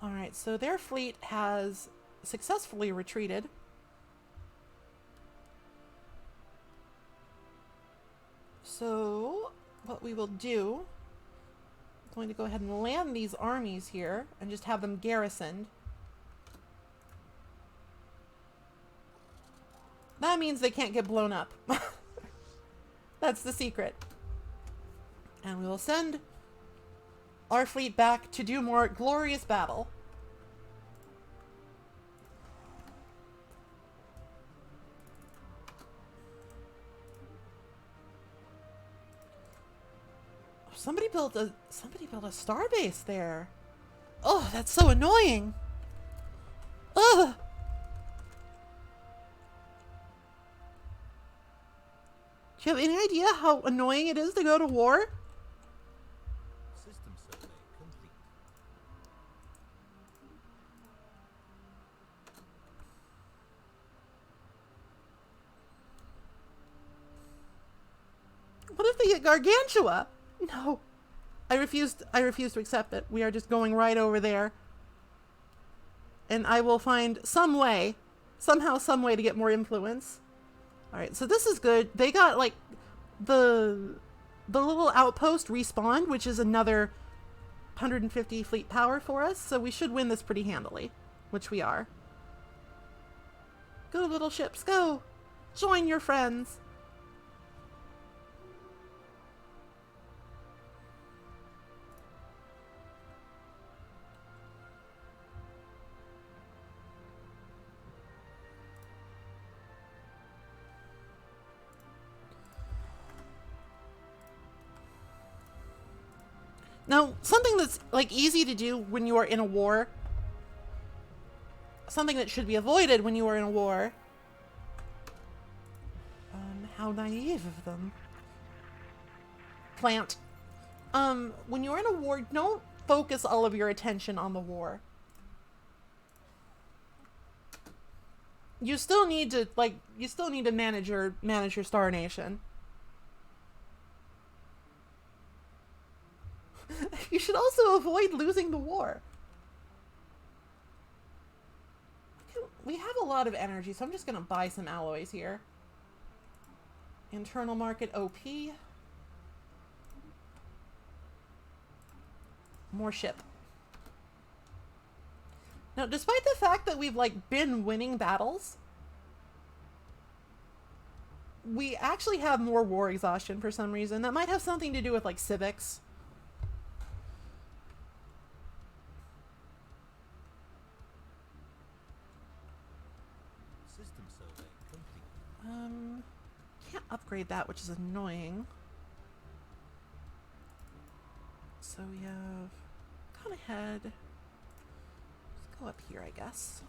A: Alright, so their fleet has successfully retreated. So, what we will do, I'm going to go ahead and land these armies here and just have them garrisoned. That means they can't get blown up. That's the secret. And we will send our fleet back to do more glorious battle. Somebody built a starbase there. Oh, that's so annoying. Ugh. Do you have any idea how annoying it is to go to war?
C: System survey complete.
A: What if they get Gargantua? No. I refuse to accept it. We are just going right over there. And I will find somehow some way to get more influence. Alright, so this is good. They got like the little outpost respawned, which is another 150 fleet power for us, so we should win this pretty handily, which we are. Go little ships, go! Join your friends! Now, something that's like easy to do when you are in a war, something that should be avoided when you are in a war. How naive of them. Plant. When you're in a war, don't focus all of your attention on the war. You still need to manage your Star Nation. You should also avoid losing the war. We have a lot of energy, so I'm just gonna buy some alloys here. Internal market OP. More ship. Now, despite the fact that we've like been winning battles, we actually have more war exhaustion for some reason. That might have something to do with like civics.
C: System survey complete.
A: Can't upgrade that, which is annoying. So we have gone ahead. Let's go up here, I guess.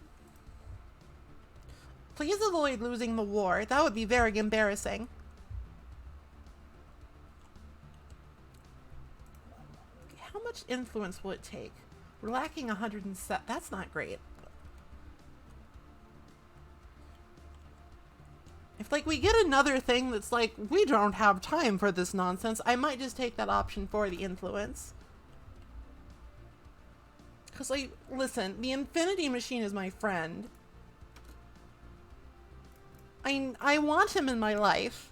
A: Please avoid losing the war. That would be very embarrassing. How much influence will it take? We're lacking 107. That's not great. If like we get another thing that's like, we don't have time for this nonsense, I might just take that option for the influence. Because like, listen, the Infinity Machine is my friend. I want him in my life.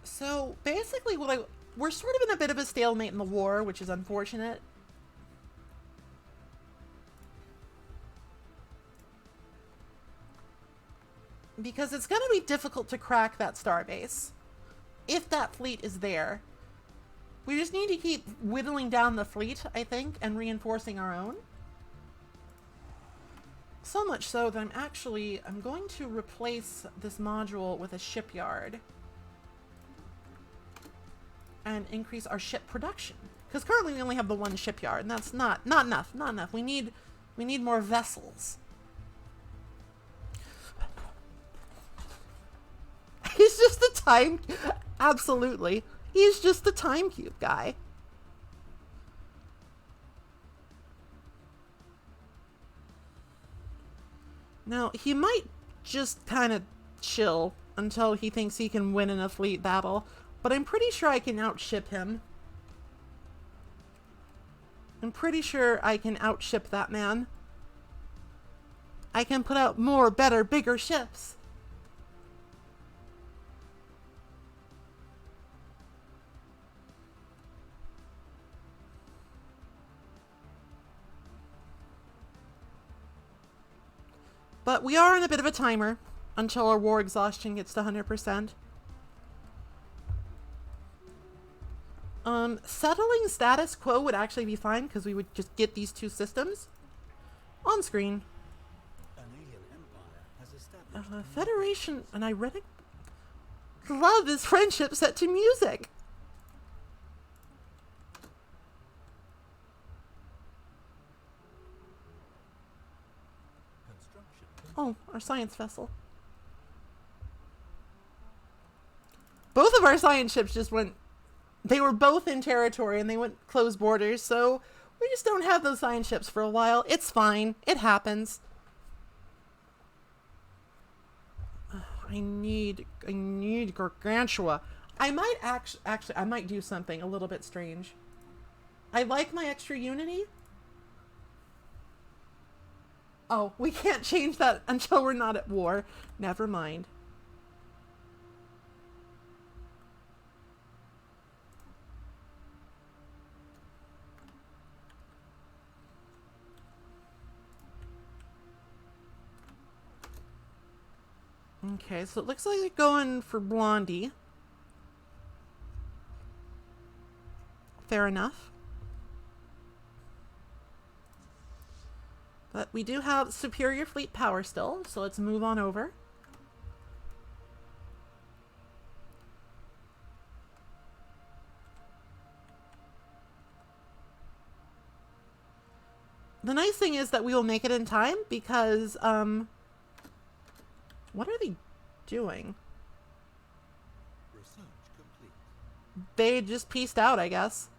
A: So basically, we're sort of in a bit of a stalemate in the war, which is unfortunate. Because it's going to be difficult to crack that starbase. If that fleet is there. We just need to keep whittling down the fleet, I think, and reinforcing our own. So much so that I'm going to replace this module with a shipyard. And increase our ship production. Because currently we only have the one shipyard, and that's not enough. Not enough. We need more vessels. He's just the time... Absolutely. He's just the time cube guy. Now, he might just kind of chill until he thinks he can win in a fleet battle. But I'm pretty sure I can outship him. I'm pretty sure I can outship that man. I can put out more, better, bigger ships. But we are on a bit of a timer until our war exhaustion gets to 100%. Settling status quo would actually be fine because we would just get these two systems on screen.
C: An alien empire has established
A: Federation, an ironic love is friendship set to music.
C: construction.
A: Oh, our science vessel. Both of our science ships just went... They were both in territory and they went close borders, so we just don't have those science ships for a while. It's fine. It happens. I need Gargantua. I might actually I might do something a little bit strange. I like my extra unity. Oh, we can't change that until we're not at war. Never mind. Okay, so it looks like they're going for Blondie. Fair enough. But we do have superior fleet power still, so let's move on over. The nice thing is that we will make it in time because, what are they doing?
C: Research complete.
A: They just pieced out, I guess.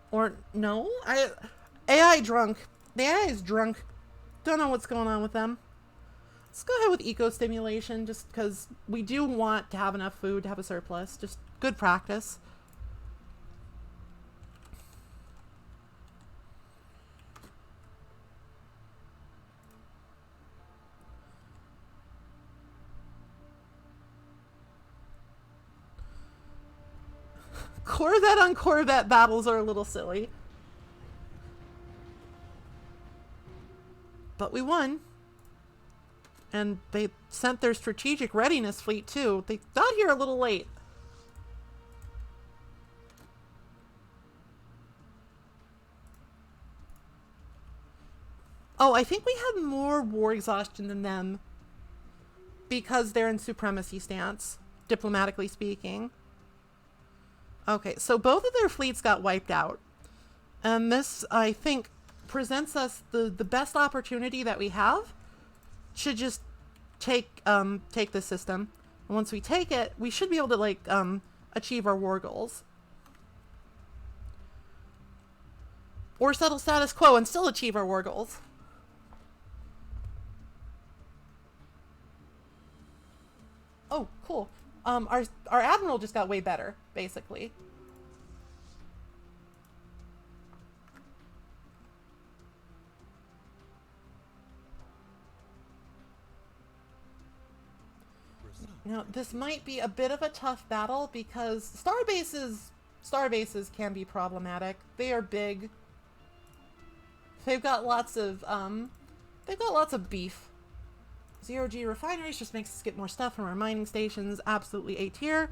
A: Or, no? AI drunk. The AI is drunk. Don't know what's going on with them. Let's go ahead with eco-stimulation, just because we do want to have enough food to have a surplus. Just good practice. Corvette on Corvette battles are a little silly. But we won. And they sent their strategic readiness fleet too. They got here a little late. Oh, I think we have more war exhaustion than them. Because they're in supremacy stance, diplomatically speaking. Okay, so both of their fleets got wiped out. And this, I think, presents us the best opportunity that we have to just take this system. And once we take it, we should be able to, like, achieve our war goals. Or settle status quo and still achieve our war goals. Oh, cool. Our admiral just got way better, basically. Now, this might be a bit of a tough battle because starbases can be problematic. They are big. They've got lots of beef. Zero-G refineries just makes us get more stuff from our mining stations. Absolutely A tier.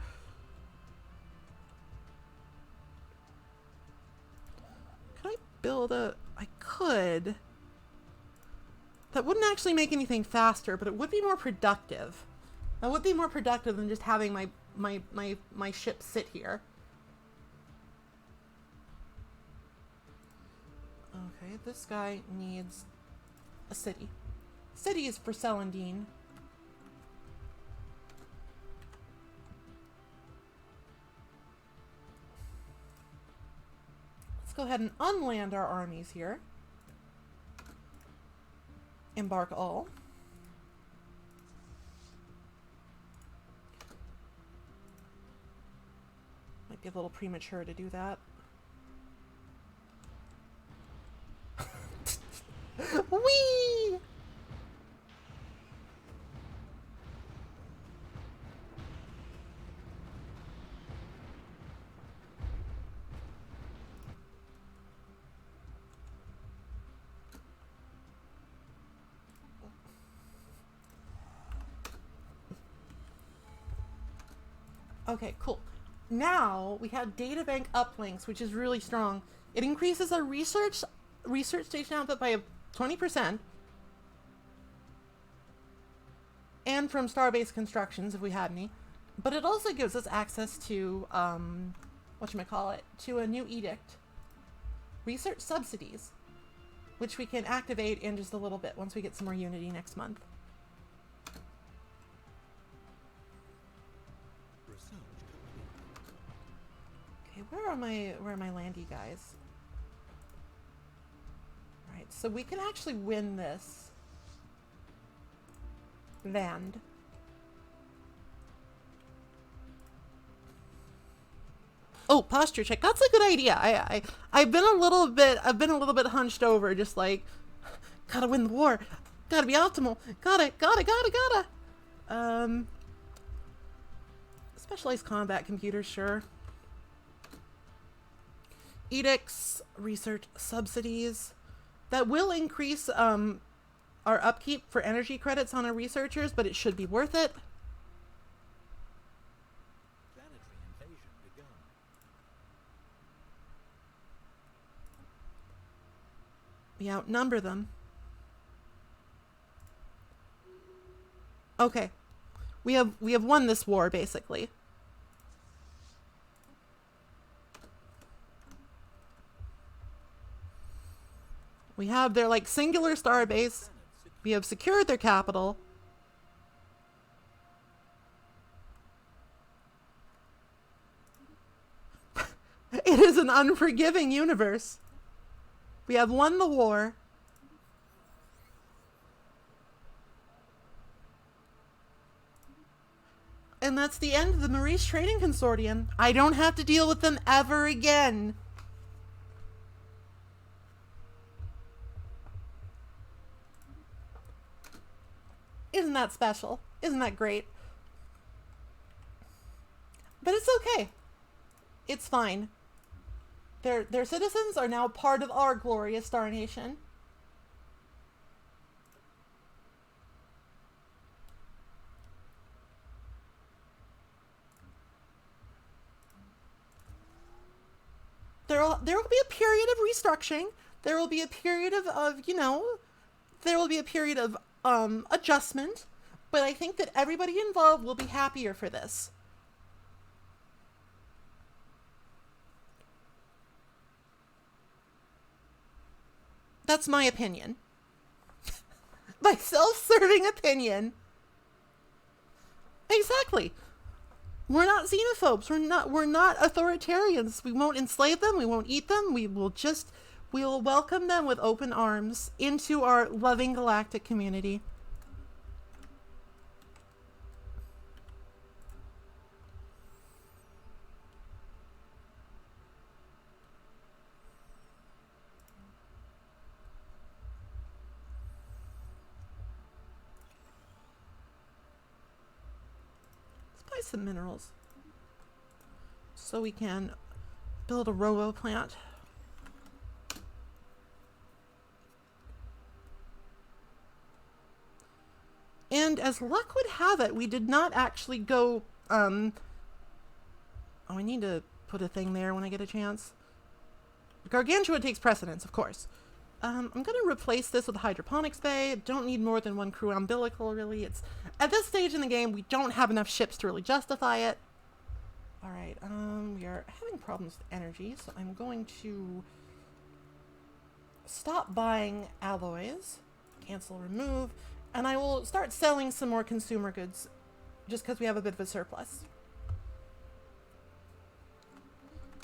A: Could I build a... I could. That wouldn't actually make anything faster, but it would be more productive. That would be more productive than just having my ship sit here. Okay, this guy needs a city. City is for Celandine. Let's go ahead and unland our armies here. Embark all. Might be a little premature to do that. Whee! Okay, cool. Now we have Databank Uplinks, which is really strong. It increases our research station output by 20%. And from Starbase constructions, if we had any. But it also gives us access to, whatchamacallit, to a new edict. Research subsidies, which we can activate in just a little bit once we get some more Unity next month. Okay, where are my landy guys? Right, so we can actually win this land. Oh, posture check. That's a good idea. I've been a little bit hunched over, just like, gotta win the war. Gotta be optimal. Gotta. Specialized combat computers, sure. Edicts, research subsidies. That will increase our upkeep for energy credits on our researchers, but it should be worth it.
C: Planetary invasion begun.
A: We outnumber them. Okay. We have won this war, basically. We have their, like, singular starbase. We have secured their capital. It is an unforgiving universe. We have won the war. And that's the end of the Maurice Training Consortium. I don't have to deal with them ever again. Isn't that special? Isn't that great? But it's okay. It's fine. Their citizens are now part of our glorious Star Nation. There will be a period of restructuring. There will be a period of there will be a period of adjustment. But I think that everybody involved will be happier for this. That's my opinion. My self-serving opinion. Exactly. We're not xenophobes. We're not authoritarians. We won't enslave them. We won't eat them. We'll welcome them with open arms into our loving galactic community. Some minerals so we can build a robo plant. And as luck would have it, we did not actually go I need to put a thing there when I get a chance. Gargantua takes precedence, of course. I'm going to replace this with a hydroponics bay. Don't need more than one crew umbilical, really. It's at this stage in the game, we don't have enough ships to really justify it. All right, we are having problems with energy, so I'm going to stop buying alloys, cancel, remove, and I will start selling some more consumer goods just because we have a bit of a surplus.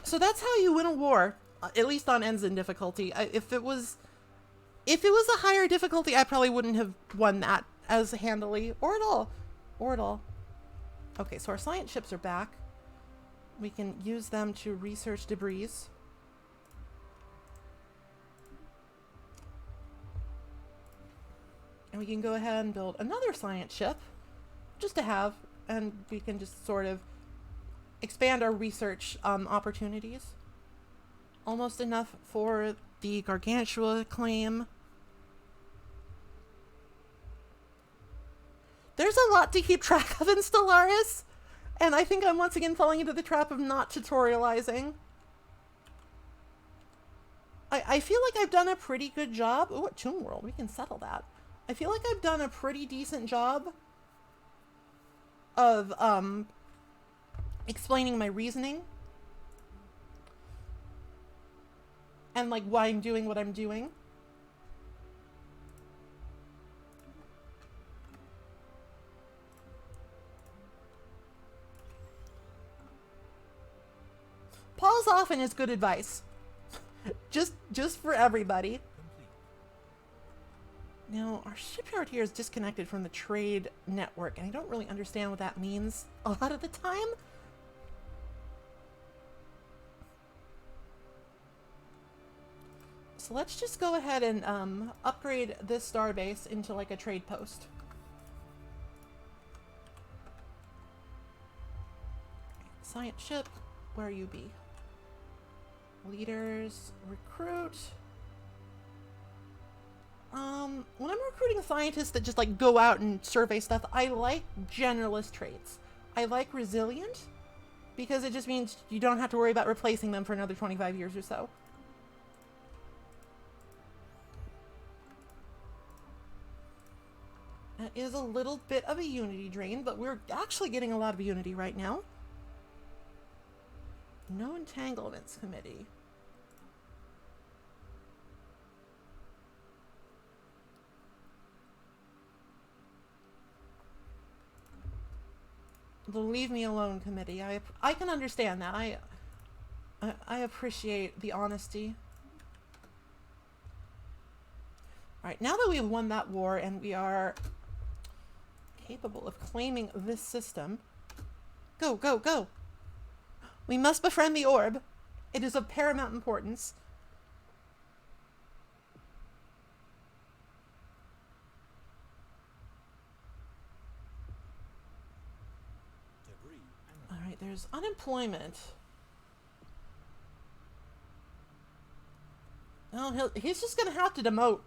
A: So that's how you win a war, at least on Ensign difficulty. If it was a higher difficulty, I probably wouldn't have won that as handily or at all. Okay, so our science ships are back. We can use them to research debris. And we can go ahead and build another science ship just to have, and we can just sort of expand our research opportunities. Almost enough for the Gargantua claim. There's a lot to keep track of in Stellaris, and I think I'm once again falling into the trap of not tutorializing. I feel like I've done a pretty good job. Oh, at Tomb World, we can settle that. I feel like I've done a pretty decent job of explaining my reasoning and like why I'm doing what I'm doing. Pause often is good advice. just for everybody. Now, our shipyard here is disconnected from the trade network, and I don't really understand what that means a lot of the time. So let's just go ahead and upgrade this starbase into like a trade post. Science ship, where you be? Leaders, recruit. When I'm recruiting scientists that just like go out and survey stuff, I like generalist traits. I like resilient because it just means you don't have to worry about replacing them for another 25 years or so. That is a little bit of a unity drain, but we're actually getting a lot of unity right now. No entanglements committee. The leave me alone committee. I can understand that. I appreciate the honesty. All right, now that we've won that war and we are capable of claiming this system, go, go, go. We must befriend the orb. It is of paramount importance. All right, there's unemployment. Oh, he's just gonna have to demote.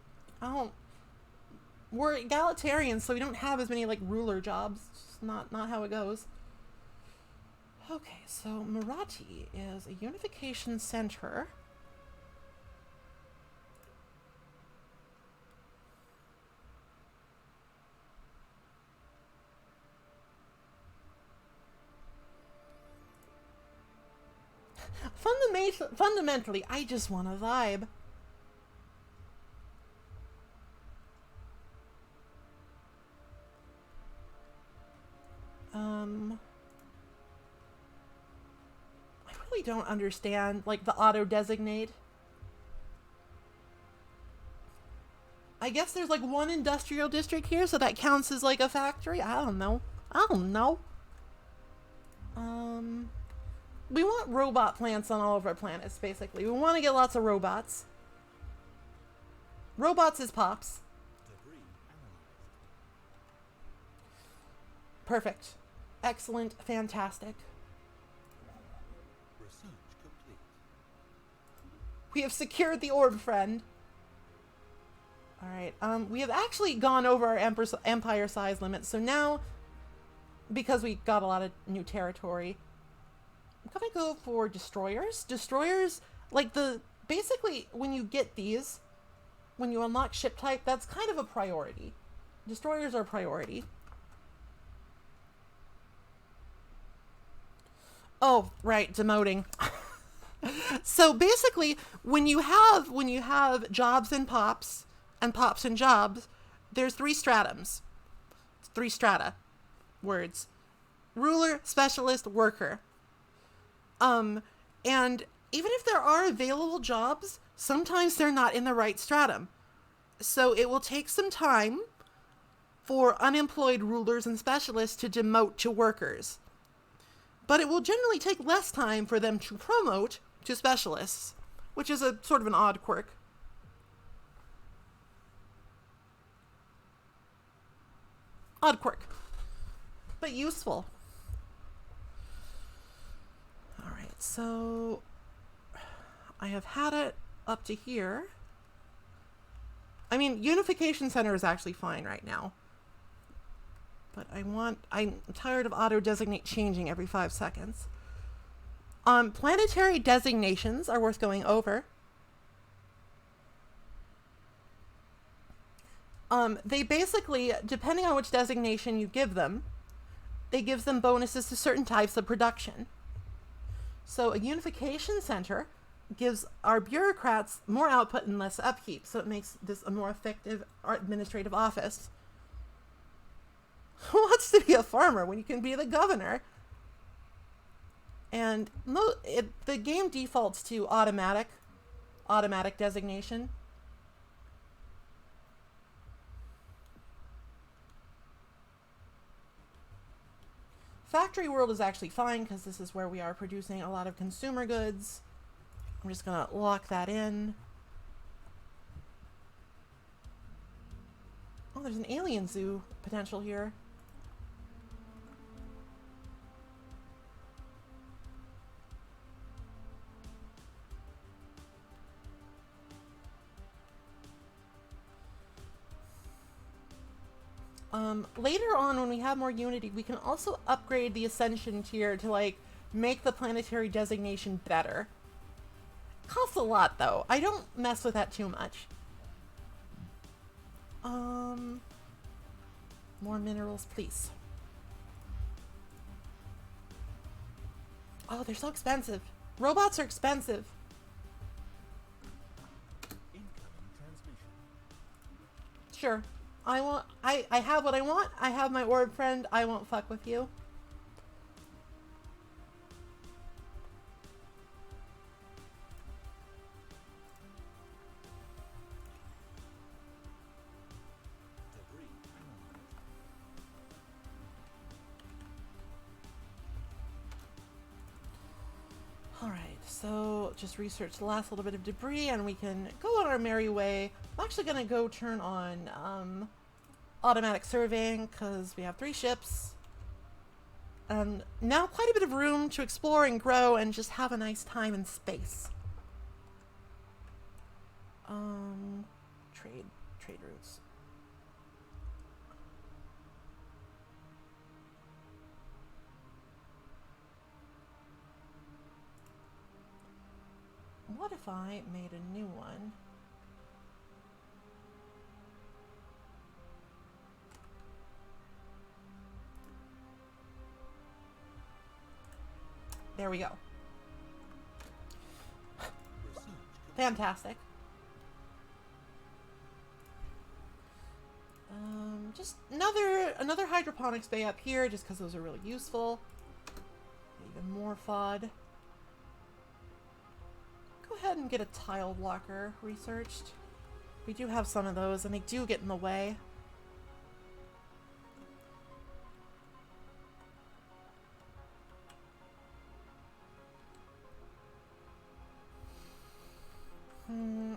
A: We're egalitarians, so we don't have as many like ruler jobs. It's just not how it goes. Okay, so Marathi is a unification center. Fundamentally, I just want a vibe. I really don't understand, like, the auto-designate. I guess there's, like, one industrial district here, so that counts as, like, a factory? I don't know. We want robot plants on all of our planets, basically. We want to get lots of robots. Robots is pops. Perfect. Excellent. Fantastic.
C: Research complete.
A: We have secured the orb, friend. Alright, we have actually gone over our empire size limit, so now, because we got a lot of new territory, I'm gonna go for destroyers. Destroyers, like basically, when you get these, when you unlock ship type, that's kind of a priority. Destroyers are a priority. Oh, right, demoting. So basically, when you have jobs and pops and jobs, there's three stratums. Three strata words. Ruler, specialist, worker. And even if there are available jobs, sometimes they're not in the right stratum. So it will take some time for unemployed rulers and specialists to demote to workers. But it will generally take less time for them to promote to specialists, which is a sort of an odd quirk. Odd quirk, but useful. All right, so I have had it up to here. I mean, Unification Center is actually fine right now. But I'm tired of auto-designate changing every 5 seconds. Planetary designations are worth going over. They basically, depending on which designation you give them, they give them bonuses to certain types of production. So a unification center gives our bureaucrats more output and less upkeep, so it makes this a more effective administrative office. Who wants to be a farmer when you can be the governor? And the game defaults to automatic designation. Factory world is actually fine because this is where we are producing a lot of consumer goods. I'm just gonna lock that in. Oh, there's an alien zoo potential here. Later on, when we have more unity, we can also upgrade the Ascension tier to, like, make the planetary designation better. Costs a lot, though. I don't mess with that too much. More minerals, please. Oh, they're so expensive. Robots are expensive.
C: Incoming transmission.
A: Sure. I have what I want. I have my orb friend. I won't fuck with you.
C: Debris analyzed.
A: Alright, so just research the last little bit of debris and we can go on our merry way. I'm actually going to go turn on automatic surveying because we have 3 ships. And now quite a bit of room to explore and grow and just have a nice time in space. Trade routes. What if I made a new one? There we go. Fantastic. Just another hydroponics bay up here, just because those are really useful. Even more FOD. Go ahead and get a tile blocker researched. We do have some of those, and they do get in the way.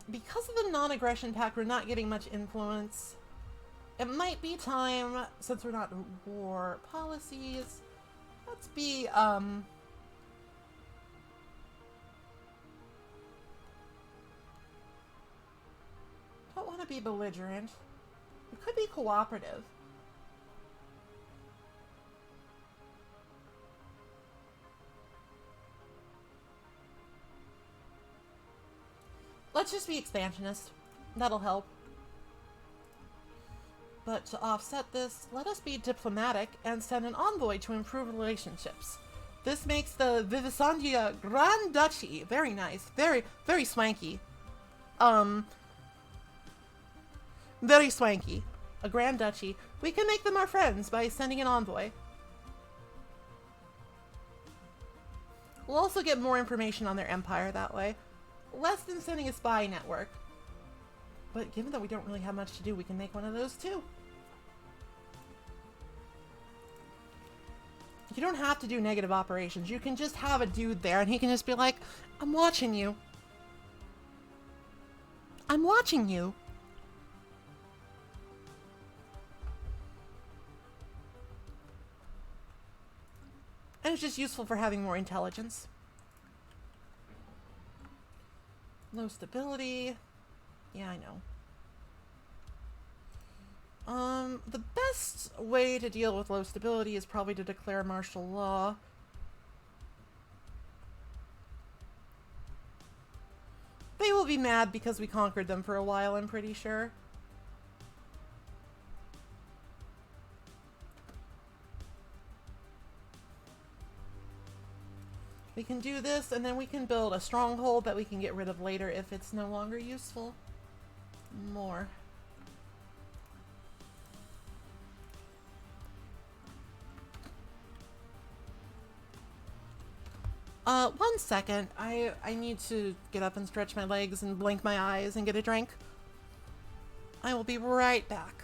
A: Because of the non-aggression pact, we're not getting much influence. It might be time, since we're not in war policies, let's be, don't want to be belligerent. We could be cooperative. Let's just be expansionist. That'll help. But to offset this, let us be diplomatic and send an envoy to improve relationships. This makes the Vivisandia Grand Duchy very nice. Very, very swanky. Very swanky. A Grand Duchy. We can make them our friends by sending an envoy. We'll also get more information on their empire that way. Less than sending a spy network. But given that we don't really have much to do, we can make one of those too. You don't have to do negative operations. You can just have a dude there and he can just be like, I'm watching you. I'm watching you. And it's just useful for having more intelligence. Low stability. Yeah, I know. The best way to deal with low stability is probably to declare martial law. They will be mad because we conquered them for a while, I'm pretty sure. We can do this, and then we can build a stronghold that we can get rid of later if it's no longer useful. More. One second. I need to get up and stretch my legs and blink my eyes and get a drink. I will be right back.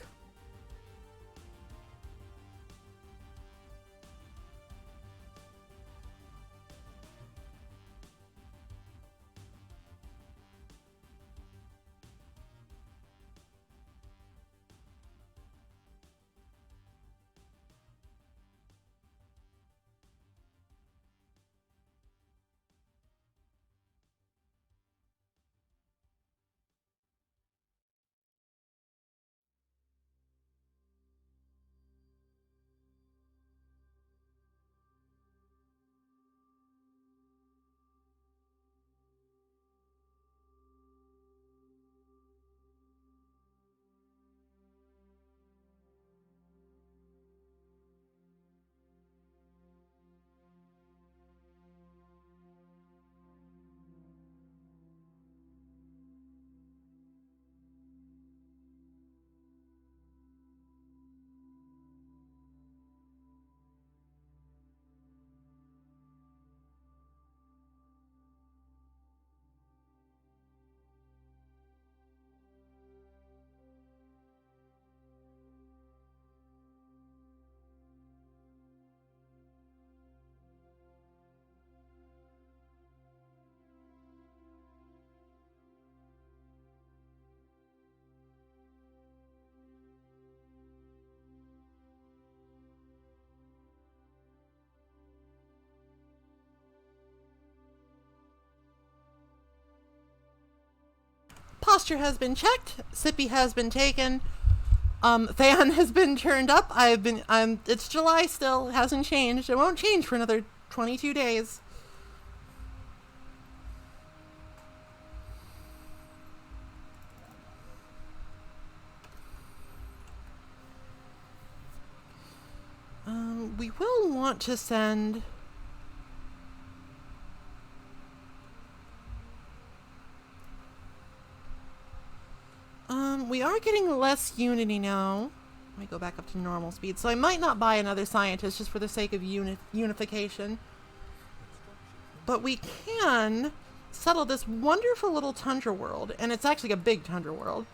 A: posture has been checked. Sippy has been taken. Fan has been turned up. It's July still. It hasn't changed. It won't change for another 22 days. We will want to send... we are getting less unity now. Let me go back up to normal speed. So I might not buy another scientist just for the sake of unification. But we can settle this wonderful little tundra world. And it's actually a big tundra world.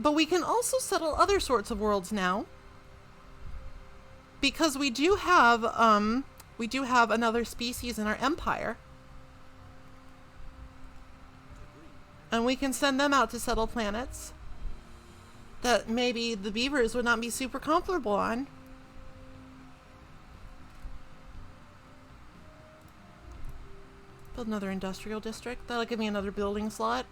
A: But we can also settle other sorts of worlds now. Because we do have another species in our empire. And we can send them out to settle planets that maybe the beavers would not be super comfortable on. Build another industrial district. That'll give me another building slot.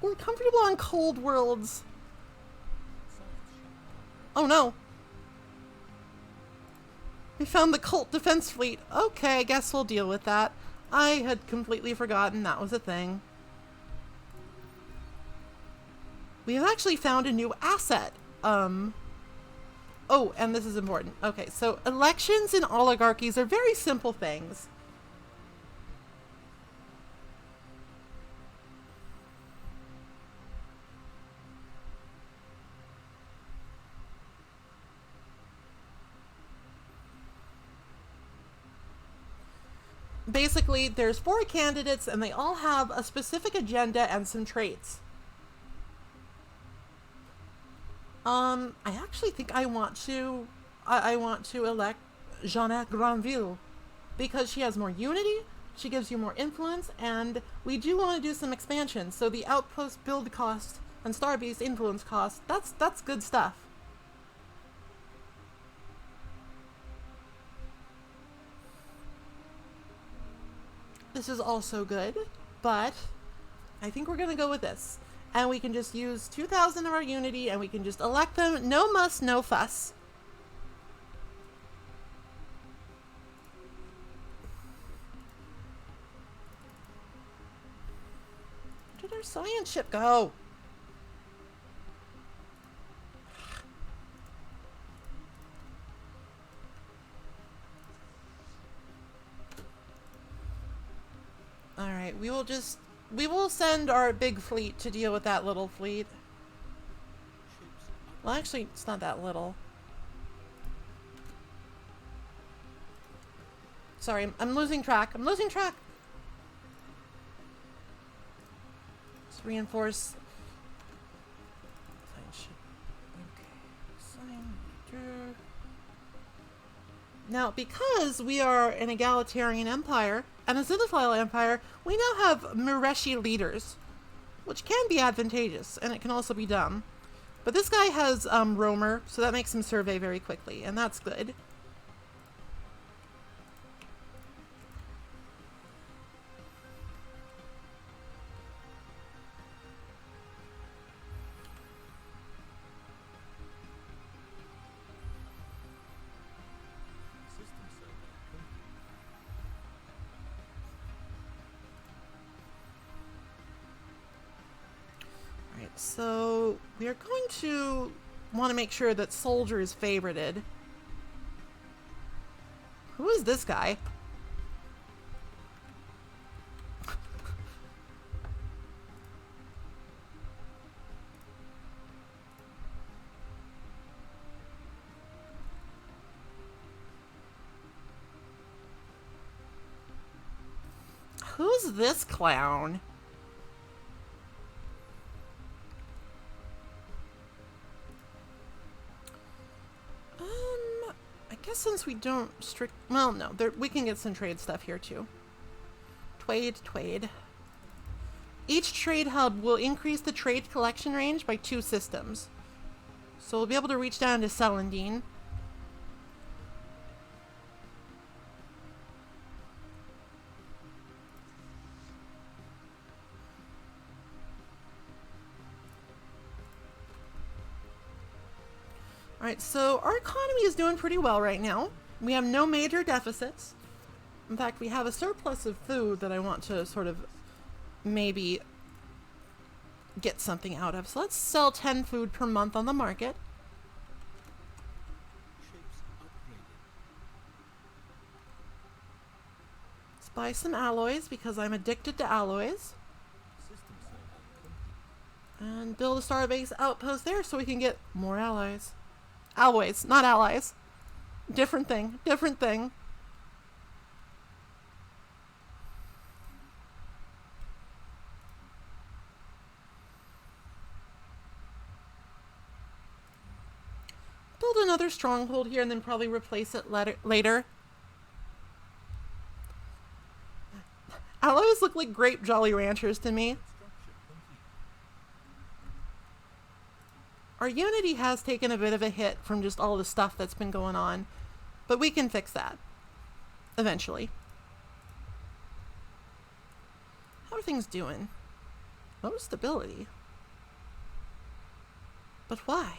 A: We're comfortable on cold worlds. Oh no. We found the cult defense fleet. Okay, I guess we'll deal with that. I had completely forgotten that was a thing. We have actually found a new asset. Oh, and this is important. Okay, so elections and oligarchies are very simple things. Basically, there's 4 candidates and they all have a specific agenda and some traits. I actually think I want to elect Jeanette Granville because she has more unity, she gives you more influence, and we do want to do some expansion. So the outpost build cost and starbase influence cost, that's good stuff. This is also good, but I think we're going to go with this. And we can just use 2,000 of our unity and we can just elect them. No muss, no fuss. Where did our science ship go? Alright, we will send our big fleet to deal with that little fleet. Well, actually, it's not that little. Sorry, I'm losing track. I'm losing track! Let's reinforce. Now, because we are an egalitarian empire and a cinephile empire, we now have Mireshi leaders, which can be advantageous, and it can also be dumb. But this guy has roamer, so that makes him survey very quickly, and that's good. So we are going to want to make sure that soldier is favorited. Who is this guy? Who's this clown? guess since we don't well, no, we can get some trade stuff here too. Trade. Each trade hub will increase the trade collection range by 2 systems. So we'll be able to reach down to Celandine. Alright, so our economy is doing pretty well right now. We have no major deficits. In fact, we have a surplus of food that I want to sort of maybe get something out of. So let's sell 10 food per month on the market. Let's buy some alloys because I'm addicted to alloys. And build a starbase outpost there so we can get more allies. Alloys, not allies. Different thing. Build another stronghold here and then probably replace it later. Alloys look like grape Jolly Ranchers to me. Our unity has taken a bit of a hit from just all the stuff that's been going on, but we can fix that eventually. How are things doing? Low stability. But why?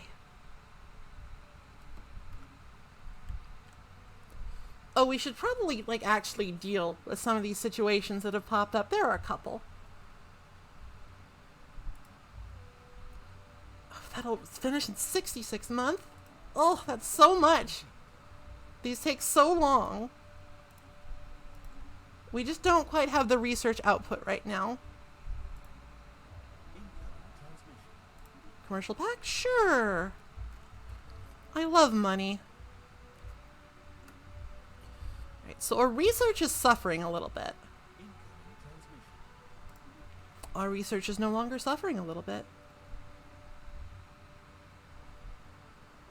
A: Oh, we should probably, actually deal with some of these situations that have popped up. There are a couple. That'll finish in 66 months. Oh, that's so much. These take so long. We just don't quite have the research output right now. Commercial pack? Sure. I love money. Right, so our research is suffering a little bit. Our research is no longer suffering a little bit.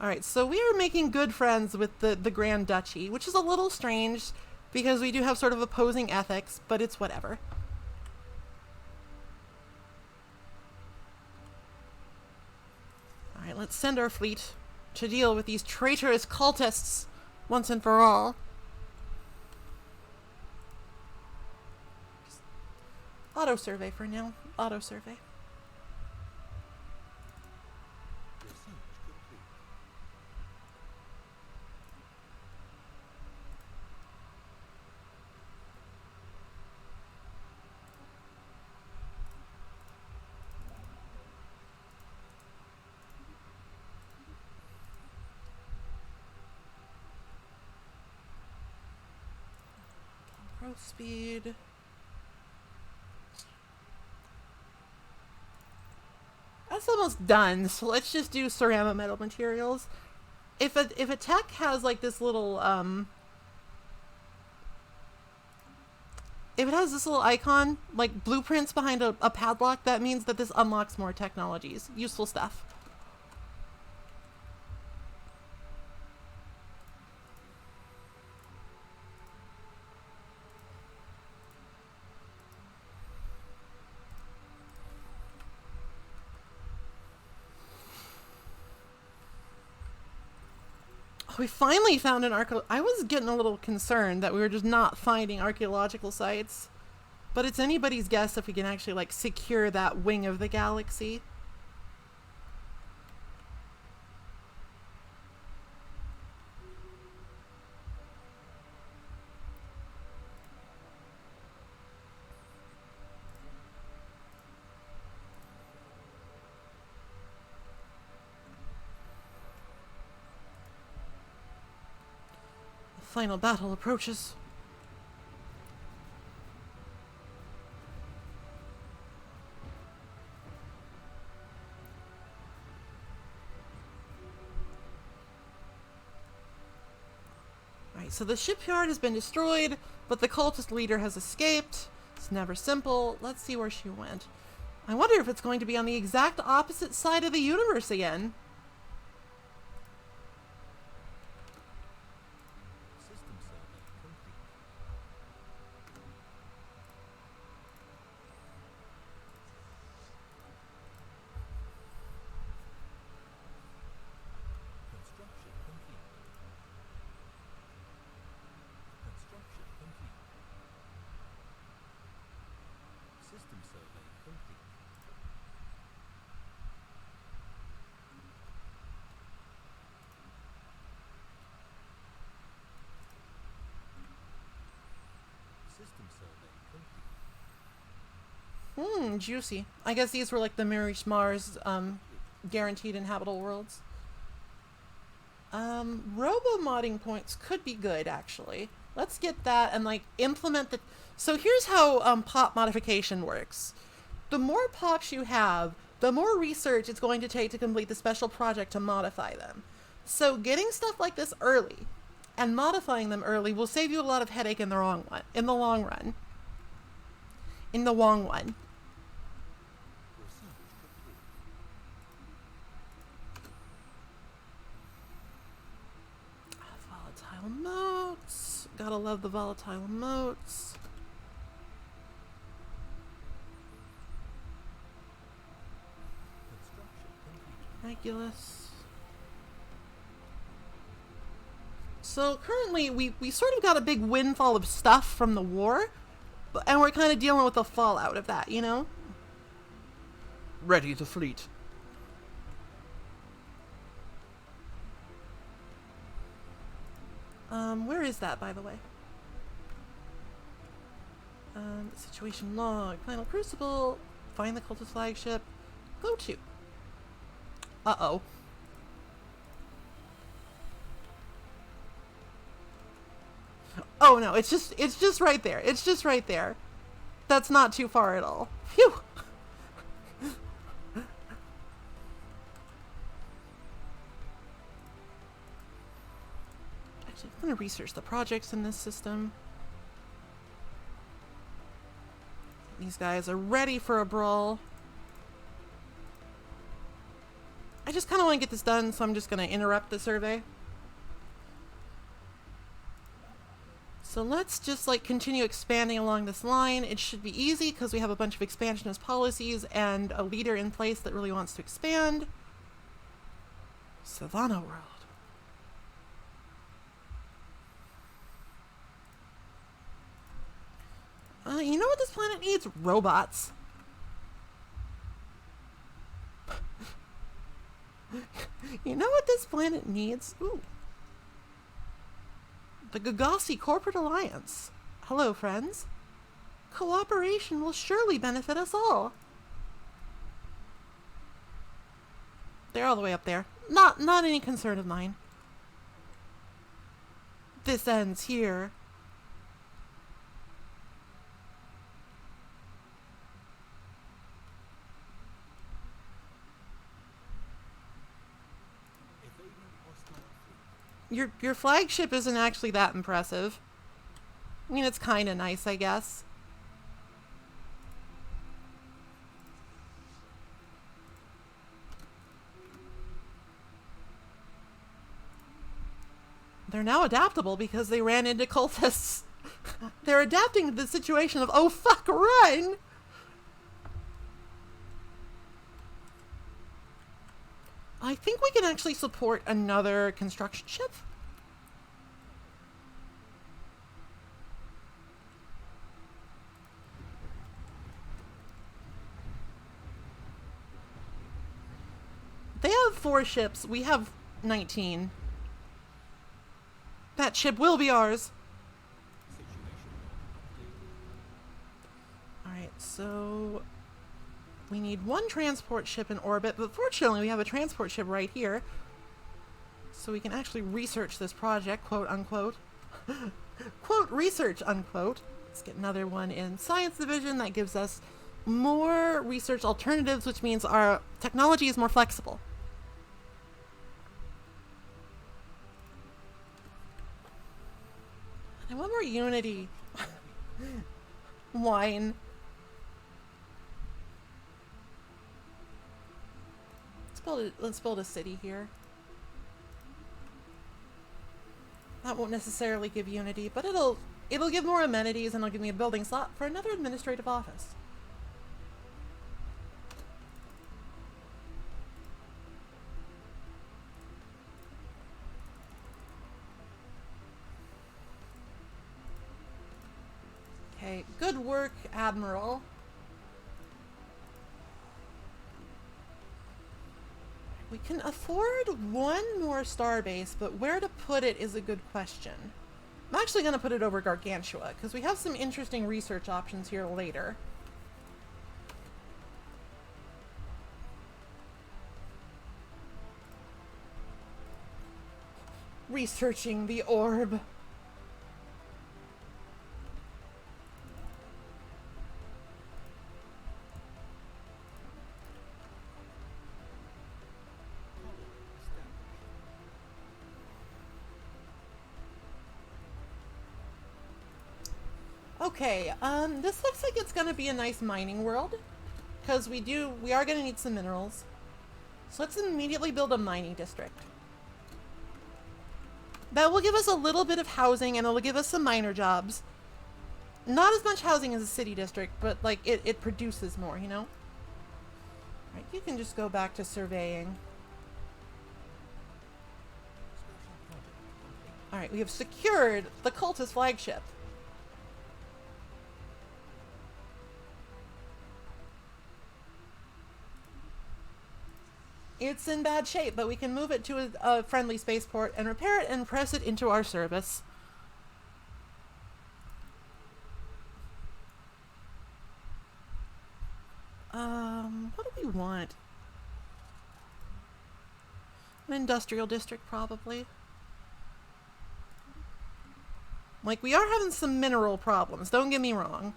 A: Alright, so we are making good friends with the Grand Duchy, which is a little strange because we do have sort of opposing ethics, but it's whatever. Alright, let's send our fleet to deal with these traitorous cultists once and for all. Auto-survey for now. Auto-survey. Speed. That's almost done, so let's just do ceramic metal materials. If a tech has this little if it has this little icon, blueprints behind a padlock, that means that this unlocks more technologies. Useful stuff. We finally found an I was getting a little concerned that we were just not finding archaeological sites. But it's anybody's guess if we can actually, secure that wing of the galaxy. Final battle approaches. Alright, so the shipyard has been destroyed, but the cultist leader has escaped. It's never simple. Let's see where she went. I wonder if it's going to be on the exact opposite side of the universe again. Juicy. I guess these were like the Mirish Mars, guaranteed inhabitable worlds. Robo-modding points could be good, actually. Let's get that and, like, implement the... So here's how, pop modification works. The more pops you have, the more research it's going to take to complete the special project to modify them. So getting stuff like this early and modifying them early will save you a lot of headache in the long run. In the long run. In the long one. Volatile motes. Gotta love the volatile motes. Regulus. So currently we sort of got a big windfall of stuff from the war, and we're kind of dealing with the fallout of that, you know? Ready the fleet. Where is that, by the way? Situation log, final crucible, find the cultist flagship, go to. Uh-oh. Oh no, it's just right there. It's just right there. That's not too far at all. Phew. Actually, I'm gonna research the projects in this system. These guys are ready for a brawl. I just kind of want to get this done, so I'm just going to interrupt the survey. So let's just like continue expanding along this line. It should be easy because we have a bunch of expansionist policies and a leader in place that really wants to expand. Savannah World. You know what this planet needs? Robots. You know what this planet needs? Ooh. The Gagasi Corporate Alliance. Hello, friends. Cooperation will surely benefit us all. They're all the way up there. Not any concern of mine. This ends here. Your flagship isn't actually that impressive. I mean, it's kind of nice, I guess. They're now adaptable because they ran into cultists. They're adapting to the situation of, oh fuck, run! I think we can actually support another construction ship. They have 4 ships. We have 19. That ship will be ours. Alright, so we need 1 transport ship in orbit, but fortunately we have a transport ship right here. So we can actually research this project, quote unquote. Quote, research, unquote. Let's get another one in Science Division. That gives us more research alternatives, which means our technology is more flexible. I want more unity. Wine. Let's build a city here. That won't necessarily give unity, but it'll give more amenities and it'll give me a building slot for another administrative office. Okay, good work, Admiral. We can afford 1 more starbase, but where to put it is a good question. I'm actually going to put it over Gargantua, because we have some interesting research options here later. Researching the orb. Okay, this looks like it's going to be a nice mining world, because we are going to need some minerals. So let's immediately build a mining district. That will give us a little bit of housing, and it'll give us some miner jobs. Not as much housing as a city district, but like it produces more, you know? Right, you can just go back to surveying. Alright, we have secured the cultist flagship. It's in bad shape, but we can move it to a friendly spaceport and repair it and press it into our service. What do we want? An industrial district, probably. Like, we are having some mineral problems, don't get me wrong.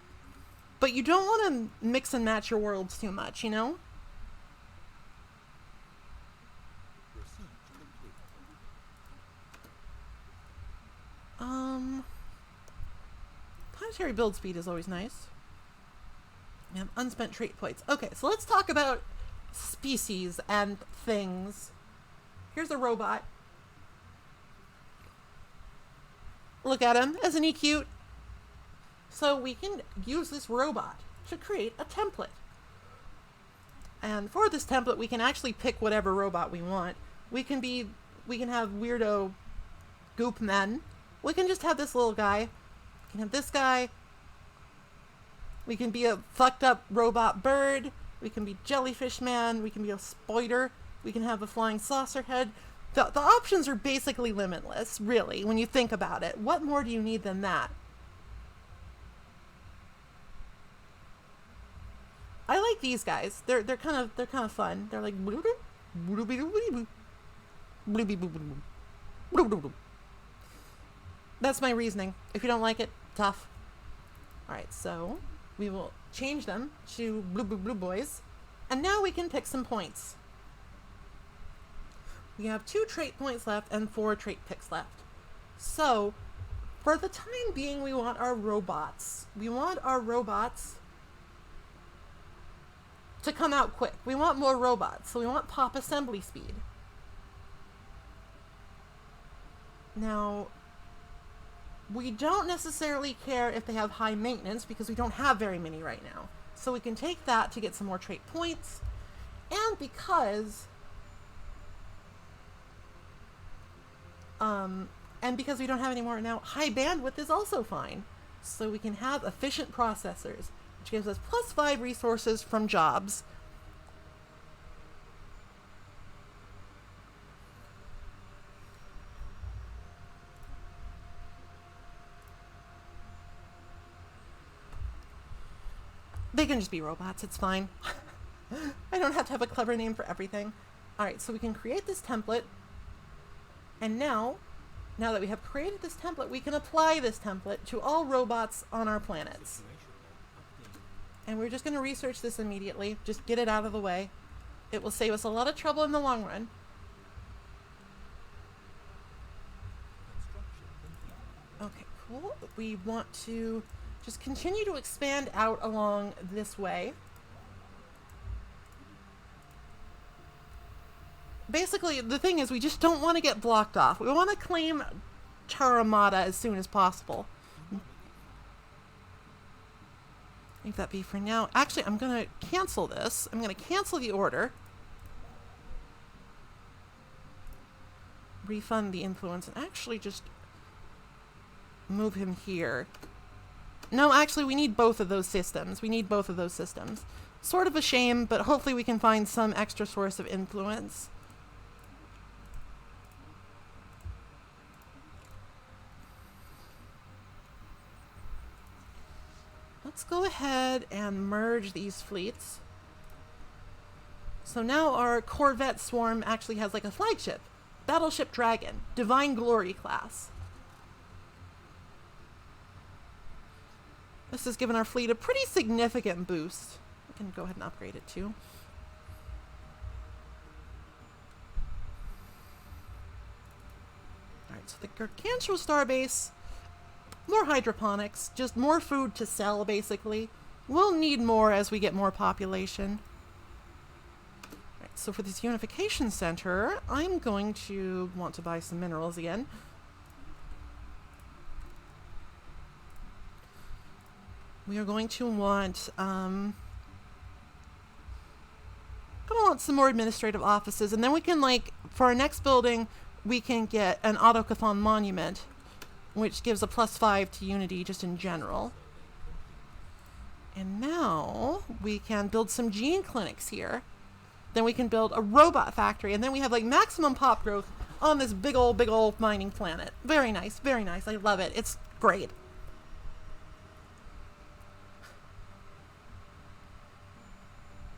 A: But you don't want to mix and match your worlds too much, you know? Planetary build speed is always nice. We have unspent trait points. Okay, so let's talk about species and things. Here's a robot. Look at him. Isn't he cute? So we can use this robot to create a template. And for this template, we can actually pick whatever robot we want. We can have weirdo goop men. We can just have this little guy. We can have this guy. We can be a fucked up robot bird. We can be jellyfish man. We can be a spider. We can have a flying saucer head. The options are basically limitless, really, when you think about it. What more do you need than that? I like these guys. They're kind of fun. They're like that's my reasoning. If you don't like it, tough. Alright, so we will change them to blue boys. And now we can pick some points. We have 2 trait points left and 4 trait picks left. So, for the time being, we want our robots. We want our robots to come out quick. We want more robots. So we want pop assembly speed. Now, we don't necessarily care if they have high maintenance because we don't have very many right now. So we can take that to get some more trait points. And because we don't have any more now, high bandwidth is also fine. So we can have efficient processors, which gives us +5 resources from jobs. They can just be robots, it's fine. I don't have to have a clever name for everything. Alright, so we can create this template. And now that we have created this template, we can apply this template to all robots on our planets. And we're just going to research this immediately. Just get it out of the way. It will save us a lot of trouble in the long run. Okay, cool. We want to just continue to expand out along this way. Basically, the thing is, we just don't want to get blocked off. We want to claim Charamata as soon as possible. Leave that be for now. Actually, I'm going to cancel this. I'm going to cancel the order. Refund the influence and actually just move him here. No, actually, we need both of those systems. We need both of those systems. Sort of a shame, but hopefully we can find some extra source of influence. Let's go ahead and merge these fleets. So now our Corvette swarm actually has like a flagship. Battleship Dragon, Divine Glory class. This has given our fleet a pretty significant boost. We can go ahead and upgrade it too. Alright, so the Gargantuan Starbase, more hydroponics, just more food to sell basically. We'll need more as we get more population. Alright, so for this unification center, I'm going to want to buy some minerals again. We are going to want, gonna want some more administrative offices, and then we can, like, for our next building, we can get an autocathon monument, which gives a +5 to unity just in general. And now we can build some gene clinics here. Then we can build a robot factory, and then we have, like, maximum pop growth on this big old mining planet. Very nice, very nice. I love it. It's great.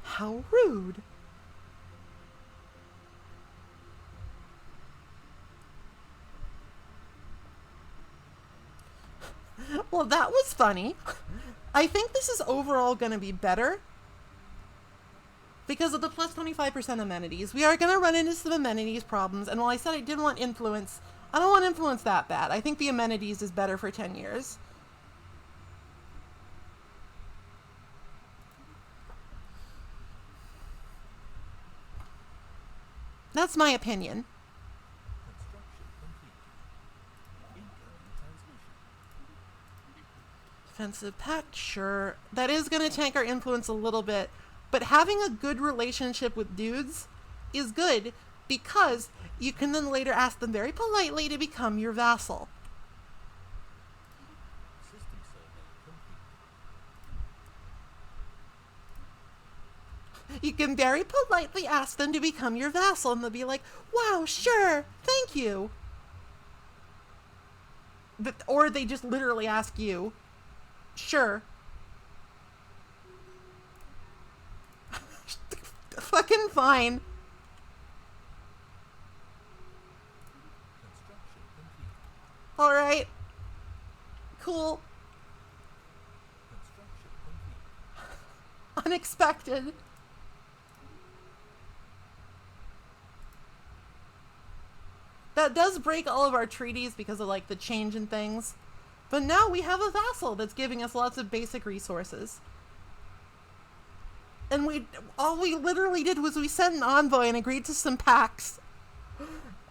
A: How rude. Well, that was funny. I think this is overall going to be better because of the +25% amenities. We are going to run into some amenities problems, and while I said I didn't want influence, I don't want influence that bad. I think the amenities is better for 10 years. That's my opinion. Defensive pact, sure. That is going to tank our influence a little bit, but having a good relationship with dudes is good because you can then later ask them very politely to become your vassal. You can very politely ask them to become your vassal, and they'll be like, wow, sure, thank you. Or they just literally ask you, sure. Fucking fine. Alright. Cool. Unexpected. That does break all of our treaties because of, like, the change in things. But now we have a vassal that's giving us lots of basic resources. And all we literally did was we sent an envoy and agreed to some pacts.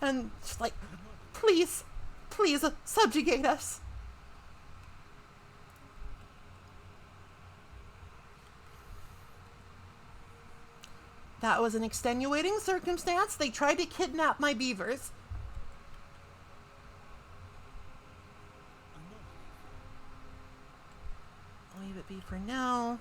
A: And just like, please, subjugate us. That was an extenuating circumstance. They tried to kidnap my beavers. Leave it be for now.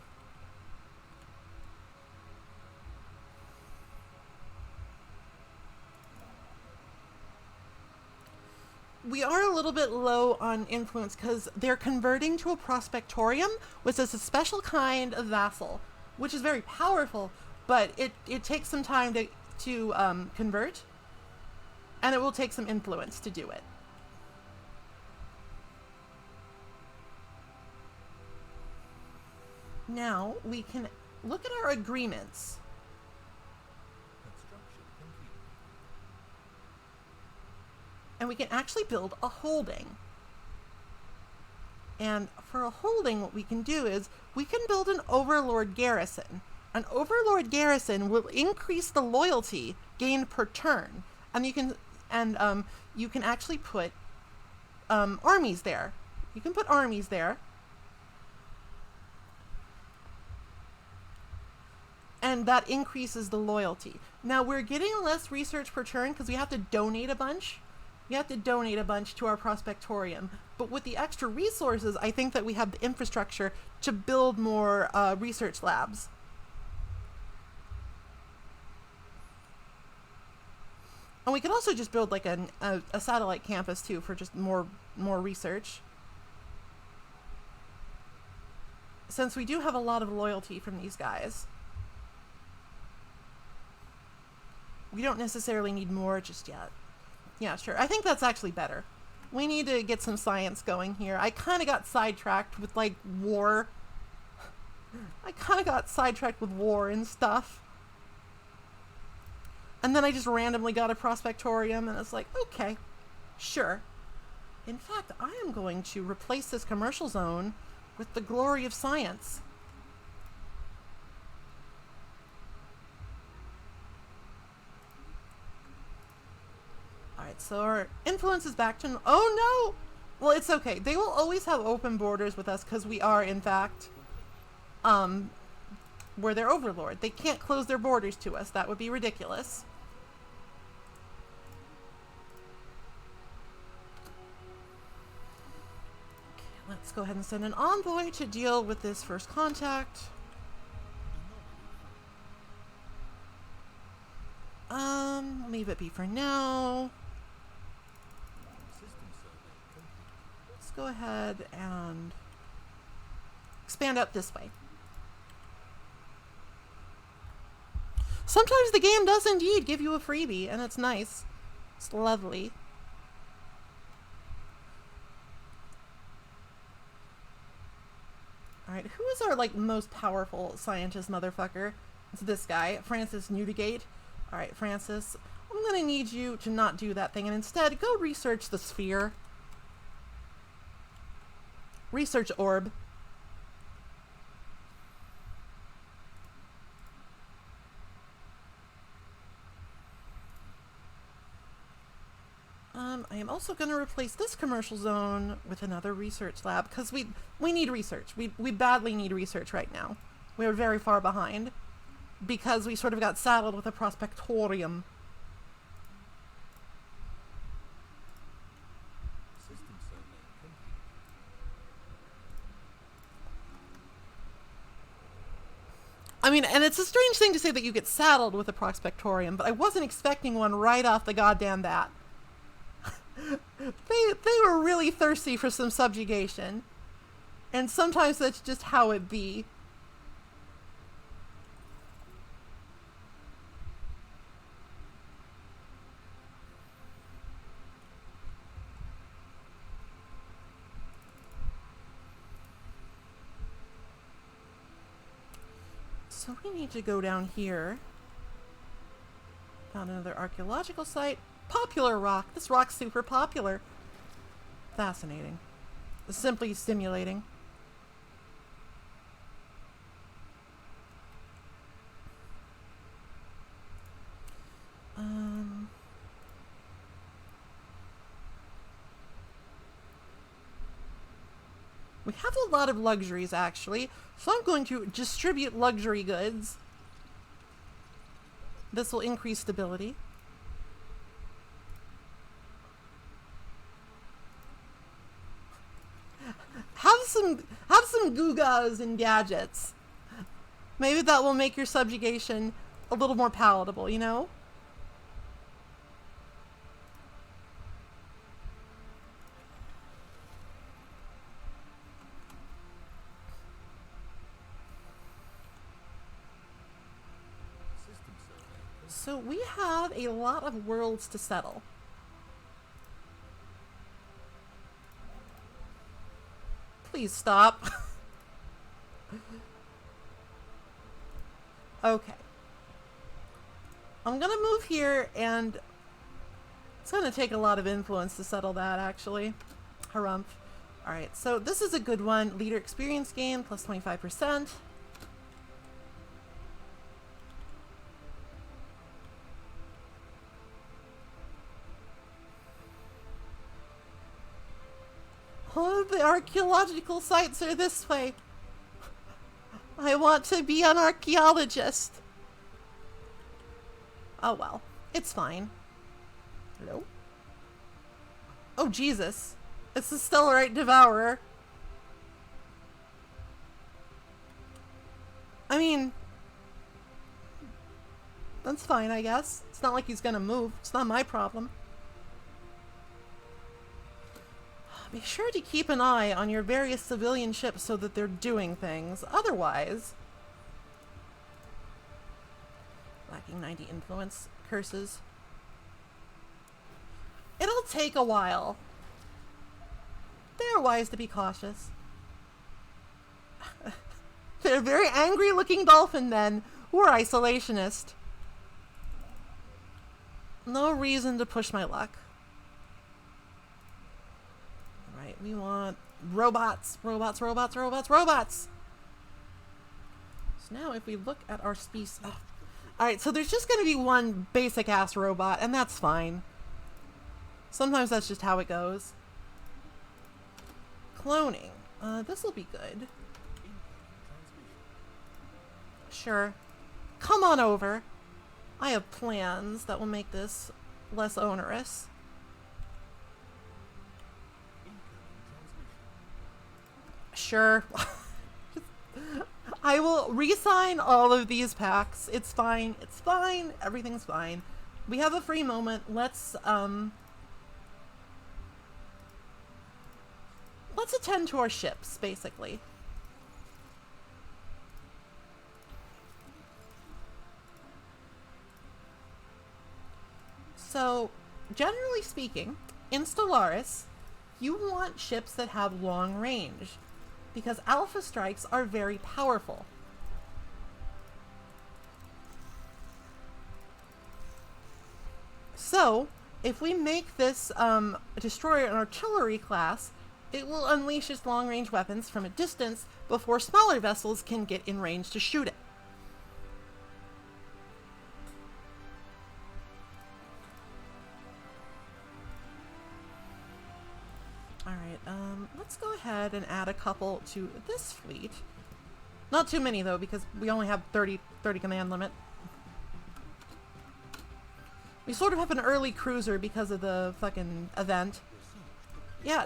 A: We are a little bit low on influence because they're converting to a prospectorium, which is a special kind of vassal, which is very powerful, but it takes some time to convert, and it will take some influence to do it. Now we can look at our agreements. And we can actually build a holding. And for a holding, what we can do is we can build an Overlord Garrison. An Overlord Garrison will increase the loyalty gained per turn, and you can actually put armies there. You can put armies there. And that increases the loyalty. Now, we're getting less research per turn because we have to donate a bunch. We have to donate a bunch to our prospectorium. But with the extra resources, I think that we have the infrastructure to build more research labs. And we could also just build like a satellite campus too for just more research. Since we do have a lot of loyalty from these guys. We don't necessarily need more just yet. Yeah, sure. I think that's actually better. We need to get some science going here. I kind of got sidetracked with, like, war. I kind of got sidetracked with war and stuff. And then I just randomly got a prospectorium, and it's like, okay, sure. In fact, I am going to replace this commercial zone with the glory of science. Alright, so our influence is back to... Oh, no! Well, it's okay. They will always have open borders with us because we are, in fact, we're their overlord. They can't close their borders to us. That would be ridiculous. Okay, let's go ahead and send an envoy to deal with this first contact. Leave it be for now. Let's go ahead and expand out this way. Sometimes the game does indeed give you a freebie, and it's nice. It's lovely. Alright, who is our, like, most powerful scientist motherfucker? It's this guy, Francis Newdigate. Alright, Francis, I'm gonna need you to not do that thing, and instead go research the sphere. Research orb. I am also going to replace this commercial zone with another research lab, because we need research. We badly need research right now. We are very far behind, because we sort of got saddled with a prospectorium. I mean, and it's a strange thing to say that you get saddled with a prospectorium, but I wasn't expecting one right off the goddamn bat. They were really thirsty for some subjugation. And sometimes that's just how it be. So we need to go down here. Found another archaeological site. Popular rock. This rock's super popular. Fascinating. Simply stimulating. We have a lot of luxuries, actually, so I'm going to distribute luxury goods. This will increase stability. Have some Gugas and gadgets. Maybe that will make your subjugation a little more palatable, you know? So we have a lot of worlds to settle. Please stop. Okay. I'm gonna move here, and it's gonna take a lot of influence to settle that, actually. Harumph. Alright, so this is a good one. Leader experience gain, plus 25%. Oh, the archaeological sites are this way. I want to be an archaeologist. Oh well, it's fine. Hello? Oh Jesus, it's the Stellarite Devourer. I mean, that's fine, I guess. It's not like he's gonna move. It's not my problem. Be sure to keep an eye on your various civilian ships so that they're doing things. Otherwise... Lacking 90 influence. Curses. take a while. They're wise to be cautious. They're very angry looking dolphin men who are isolationist. No reason to push my luck. Alright, we want robots. Robots, robots, robots, robots! So now if we look at our species... Oh. Alright, so there's just going to be one basic ass robot, and that's fine. Sometimes that's just how it goes. Cloning. This will be good. Sure. Come on over. I have plans that will make this less onerous. Sure. I will re-sign all of these packs. It's fine. It's fine. Everything's fine. We have a free moment. Let's attend to our ships, basically. So, generally speaking, in Stellaris, you want ships that have long range, because alpha strikes are very powerful. So, if we make this destroyer an artillery class, it will unleash its long-range weapons from a distance before smaller vessels can get in range to shoot it. Alright, let's go ahead and add a couple to this fleet. Not too many, though, because we only have 30 command limit. We sort of have an early cruiser because of the fucking event. Yeah,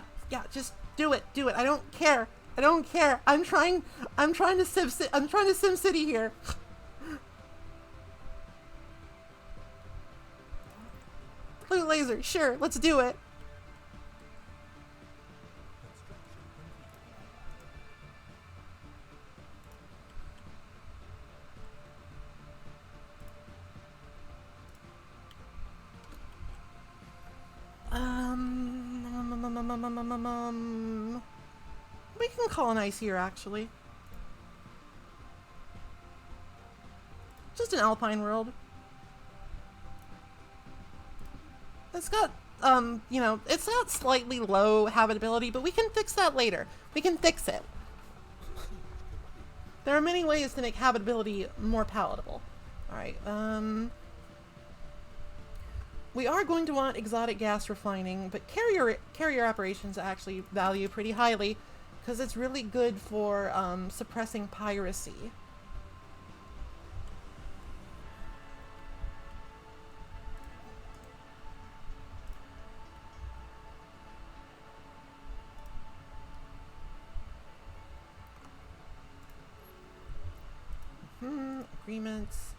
A: just do it. I don't care. I'm trying to Sim City here. Blue laser, sure, let's do it. We can colonize here, actually. Just an alpine world. It's got, you know, it's got slightly low habitability, but we can fix that later. We can fix it. There are many ways to make habitability more palatable. Alright, we are going to want exotic gas refining, but carrier operations I actually value pretty highly, because it's really good for suppressing piracy. Agreements.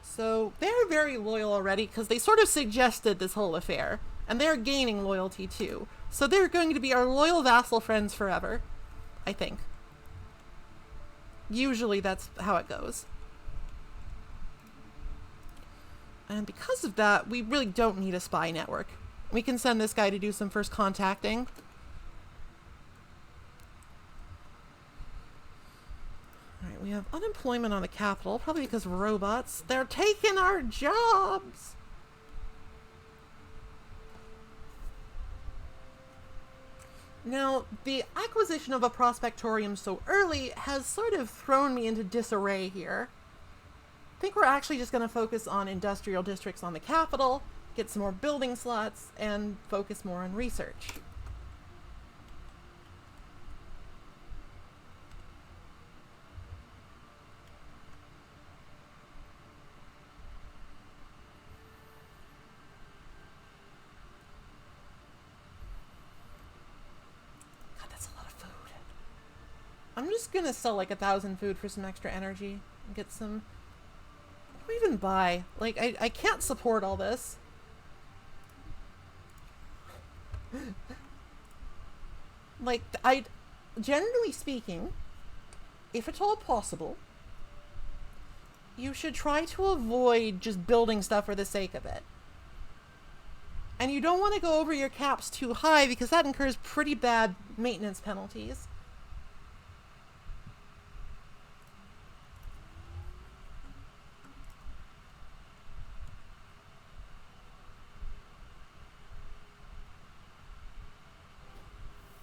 A: So they're very loyal already because they sort of suggested this whole affair, and they're gaining loyalty too. So they're going to be our loyal vassal friends forever, I think. Usually that's how it goes. And because of that, we really don't need a spy network. We can send this guy to do some first contacting. Alright, we have unemployment on the capital, probably because of robots. They're taking our jobs! Now, the acquisition of a prospectorium so early has sort of thrown me into disarray here. I think we're actually just going to focus on industrial districts on the capital, get some more building slots, and focus more on research. I'm just gonna sell like 1,000 food for some extra energy and get some... What do I even buy? Like, I can't support all this. Like, generally speaking, if at all possible, you should try to avoid just building stuff for the sake of it. And you don't want to go over your caps too high because that incurs pretty bad maintenance penalties.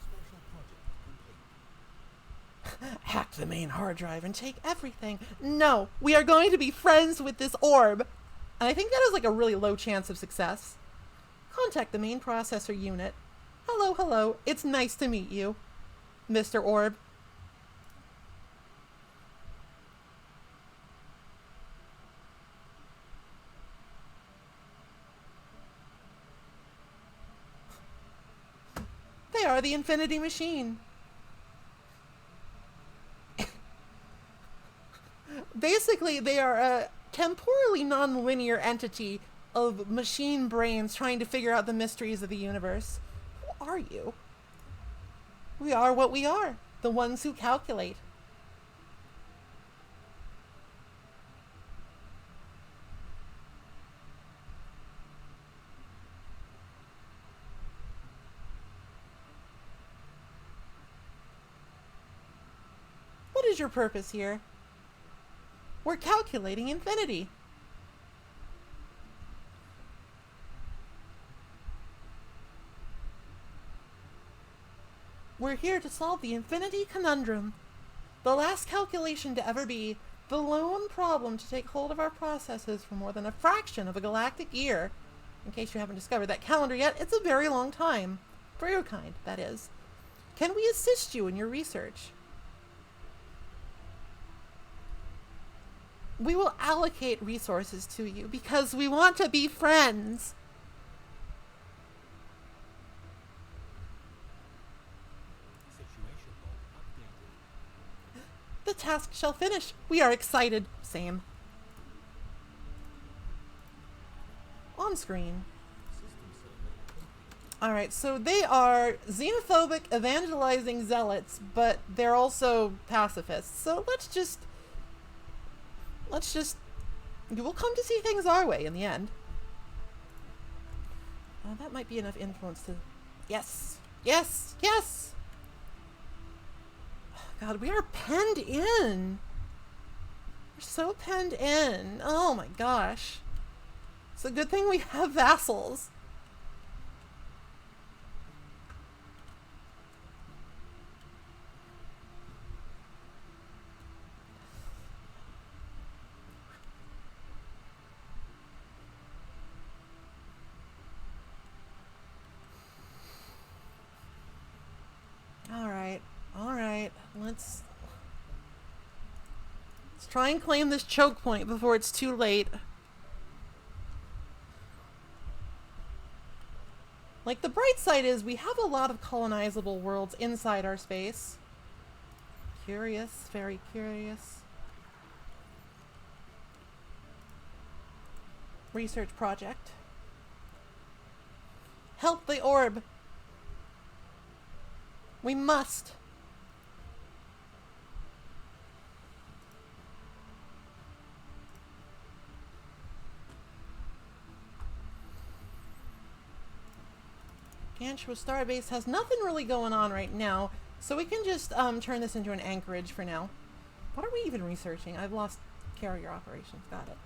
C: Special project complete.
A: Hack the main hard drive and take everything. No, we are going to be friends with this orb. And I think that is like a really low chance of success. Contact the main processor unit. Hello, hello. It's nice to meet you, Mr. Orb. They are the Infinity Machine. Basically, they are a temporally non-linear entity of machine brains trying to figure out the mysteries of the universe. Who are you? We are what we are, the ones who calculate. What is your purpose here? We're calculating infinity. We're here to solve the infinity conundrum. The last calculation to ever be, the lone problem to take hold of our processes for more than a fraction of a galactic year. In case you haven't discovered that calendar yet, it's a very long time. For your kind, that is. Can we assist you in your research? We will allocate resources to you because we want to be friends.
C: Situation log updated.
A: The task shall finish. We are excited. Same. On screen.
C: System survey complete.
A: Alright, so they are xenophobic, evangelizing zealots, but they're also pacifists. So let's just, you will come to see things our way in the end. That might be enough influence to, yes, yes, yes! God, we are penned in. We're so penned in. Oh my gosh. It's a good thing we have vassals. All right, let's try and claim this choke point before it's too late. Like, the bright side is we have a lot of colonizable worlds inside our space. Curious, very curious. Research project. Help the orb. We must. Gantua Starbase has nothing really going on right now, so we can just turn this into an anchorage for now. What are we even researching? I've lost carrier operations. Got it.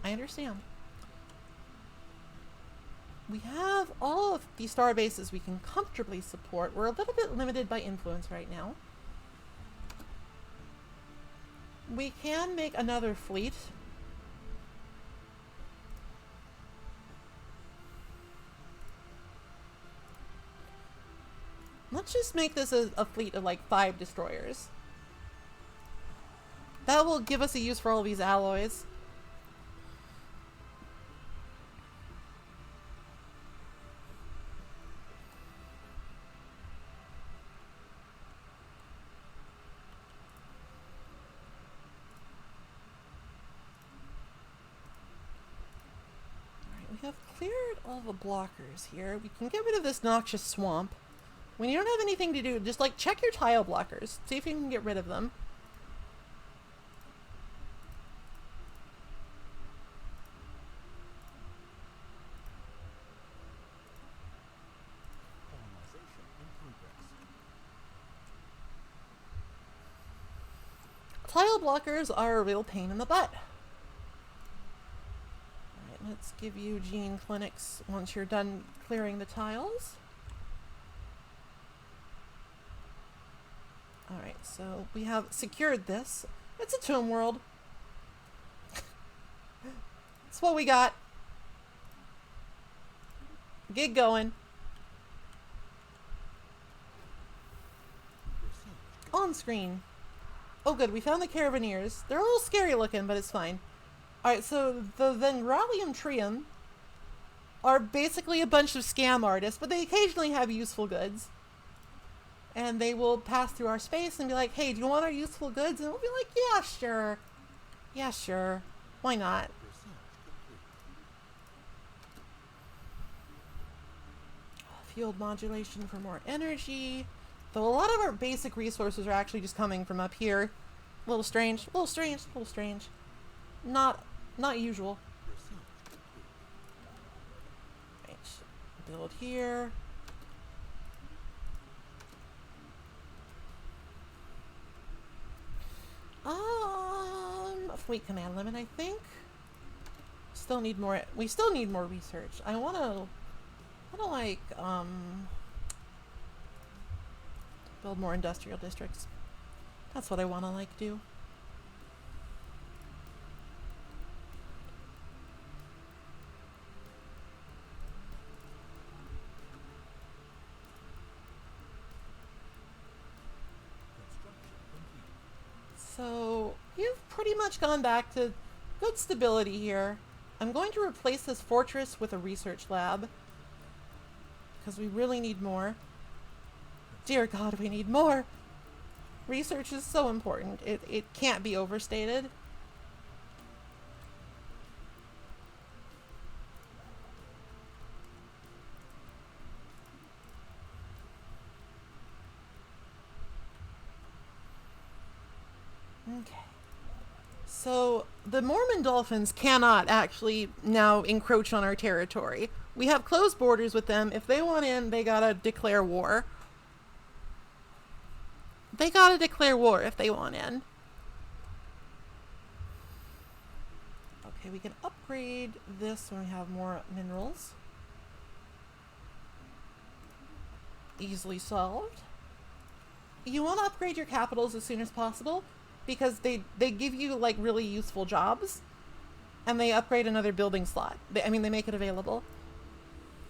A: I understand. We have all of the star bases we can comfortably support. We're a little bit limited by influence right now. We can make another fleet. Let's just make this a fleet of like 5 destroyers. That will give us a use for all these alloys. We have cleared all the blockers here. We can get rid of this noxious swamp. When you don't have anything to do, just like check your tile blockers. See if you can get rid of them. tile blockers are a real pain in the butt. Alright, let's give you gene clinics once you're done clearing the tiles. Alright, so we have secured this. It's a tomb world. That's what we got. Get going. On screen. Oh good, we found the Carabineers. They're a little scary looking, but it's fine. Alright, so the Vengralium Trium are basically a bunch of scam artists, but they occasionally have useful goods. And they will pass through our space and be like, hey, do you want our useful goods? And we'll be like, yeah, sure. Yeah, sure. Why not? Field modulation for more energy. Though a lot of our basic resources are actually just coming from up here. A little strange, a little strange, a little strange. Not usual. Right. Build here. Fleet command limit, I think. Still need more. We still need more research. I wanna like build more industrial districts. That's what I wanna like do. So you've pretty much gone back to good stability here. I'm going to replace this fortress with a research lab because we really need more. Dear God, we need more. Research is so important. It can't be overstated. Okay. So the Mormon Dolphins cannot actually now encroach on our territory. We have closed borders with them. If they want in, they gotta declare war. They gotta declare war if they want in. Okay, we can upgrade this when we have more minerals. Easily solved. You want to upgrade your capitals as soon as possible because they give you like really useful jobs and they upgrade another building slot. They make it available.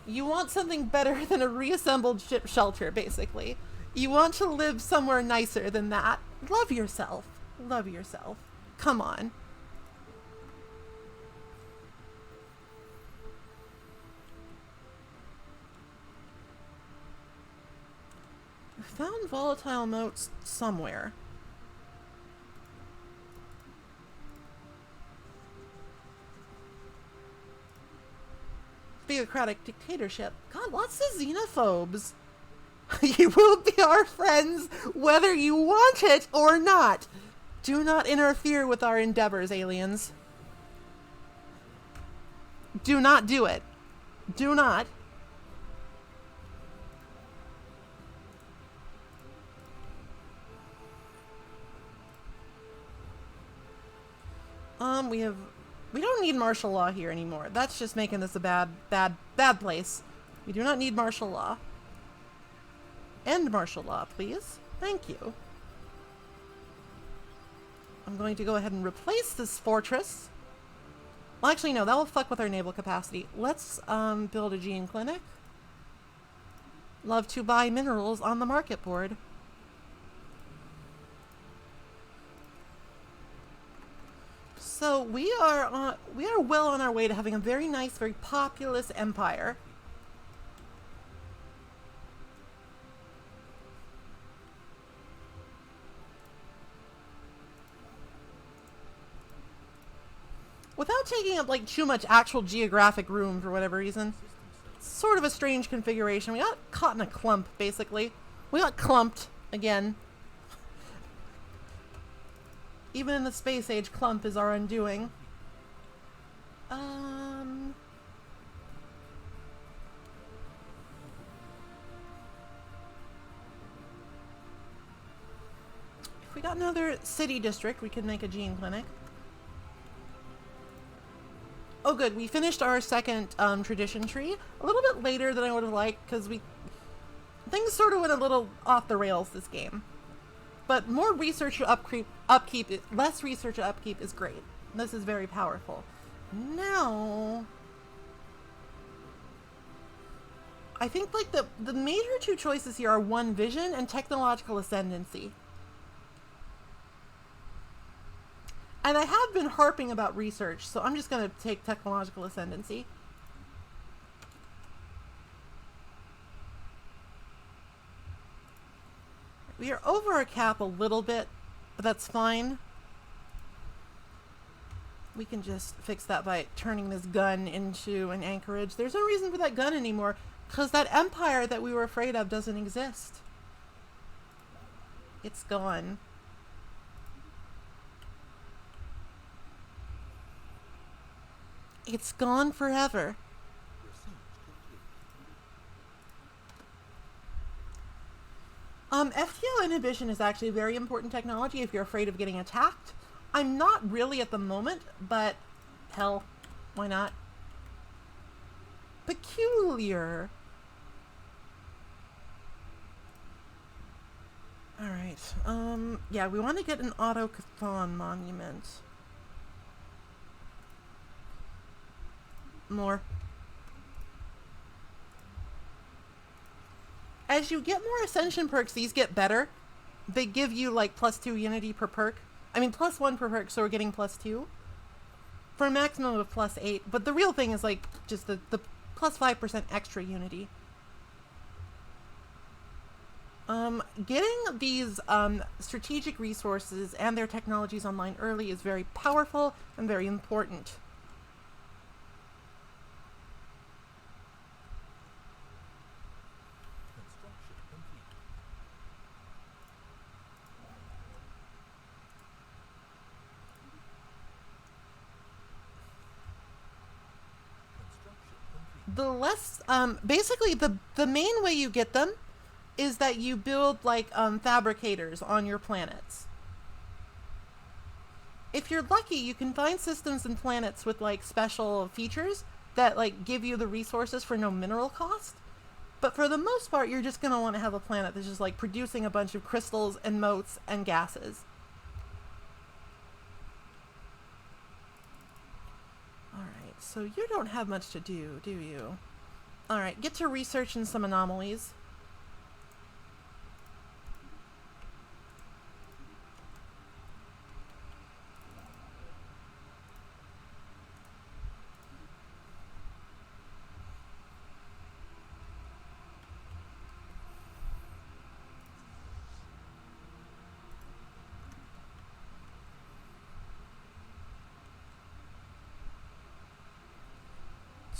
A: You want something better than a reassembled ship shelter, basically. You want to live somewhere nicer than that. Love yourself. Love yourself. Come on. I found volatile motes somewhere. Theocratic dictatorship. God, lots of xenophobes. You will be our friends whether you want it or not. Do not interfere with our endeavors, aliens. Do not do it. Do not. We don't need martial law here anymore. That's just making this a bad place. We do not need martial law. End martial law, please. Thank you. I'm going to go ahead and replace this fortress. Well, actually, no, that will fuck with our naval capacity. Let's build a gene clinic. Love to buy minerals on the market board. So we are well on our way to having a very nice, very populous empire. Without taking up like too much actual geographic room for whatever reason. It's sort of a strange configuration. We got caught in a clump, basically. We got clumped again. Even in the space age, clump is our undoing. I If we got another city district, we could make a gene clinic. Oh good, we finished our second tradition tree. A little bit later than I would have liked, because things sort of went a little off the rails this game. But more research upkeep, less research upkeep is great. This is very powerful. Now, I think like the major two choices here are one vision and technological ascendancy. And I have been harping about research, so I'm just going to take technological ascendancy. We are over our cap a little bit, but that's fine. We can just fix that by turning this gun into an anchorage. There's no reason for that gun anymore, because that empire that we were afraid of doesn't exist. It's gone. It's gone forever. FTL inhibition is actually a very important technology if you're afraid of getting attacked. I'm not really at the moment, but hell, why not? Peculiar. Alright, yeah, we want to get an Autochthon monument. More. As you get more ascension perks, these get better. They give you like +2 unity per perk. I mean +1 per perk, so we're getting +2. For a maximum of +8. But the real thing is like just the +5% extra unity. Getting these strategic resources and their technologies online early is very powerful and very important. The less, basically the main way you get them is that you build like fabricators on your planets. If you're lucky, you can find systems and planets with like special features that like give you the resources for no mineral cost. But for the most part, you're just going to want to have a planet that's just like producing a bunch of crystals and motes and gases. Alright, so you don't have much to do you? Alright, get to researching some anomalies.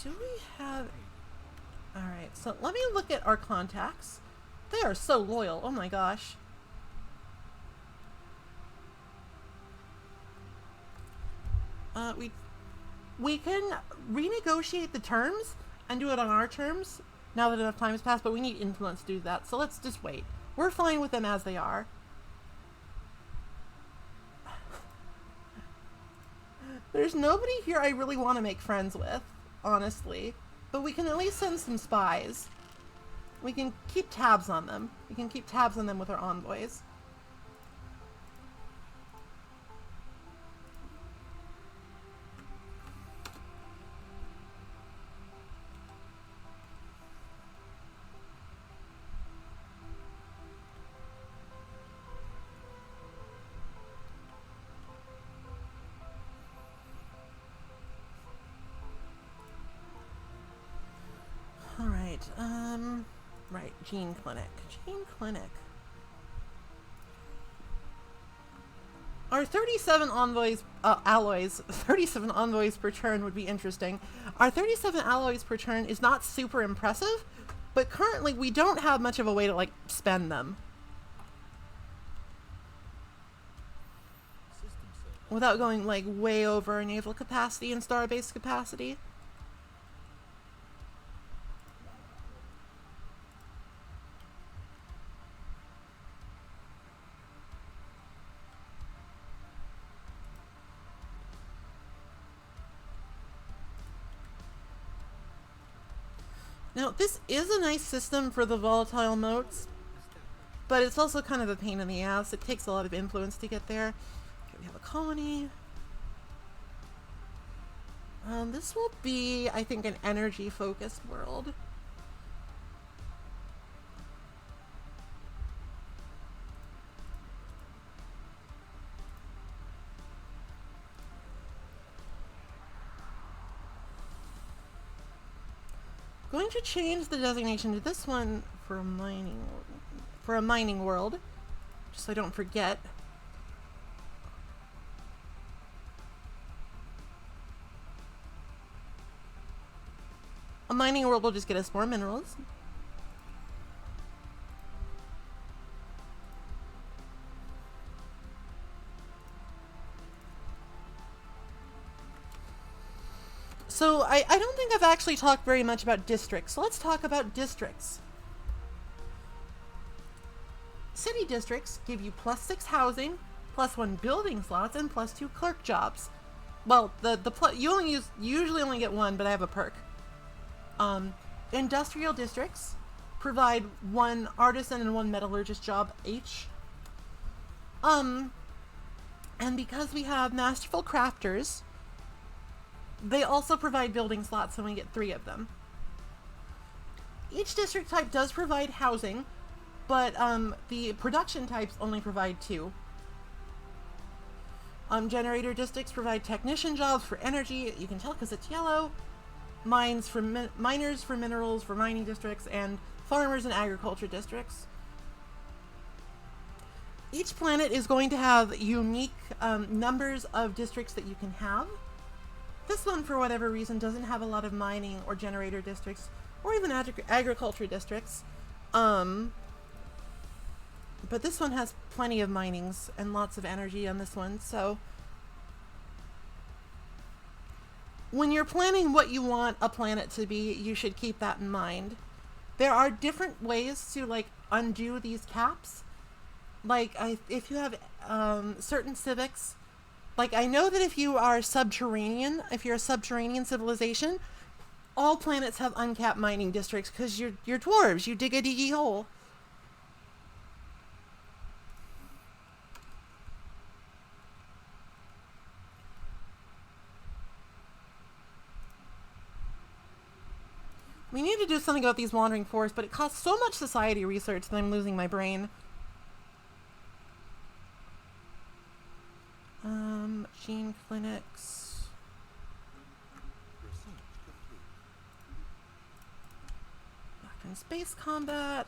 A: Do we have... Alright, so let me look at our contacts. They are so loyal. Oh my gosh. We can renegotiate the terms and do it on our terms now that enough time has passed, but we need influence to do that, so let's just wait. We're fine with them as they are. There's nobody here I really want to make friends with, honestly. But we can at least send some spies. We can keep tabs on them. We can keep tabs on them with our envoys. Right, Gene Clinic. Gene Clinic. Our 37 envoys, alloys, 37 envoys per turn would be interesting. Our 37 alloys per turn is not super impressive, but currently we don't have much of a way to, like, spend them. Without going, like, way over our naval capacity and starbase capacity. Now, this is a nice system for the volatile motes, but it's also kind of a pain in the ass. It takes a lot of influence to get there. Okay, we have a colony. This will be, I think, an energy-focused world. Going to change the designation to this one for a mining world, just so I don't forget. A mining world will just get us more minerals. So I don't think I've actually talked very much about districts. So let's talk about districts. City districts give you +6 housing, +1 building slots, and +2 clerk jobs. Well, you usually only get one, but I have a perk. Industrial districts provide 1 artisan and 1 metallurgist job each. And because we have masterful crafters, they also provide building slots, and we get 3 of them. Each district type does provide housing, but the production types only provide 2. Generator districts provide technician jobs for energy. You can tell because it's yellow. Miners for minerals for mining districts, and farmers and agriculture districts. Each planet is going to have unique numbers of districts that you can have. This one, for whatever reason, doesn't have a lot of mining or generator districts, or even agriculture districts. But this one has plenty of minings and lots of energy on this one, so when you're planning what you want a planet to be, you should keep that in mind. There are different ways to, like, undo these caps. Like, if you have certain civics, like, I know that if you are subterranean, if you're a subterranean civilization, all planets have uncapped mining districts because you're dwarves. You dig a diggy hole. We need to do something about these wandering forests, but it costs so much society research that I'm losing my brain. Machine clinics. Doctrine space combat.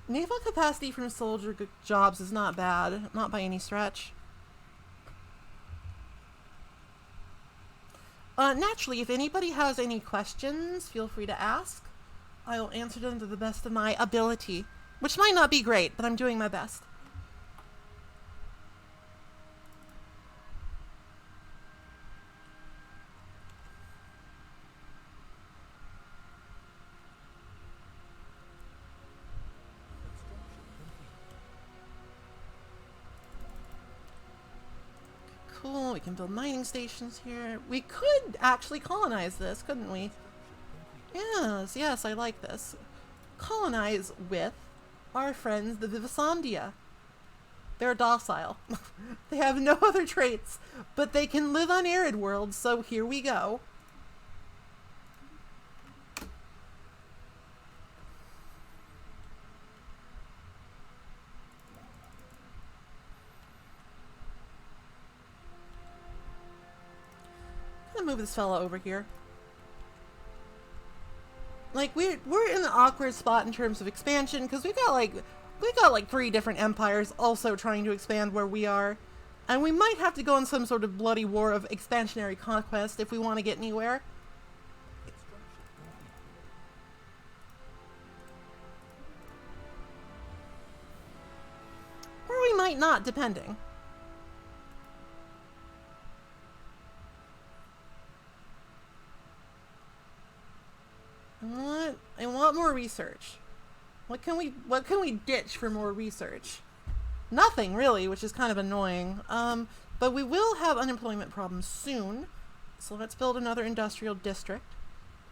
A: Naval capacity from soldier jobs is not bad, not by any stretch. Naturally, if anybody has any questions, feel free to ask. I will answer them to the best of my ability, which might not be great, but I'm doing my best. Cool, we can build mining stations here. We could actually colonize this, couldn't we? Yes, I like this. Colonize with our friends, the Vivisondia. They're docile. They have no other traits, but they can live on arid worlds, so here we go. Move this fella over here. Like, we're in an awkward spot in terms of expansion because we got like 3 different empires also trying to expand where we are, and we might have to go on some sort of bloody war of expansionary conquest if we want to get anywhere. Or we might not, depending. I want more research. What can we ditch for more research? Nothing really, which is kind of annoying. But we will have unemployment problems soon. So let's build another industrial district.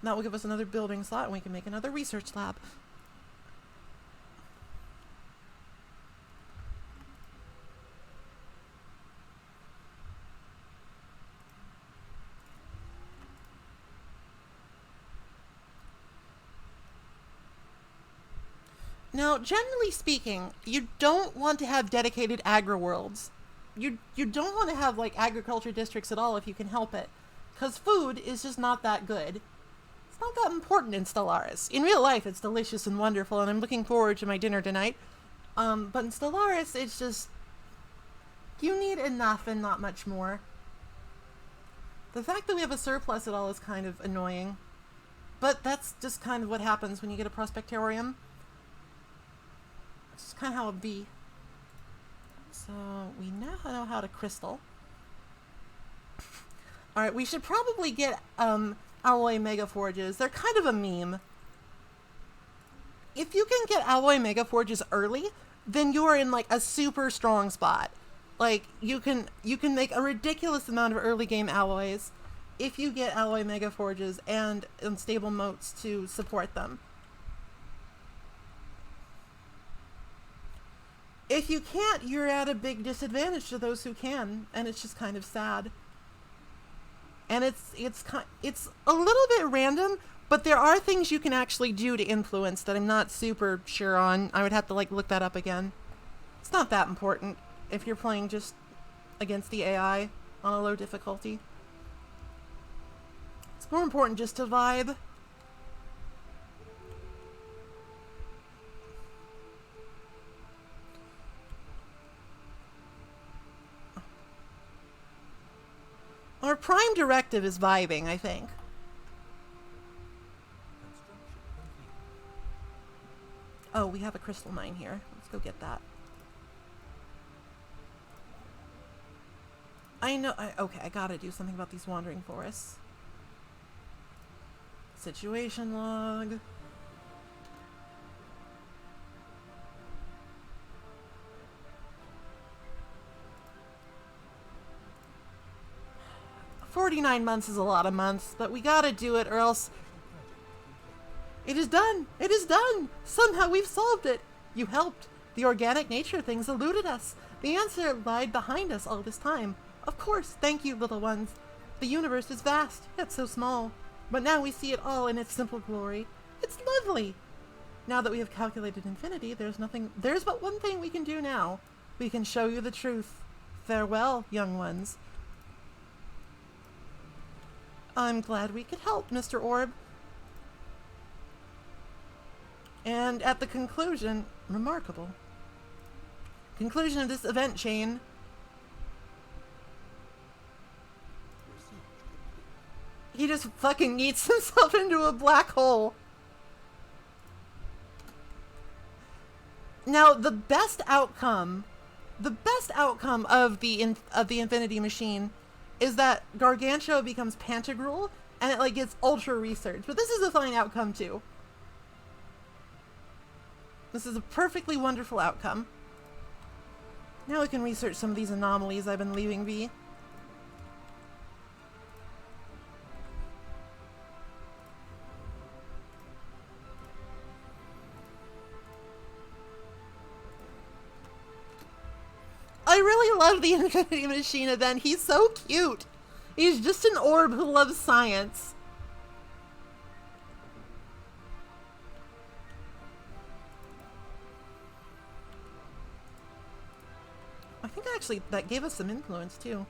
A: That will give us another building slot, and we can make another research lab. Now, generally speaking, you don't want to have dedicated agri-worlds. You don't want to have, like, agriculture districts at all if you can help it. Because food is just not that good. It's not that important in Stellaris. In real life, it's delicious and wonderful, and I'm looking forward to my dinner tonight. But in Stellaris, it's just... you need enough and not much more. The fact that we have a surplus at all is kind of annoying. But that's just kind of what happens when you get a Prospectorium. It's kind of how it be. So we now know how to crystal. Alright, we should probably get alloy megaforges. They're kind of a meme. If you can get alloy megaforges early, then you're in like a super strong spot. Like you can make a ridiculous amount of early game alloys if you get alloy megaforges and unstable motes to support them. If you can't, you're at a big disadvantage to those who can, and it's just kind of sad. And it's a little bit random, but there are things you can actually do to influence that I'm not super sure on. I would have to like look that up again. It's not that important if you're playing just against the AI on a low difficulty. It's more important just to vibe. Our prime directive is vibing, I think. Oh, we have a crystal mine here. Let's go get that. I know. Okay, I gotta do something about these wandering forests. Situation log. $49 months is a lot of months, but we gotta do it or else... It is done! It is done! Somehow we've solved it! You helped. The organic nature of things eluded us. The answer lied behind us all this time. Of course, thank you, little ones. The universe is vast, yet so small. But now we see it all in its simple glory. It's lovely! Now that we have calculated infinity, there's but one thing we can do now. We can show you the truth. Farewell, young ones. I'm glad we could help, Mr. Orb. And at the conclusion, remarkable conclusion of this event chain, he just fucking eats himself into a black hole. Now, the best outcome of the Infinity Machine is that Gargantua becomes Pantagruel, and it like gets ultra research. But this is a fine outcome too. This is a perfectly wonderful outcome. Now we can research some of these anomalies I've been leaving be. I really love the Infinity Machine event. He's so cute. He's just an orb who loves science. I think actually that gave us some influence too.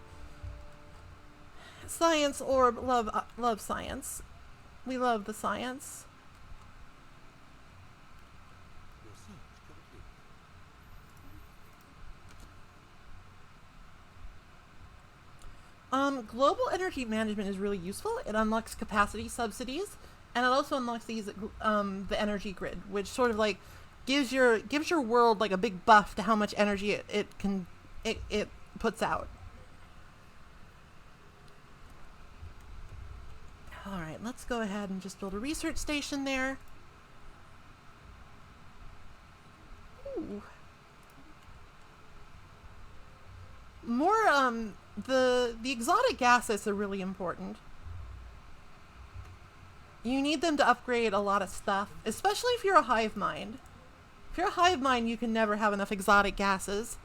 A: Science orb, love science. We love the science. Global energy management is really useful. It unlocks capacity subsidies, and it also unlocks these the energy grid, which sort of like gives your world like a big buff to how much energy it puts out. All right, let's go ahead and just build a research station there. Ooh. More the exotic gases are really important. You need them to upgrade a lot of stuff, especially if you're a hive mind. If you're a hive mind, you can never have enough exotic gases.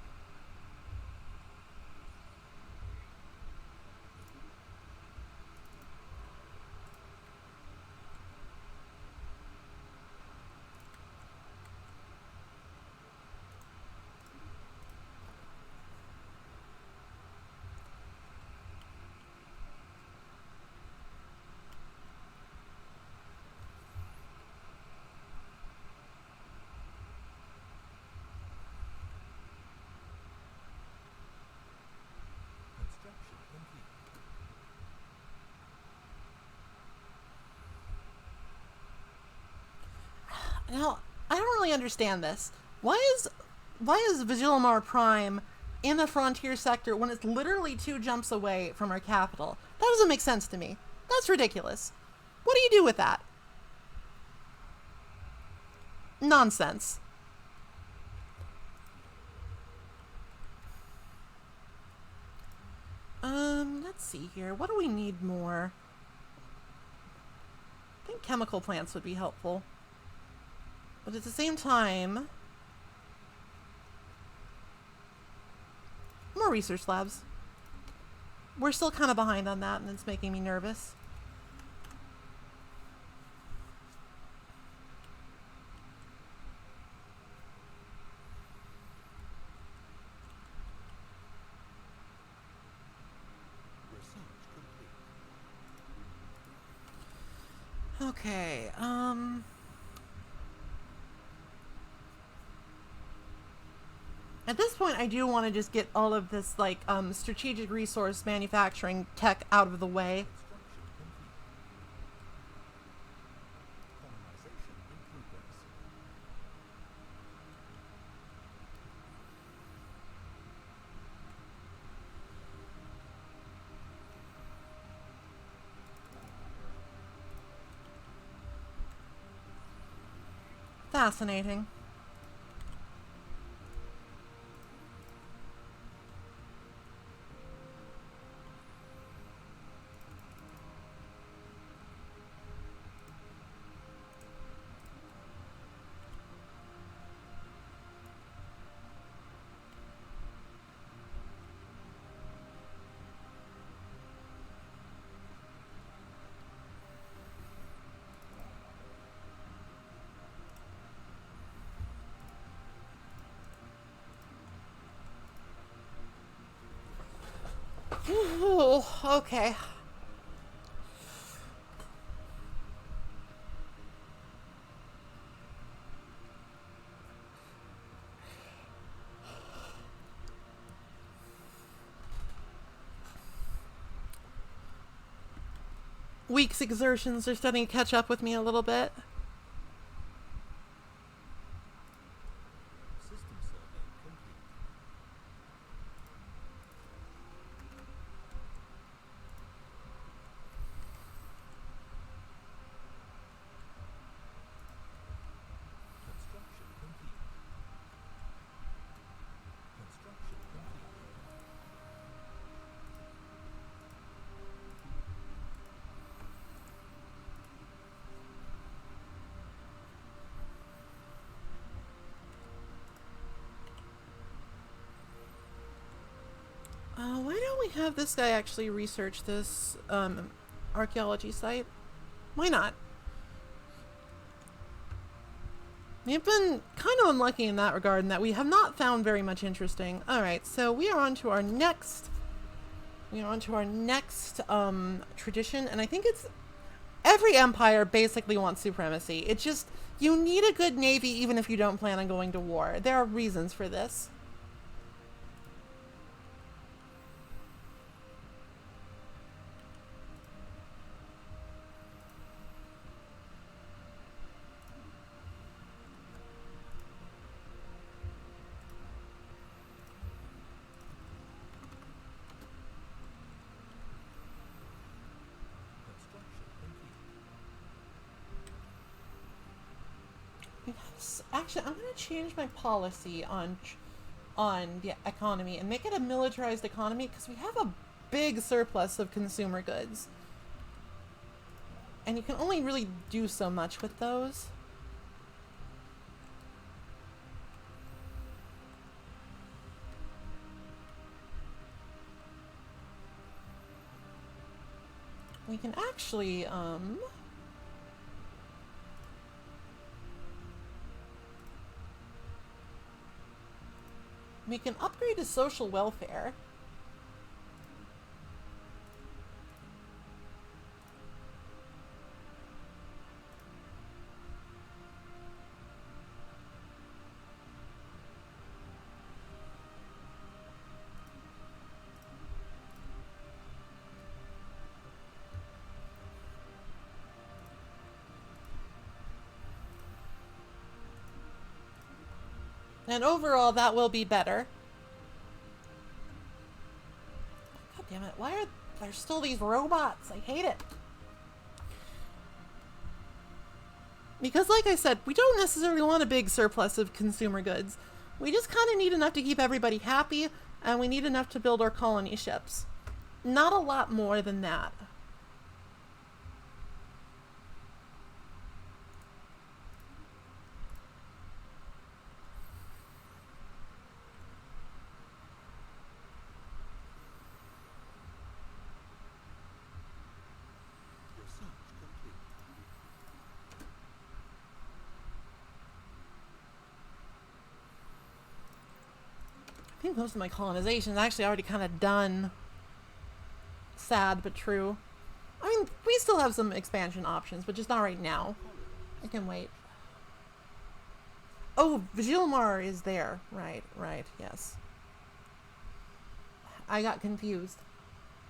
C: Construction complete.
A: Now, I don't really understand this. Why is Vigilamar Prime in the frontier sector when it's literally 2 jumps away from our capital? That doesn't make sense to me. That's ridiculous. What do you do with that? Nonsense. Let's see here. What do we need more? I think chemical plants would be helpful. But at the same time, more research labs. We're still kind of behind on that, and it's making me nervous.
C: Research complete.
A: Okay, at this point, I do want to just get all of this, like, strategic resource manufacturing tech out of the way.
C: Construction complete. Colonization in progress.
A: Fascinating. Ooh, okay. Week's exertions are starting to catch up with me a little bit.
C: System survey complete. Construction complete. Construction complete.
A: Why don't we have this guy actually research this archaeology site? Why not? We've been kind of unlucky in that regard, in that we have not found very much interesting. All right, so we are on to our next. We are on to our next tradition, and I think it's every empire basically wants supremacy. It's just you need a good navy, even if you don't plan on going to war. There are reasons for this.
C: Construction complete.
A: Yes, actually, I'm going to change my policy on the economy and make it a militarized economy, because we have a big surplus of consumer goods. And you can only really do so much with those. We can actually, we can upgrade to social welfare. And overall, that will be better. God damn it. Why are there still these robots? I hate it. Because like I said, we don't necessarily want a big surplus of consumer goods. We just kind of need enough to keep everybody happy, and we need enough to build our colony ships. Not a lot more than that. I think most of my colonization is actually already kind of done. Sad, but true. I mean, we still have some expansion options, but just not right now. I can wait. Oh, Vigilmar is there. Right, yes. I got confused.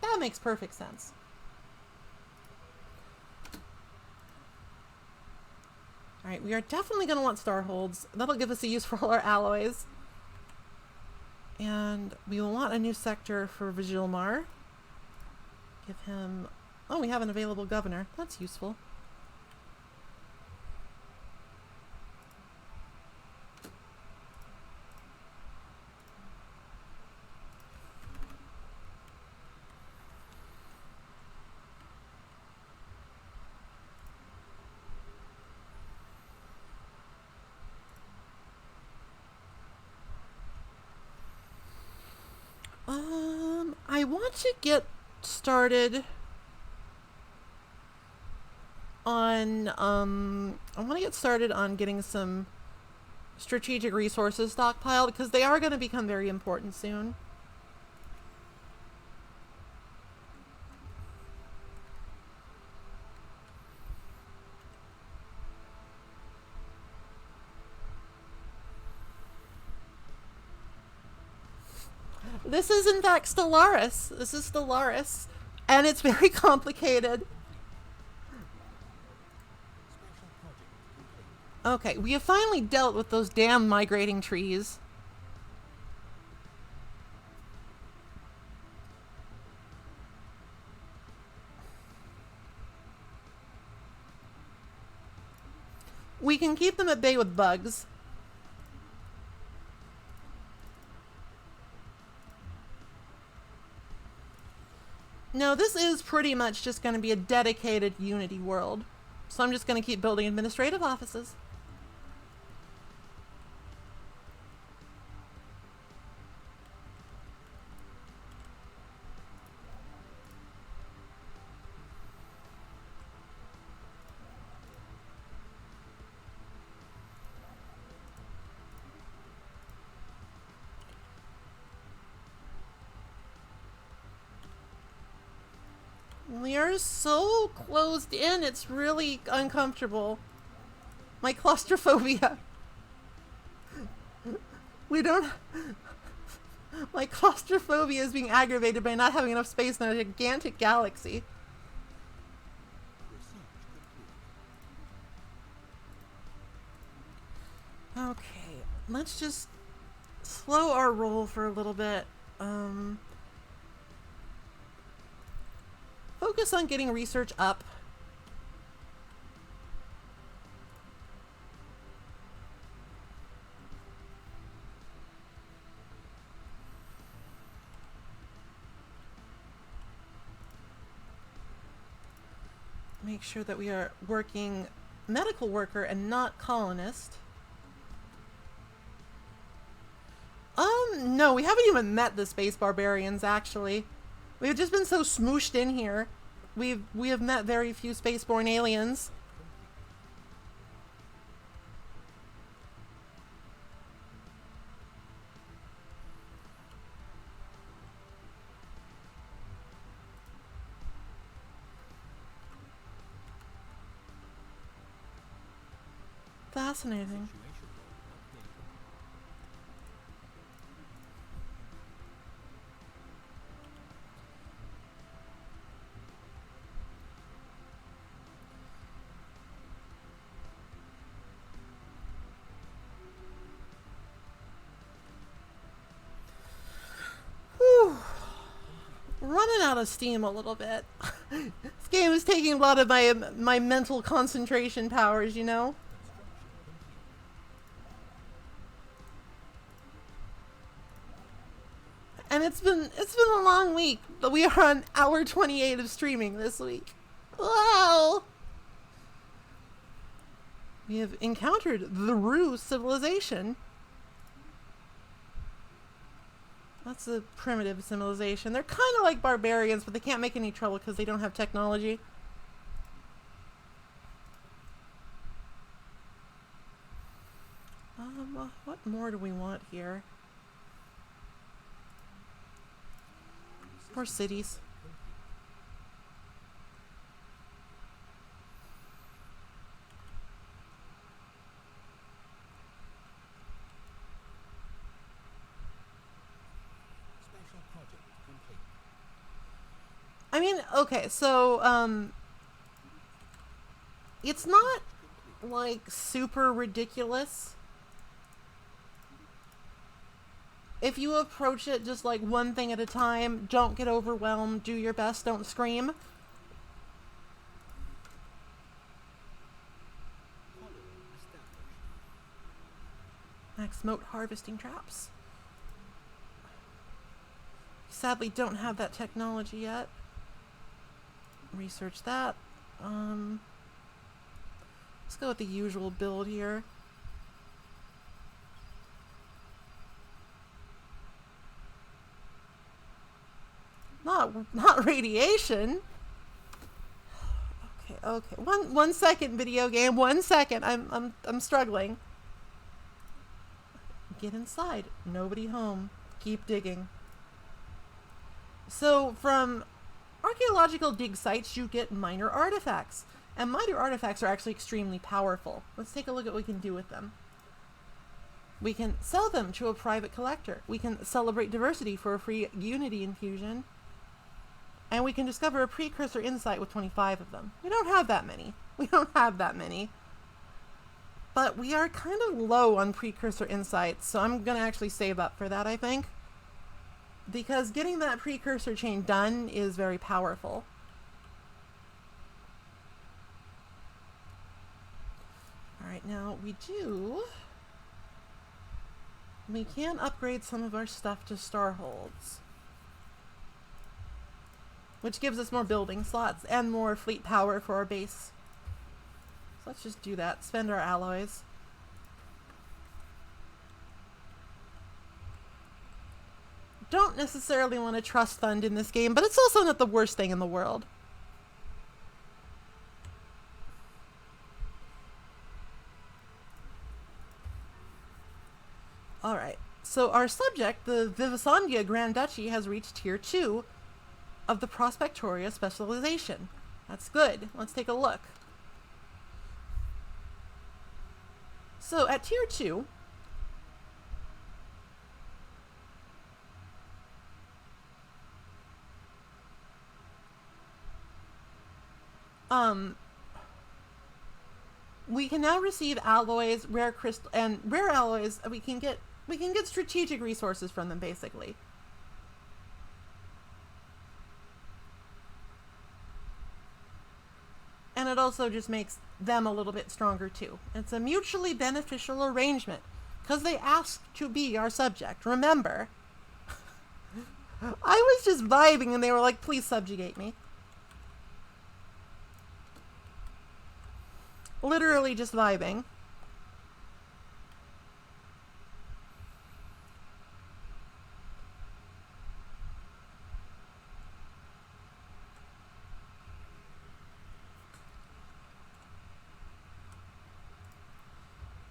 A: That makes perfect sense. Alright, we are definitely going to want Starholds. That'll give us a use for all our alloys. And we will want a new sector for Vigilmar. Give him... Oh, we have an available governor. That's useful. I want to get started on, I want to get started on getting some strategic resources stockpiled, because they are going to become very important soon. This is in fact Stellaris. This is Stellaris, and it's very complicated. Okay, we have finally dealt with those damn migrating trees. We can keep them at bay with bugs. No, this is pretty much just going to be a dedicated Unity world. So I'm just going to keep building administrative offices. We are so closed in, it's really uncomfortable. My claustrophobia. We don't... My claustrophobia is being aggravated by not having enough space in a gigantic galaxy. Okay, let's just slow our roll for a little bit. Focus on getting research up. make sure that we are working medical worker and not colonist. No, we haven't even met the space barbarians, actually. We've just been so smooshed in here. We have met very few spaceborne aliens. Fascinating. Whew. Running out of steam a little bit. This game is taking a lot of my mental concentration powers, you know? And it's been a long week, but we are on hour 28 of streaming this week. Wow! We have encountered the Rue civilization. That's a primitive civilization. They're kind of like barbarians, but they can't make any trouble because they don't have technology. What more do we want here? More cities.
C: Special project complete.
A: I mean, okay, so, it's not, like, super ridiculous. If you approach it just like one thing at a time, don't get overwhelmed, do your best, don't scream. Max moat harvesting traps. Sadly don't have that technology yet. Research that. Let's go with the usual build here. Not radiation. Okay. One second, video game. 1 second. I'm struggling. Get inside. Nobody home. Keep digging. So from archaeological dig sites, you get minor artifacts, and minor artifacts are actually extremely powerful. Let's take a look at what we can do with them. We can sell them to a private collector. We can celebrate diversity for a free unity infusion. And we can discover a precursor insight with 25 of them. We don't have that many. But we are kind of low on precursor insights, so I'm going to actually save up for that, I think. Because getting that precursor chain done is very powerful. Alright, now we can upgrade some of our stuff to starholds, which gives us more building slots and more fleet power for our base. So let's just do that. Spend our alloys. Don't necessarily want to trust fund in this game, but it's also not the worst thing in the world. Alright, so our subject, the Vivasandia Grand Duchy, has reached Tier 2 of the Prospectoria specialization. That's good. Let's take a look. So at Tier 2, we can now receive alloys, rare crystal, and rare alloys. We can get strategic resources from them, basically. And it also just makes them a little bit stronger too. It's a mutually beneficial arrangement, because they asked to be our subject, remember? I was just vibing and they were like, please subjugate me. literally just vibing.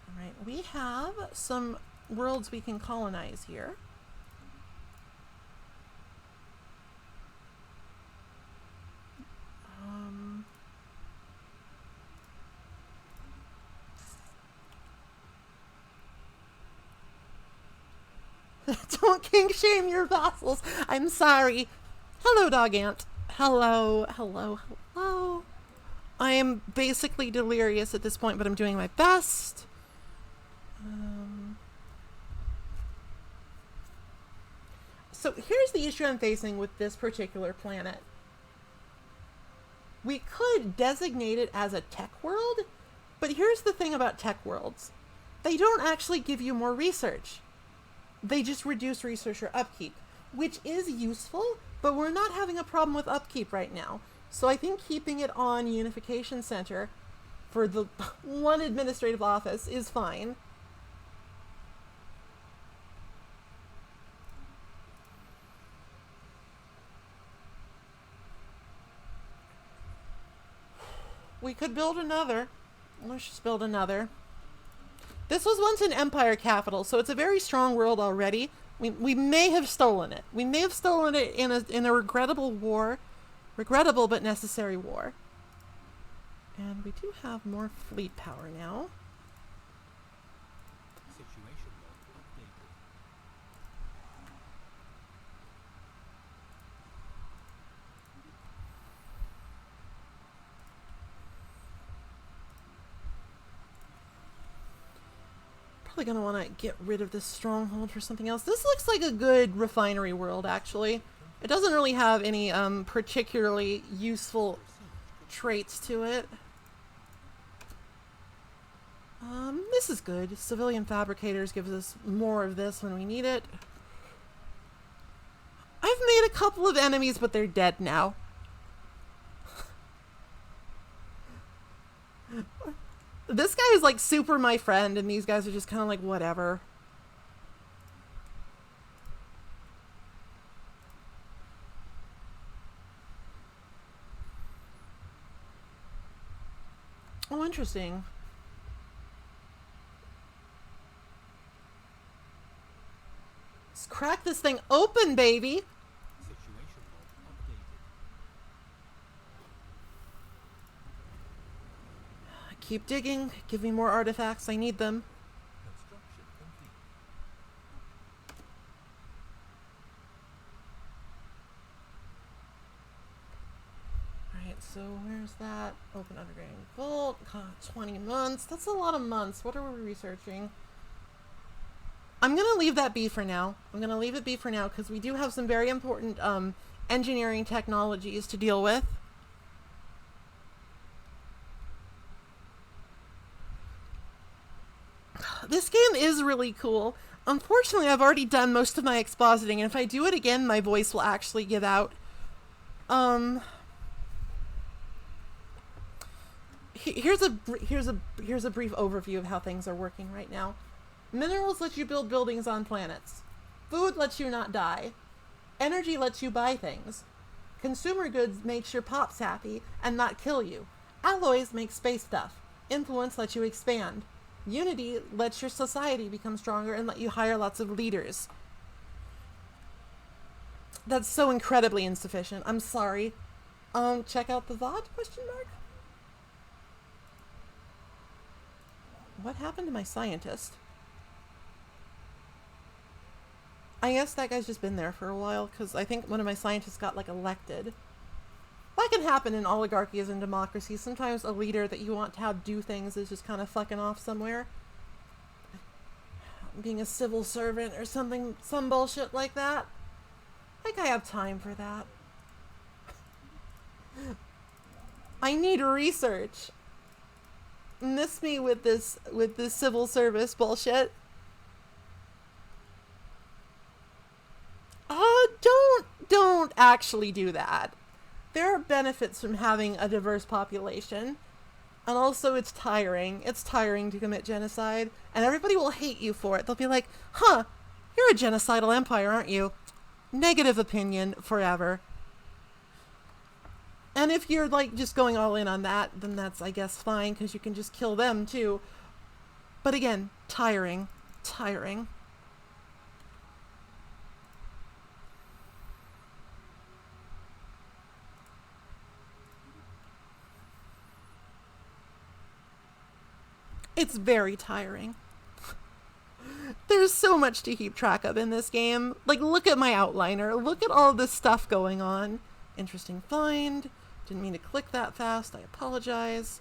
A: All right, we have some worlds we can colonize here. Don't kink shame your vassals. I'm sorry. Hello, Dog Ant. Hello, hello, hello. I am basically delirious at this point, but I'm doing my best. So here's the issue I'm facing with this particular planet. We could designate it as a tech world, but here's the thing about tech worlds. They don't actually give you more research. They just reduce researcher upkeep, which is useful, but we're not having a problem with upkeep right now. So I think keeping it on Unification Center for the one administrative office is fine. We could build another. Let's just build another. This was once an empire capital, so it's a very strong world already. We may have stolen it. We may have stolen it in a regrettable war. Regrettable but necessary war. And we do have more fleet power now.
C: Situation log updated.
A: Probably going to want to get rid of this stronghold for something else. This looks like a good refinery world, actually. It doesn't really have any particularly useful traits to it. This is good. Civilian fabricators gives us more of this when we need it. I've made a couple of enemies, but they're dead now. This guy is like super my friend, and these guys are just kind of like whatever. Oh, interesting. Let's crack this thing open, baby.
C: Situation log updated.
A: Keep digging. Give me more artifacts. I need them.
C: Construction complete.
A: Alright, so where's that? Open underground vault. God, 20 months. That's a lot of months. What are we researching? I'm going to leave that be for now. I'm going to leave it be for now because we do have some very important engineering technologies to deal with. This game is really cool. Unfortunately, I've already done most of my expositing, and if I do it again, my voice will actually give out. Here's a brief overview of how things are working right now. Minerals let you build buildings on planets. Food lets you not die. Energy lets you buy things. Consumer goods makes your pops happy and not kill you. Alloys make space stuff. Influence lets you expand. Unity lets your society become stronger and let you hire lots of leaders. That's so incredibly insufficient. I'm sorry. Check out the VOD? Question mark. What happened to my scientist? I guess that guy's just been there for a while, because I think one of my scientists got, like, elected. That can happen in oligarchies and democracies. Sometimes a leader that you want to have do things is just kind of fucking off somewhere. Being a civil servant or something, some bullshit like that. I think I have time for that. I need research. Miss me with this civil service bullshit. Don't actually do that. There are benefits from having a diverse population. And also, it's tiring. It's tiring to commit genocide. And everybody will hate you for it. They'll be like, huh, you're a genocidal empire, aren't you? Negative opinion forever. And if you're, like, just going all in on that, then that's, I guess, fine, because you can just kill them, too. But again, tiring. Tiring. It's very tiring. There's so much to keep track of in this game. Like, look at my outliner. Look at all this stuff going on. Interesting find. Didn't mean to click that fast. I apologize.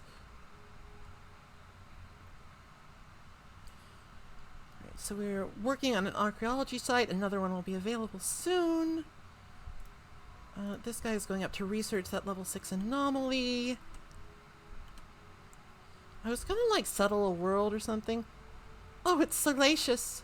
A: Alright, so we're working on an archaeology site. Another one will be available soon. This guy is going up to research that level 6 anomaly. I was gonna, like, settle a world or something. Oh, it's salacious.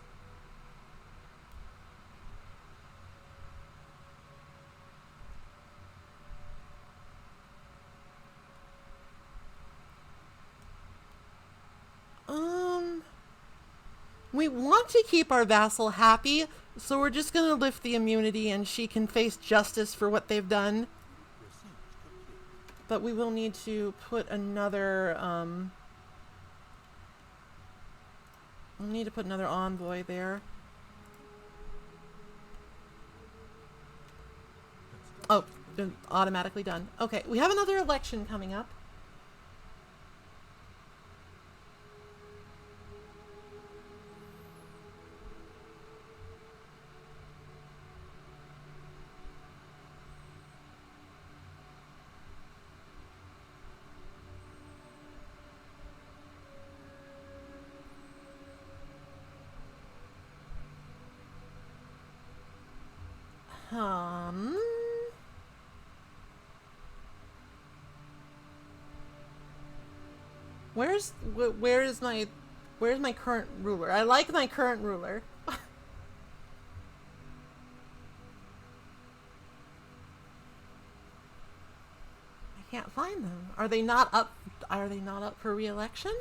A: We want to keep our vassal happy, so we're just gonna lift the immunity and she can face justice for what they've done. But we will need to put another, we'll need to put another envoy there. Oh, automatically done. Okay, we have another election coming up. Where's my current ruler? I like my current ruler. I can't find them. Are they not up for re-election?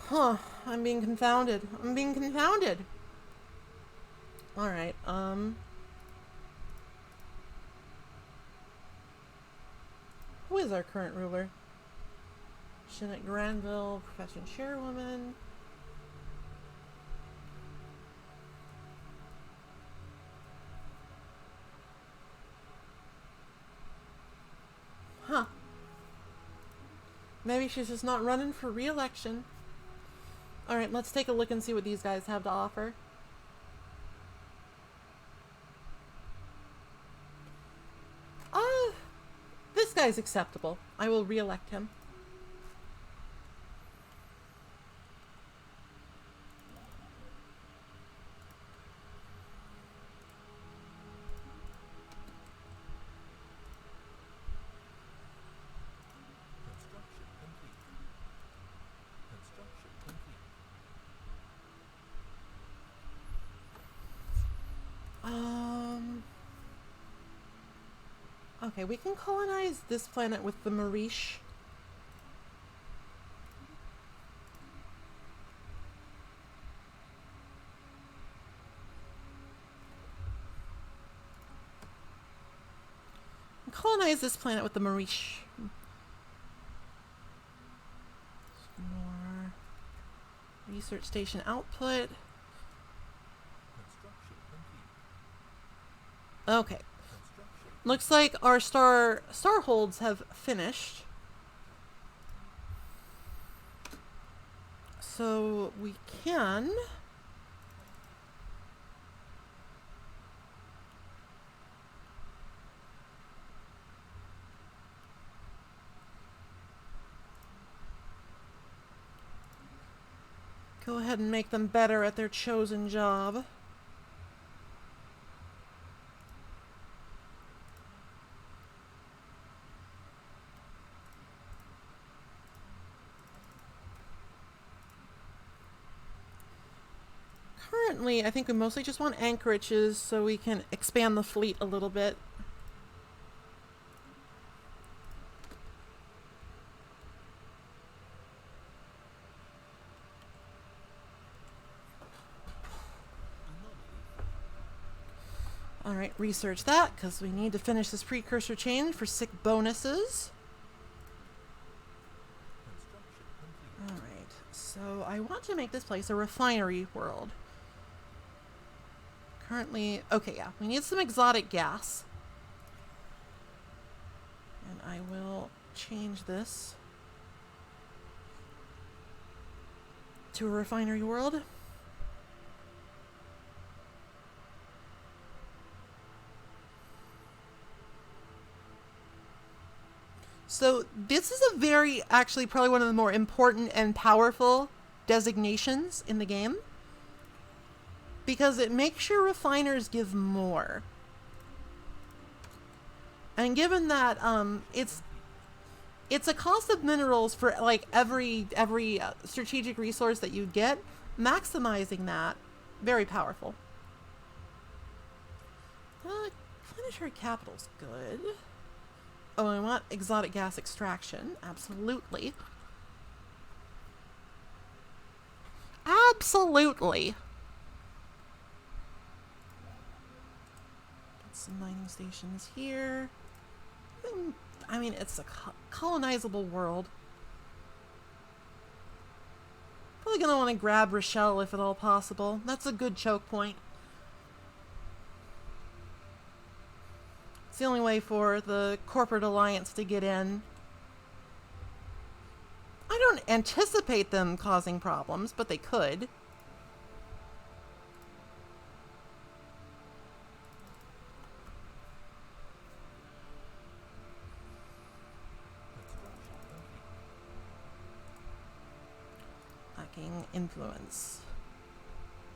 A: Huh, I'm being confounded. Alright, who is our current ruler? Shinnet Granville, Profession Chairwoman. Huh. Maybe she's just not running for re-election. Alright, let's take a look and see what these guys have to offer. This guy's acceptable. I will re-elect him. Okay, we can colonize this planet with the Marish. Colonize this planet with the Marish. More research station output. Okay. Looks like our star holds have finished. So we can go ahead and make them better at their chosen job. currently, I think we mostly just want anchorages so we can expand the fleet a little bit. Alright, research that, because we need to finish this precursor chain for sick bonuses. Alright, so I want to make this place a refinery world. Currently, okay, yeah, we need some exotic gas. And I will change this to a refinery world. So this is a very, actually probably one of the more important and powerful designations in the game, because it makes sure refiners give more. And given that it's a cost of minerals for like every strategic resource that you get, maximizing that, very powerful. Planetary capital's good. Oh, I want exotic gas extraction. Absolutely. Absolutely. Got some mining stations here. I mean, it's a colonizable world. Probably gonna want to grab Rochelle if at all possible. That's a good choke point. It's the only way for the corporate alliance to get in. I don't anticipate them causing problems, but they could. Lacking influence.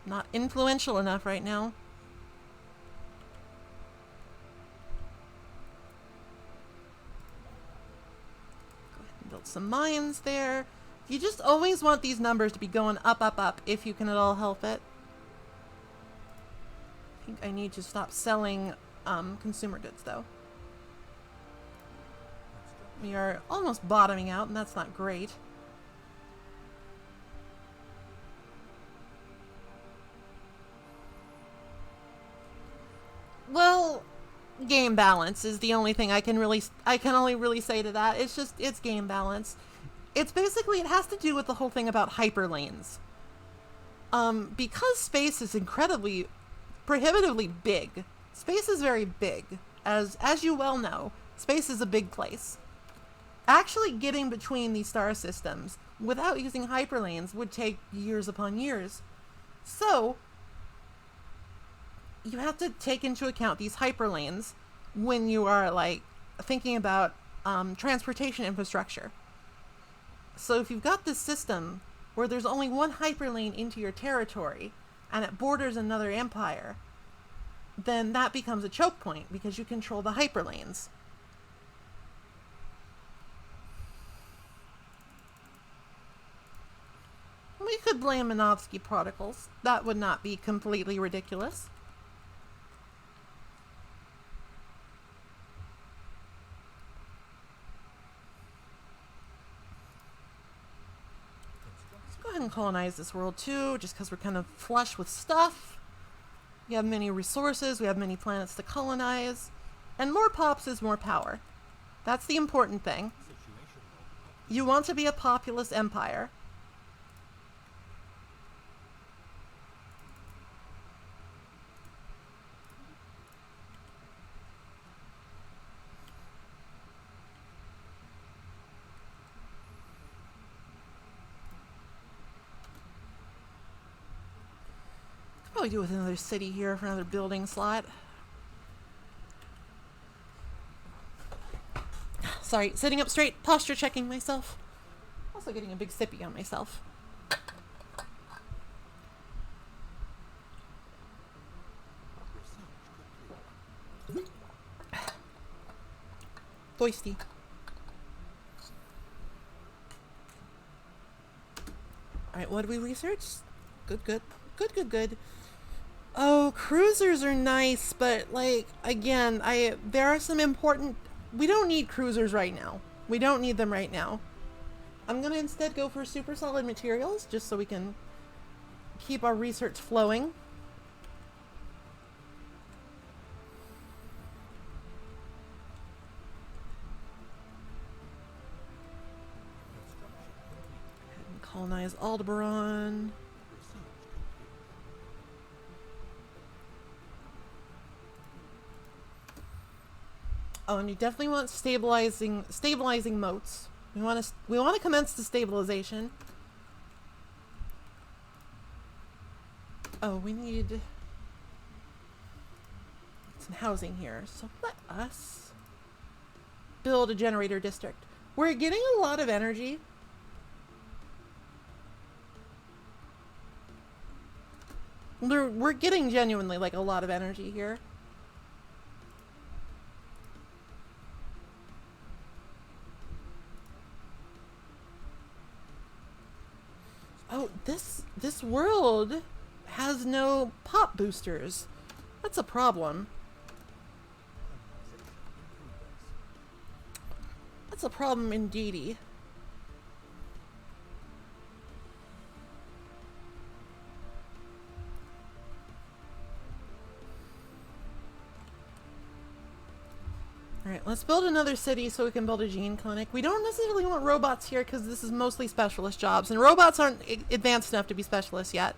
A: Not influential enough right now. Build some mines there. You just always want these numbers to be going up, up, up if you can at all help it. I think I need to stop selling consumer goods though. We are almost bottoming out, and that's not great. Well, game balance is the only thing I can only really say to that. It's game balance. It's basically, it has to do with the whole thing about hyperlanes. Because space is prohibitively big. Space is very big. As you well know, space is a big place. Actually getting between these star systems without using hyperlanes would take years upon years. So, you have to take into account these hyperlanes when you are like thinking about transportation infrastructure. So if you've got this system where there's only one hyperlane into your territory and it borders another empire, then that becomes a choke point because you control the hyperlanes. We could blame Minovsky particles. That would not be completely ridiculous. Go ahead and colonize this world too, just because we're kind of flush with stuff. We have many resources, we have many planets to colonize, and more pops is more power. That's the important thing. You want to be a populous empire. Probably do with another city here for another building slot. Sorry, sitting up straight, posture checking myself. Also getting a big sippy on myself. Boisty. Alright, what do we research? Good. Oh, cruisers are nice, but like again, there are some important. We don't need cruisers right now. We don't need them right now. I'm gonna instead go for super solid materials, just so we can keep our research flowing. And colonize Aldebaran. Oh, and you definitely want stabilizing moats. We want to commence the stabilization. Oh, we need some housing here. So let us build a generator district. We're getting a lot of energy. We're getting genuinely like a lot of energy here. Oh, this world has no pop boosters. That's a problem. That's a problem indeedy. Alright, let's build another city so we can build a gene clinic. We don't necessarily want robots here because this is mostly specialist jobs, and robots aren't advanced enough to be specialists yet.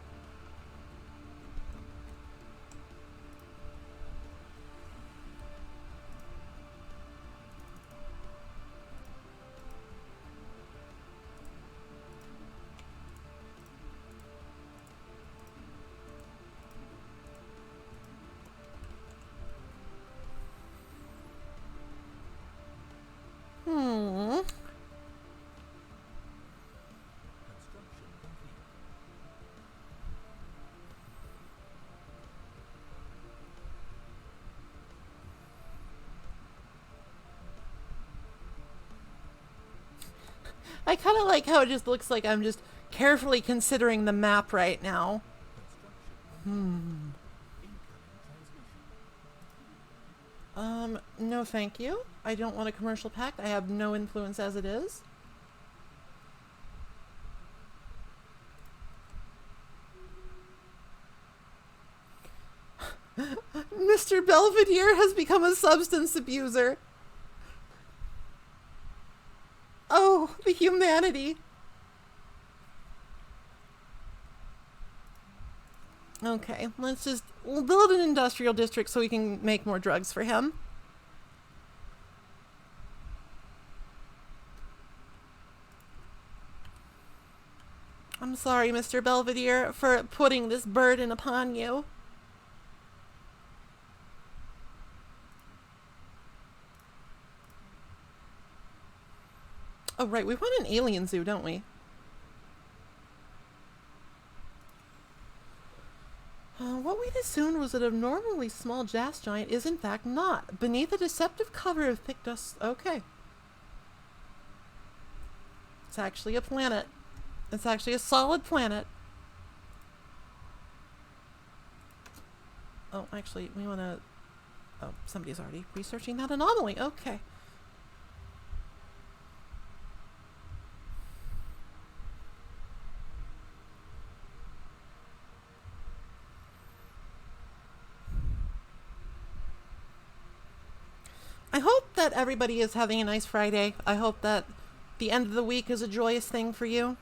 A: I kind of like how it just looks like I'm just carefully considering the map right now. No thank you. I don't want a commercial pact. I have no influence as it is. Mr. Belvedere has become a substance abuser. Oh, the humanity. Okay, we'll build an industrial district so we can make more drugs for him. I'm sorry, Mr. Belvedere, for putting this burden upon you. Oh, right, we want an alien zoo, don't we? What we'd assumed was an abnormally small gas giant is in fact not. Beneath a deceptive cover of thick dust... Okay. It's actually a planet. It's actually a solid planet. Oh, actually, we want to... Oh, somebody's already researching that anomaly. Okay. I hope that everybody is having a nice Friday. I hope that the end of the week is a joyous thing for you.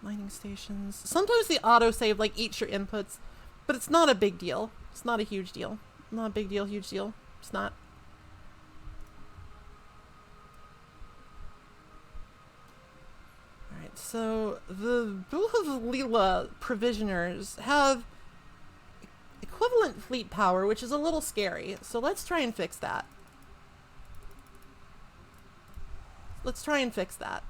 A: Mining stations. Sometimes the autosave like eats your inputs, but it's not a big deal. It's not a huge deal. Not a big deal, huge deal. It's not. Alright, so the Buhavlila provisioners have equivalent fleet power, which is a little scary. So let's try and fix that. Let's try and fix that.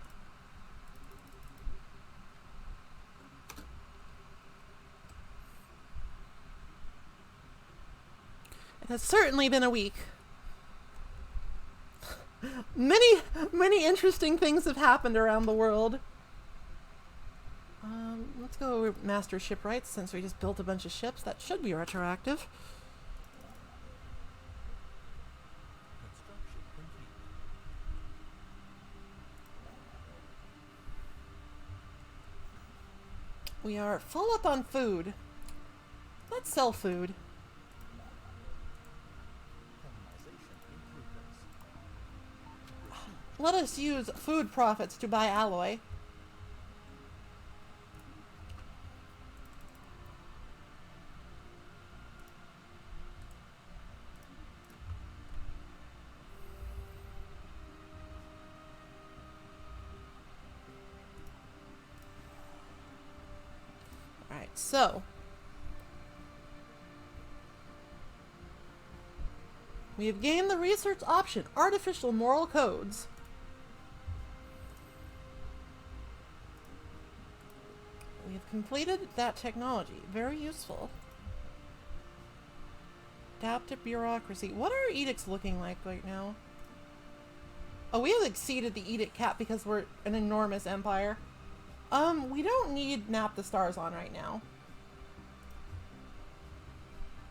A: It has certainly been a week. Many interesting things have happened around the world. Let's go master shipwrights since we just built a bunch of ships. That should be retroactive.
C: Construction complete.
A: We are full up on food. Let's sell food.
C: Colonization in progress.
A: Let us use food profits to buy alloy. Alright, so we have gained the research option, artificial moral codes. We have completed that technology. Very useful. Adaptive bureaucracy. What are our edicts looking like right now? Oh, we have exceeded the edict cap because we're an enormous empire. We don't need map the stars on right now.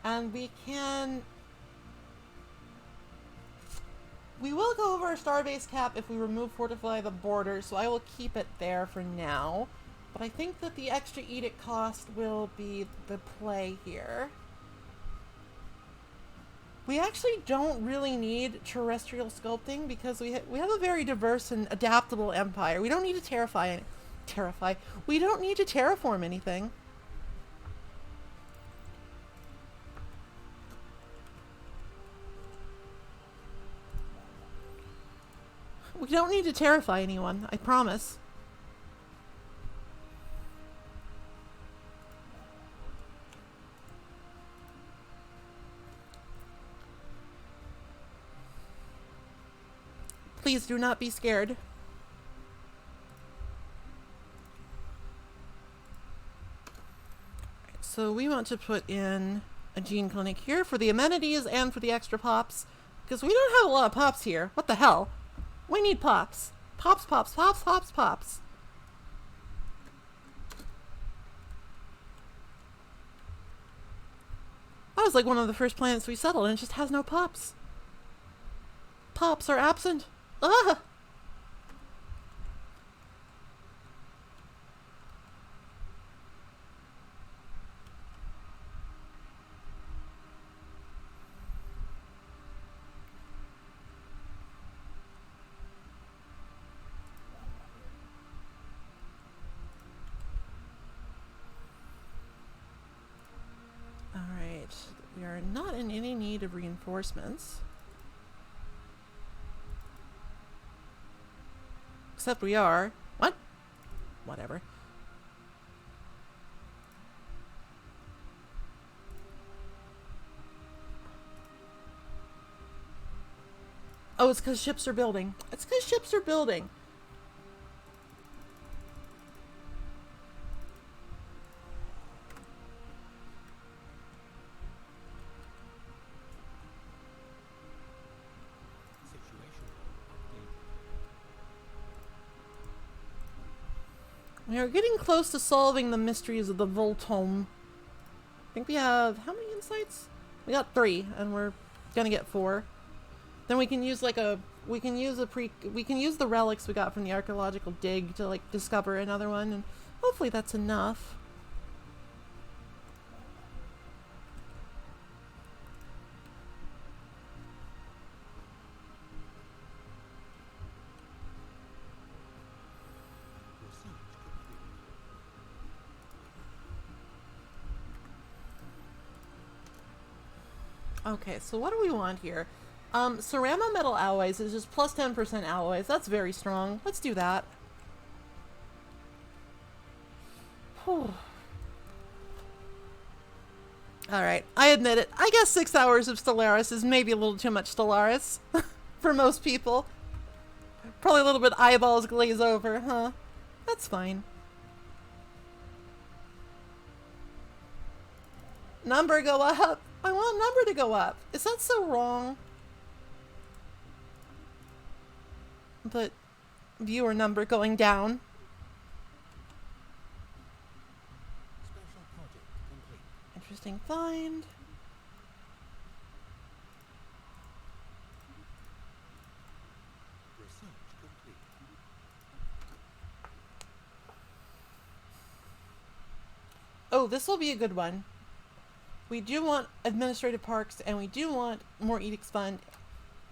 A: And we can... We will go over our starbase cap if we remove fortify the border, so I will keep it there for now. But I think that the extra edict cost will be the play here. We actually don't really need terrestrial sculpting because we have a very diverse and adaptable empire. We don't need to we don't need to terraform anything. We don't need to terrify anyone, I promise. Please do not be scared. So we want to put in a gene clinic here for the amenities and for the extra pops. Because we don't have a lot of pops here. What the hell? We need pops. Pops, pops, pops, pops, pops. That was like one of the first planets we settled and it just has no pops. Pops are absent. Ah! Alright, we are not in any need of reinforcements. Except we are. What? Whatever. Oh, it's because ships are building. It's because ships are building. We are getting close to solving the mysteries of the Voltome. I think we have how many insights? We got 3, and we're gonna get 4. Then we can use like we can use the relics we got from the archaeological dig to like discover another one, and hopefully that's enough. Okay, so what do we want here? Ceramo metal alloys is just plus 10% alloys. That's very strong. Let's do that. Whew. Alright, I admit it. I guess 6 hours of Stellaris is maybe a little too much Stellaris for most people. Probably a little bit eyeballs glaze over, huh? That's fine. Number go up. I want number to go up. Is that so wrong? But viewer number going down. Interesting find.
C: Research complete.
A: Oh, this will be a good one. We do want administrative parks, and we do want more edicts fund.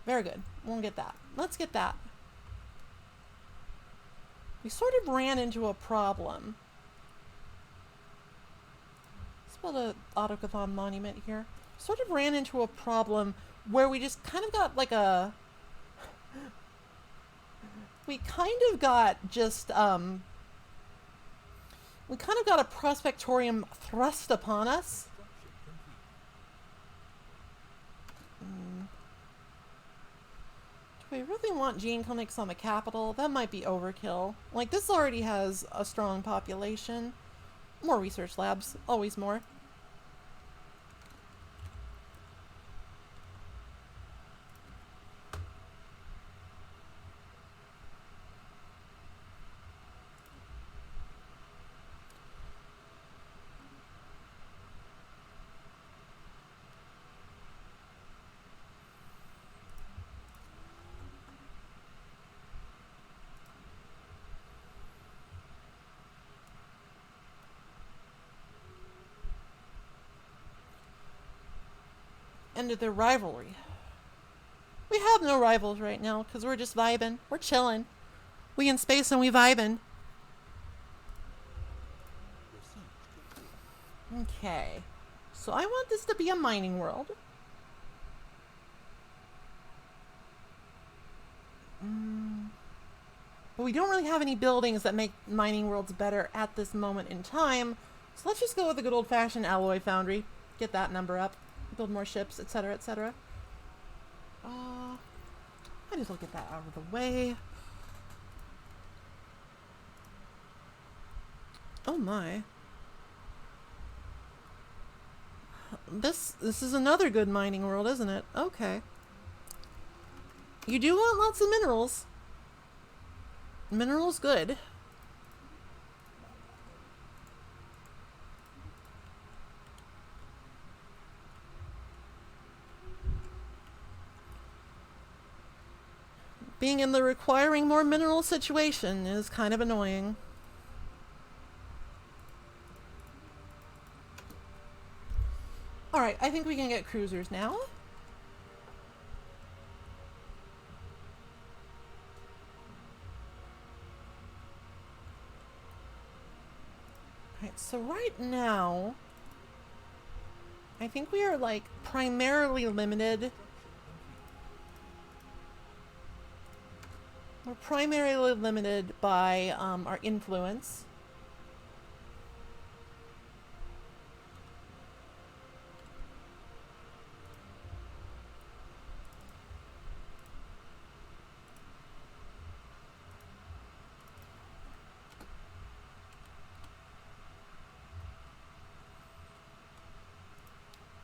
A: Very good. We'll get that. Let's get that. We sort of ran into a problem. Let's build an Autocathon monument here. Sort of ran into a problem where we just kind of got like a... We kind of got just, we kind of got a prospectorium thrust upon us. Do we really want gene clinics on the capital? That might be overkill. Like, this already has a strong population. More research labs. Always more. End of their rivalry. We have no rivals right now because we're just vibing. We're chilling. We in space and we vibing. Okay. So I want this to be a mining world. But we don't really have any buildings that make mining worlds better at this moment in time. So let's just go with the good old-fashioned alloy foundry. Get that number up. Build more ships, etc., etc. Might as well get that out of the way. Oh my. This is another good mining world, isn't it? Okay. You do want lots of minerals. Minerals good. Being in the requiring more mineral situation is kind of annoying. Alright, I think we can get cruisers now. Alright, so right now, I think we are like primarily limited. We're primarily limited by our influence.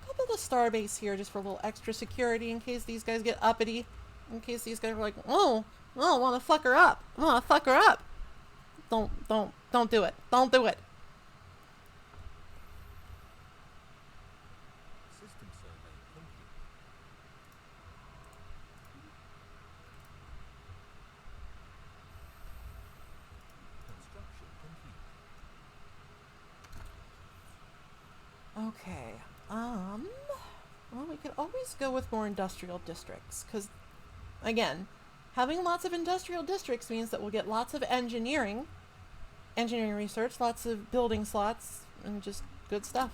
A: Couple the starbase here just for a little extra security in case these guys get uppity. In case these guys are like, oh, I want to fuck her up. I want to fuck her up. Don't do it. Don't do it.
C: System survey complete. Construction complete.
A: Okay. Well, we could always go with more industrial districts, because, again, having lots of industrial districts means that we'll get lots of engineering research, lots of building slots, and just good stuff.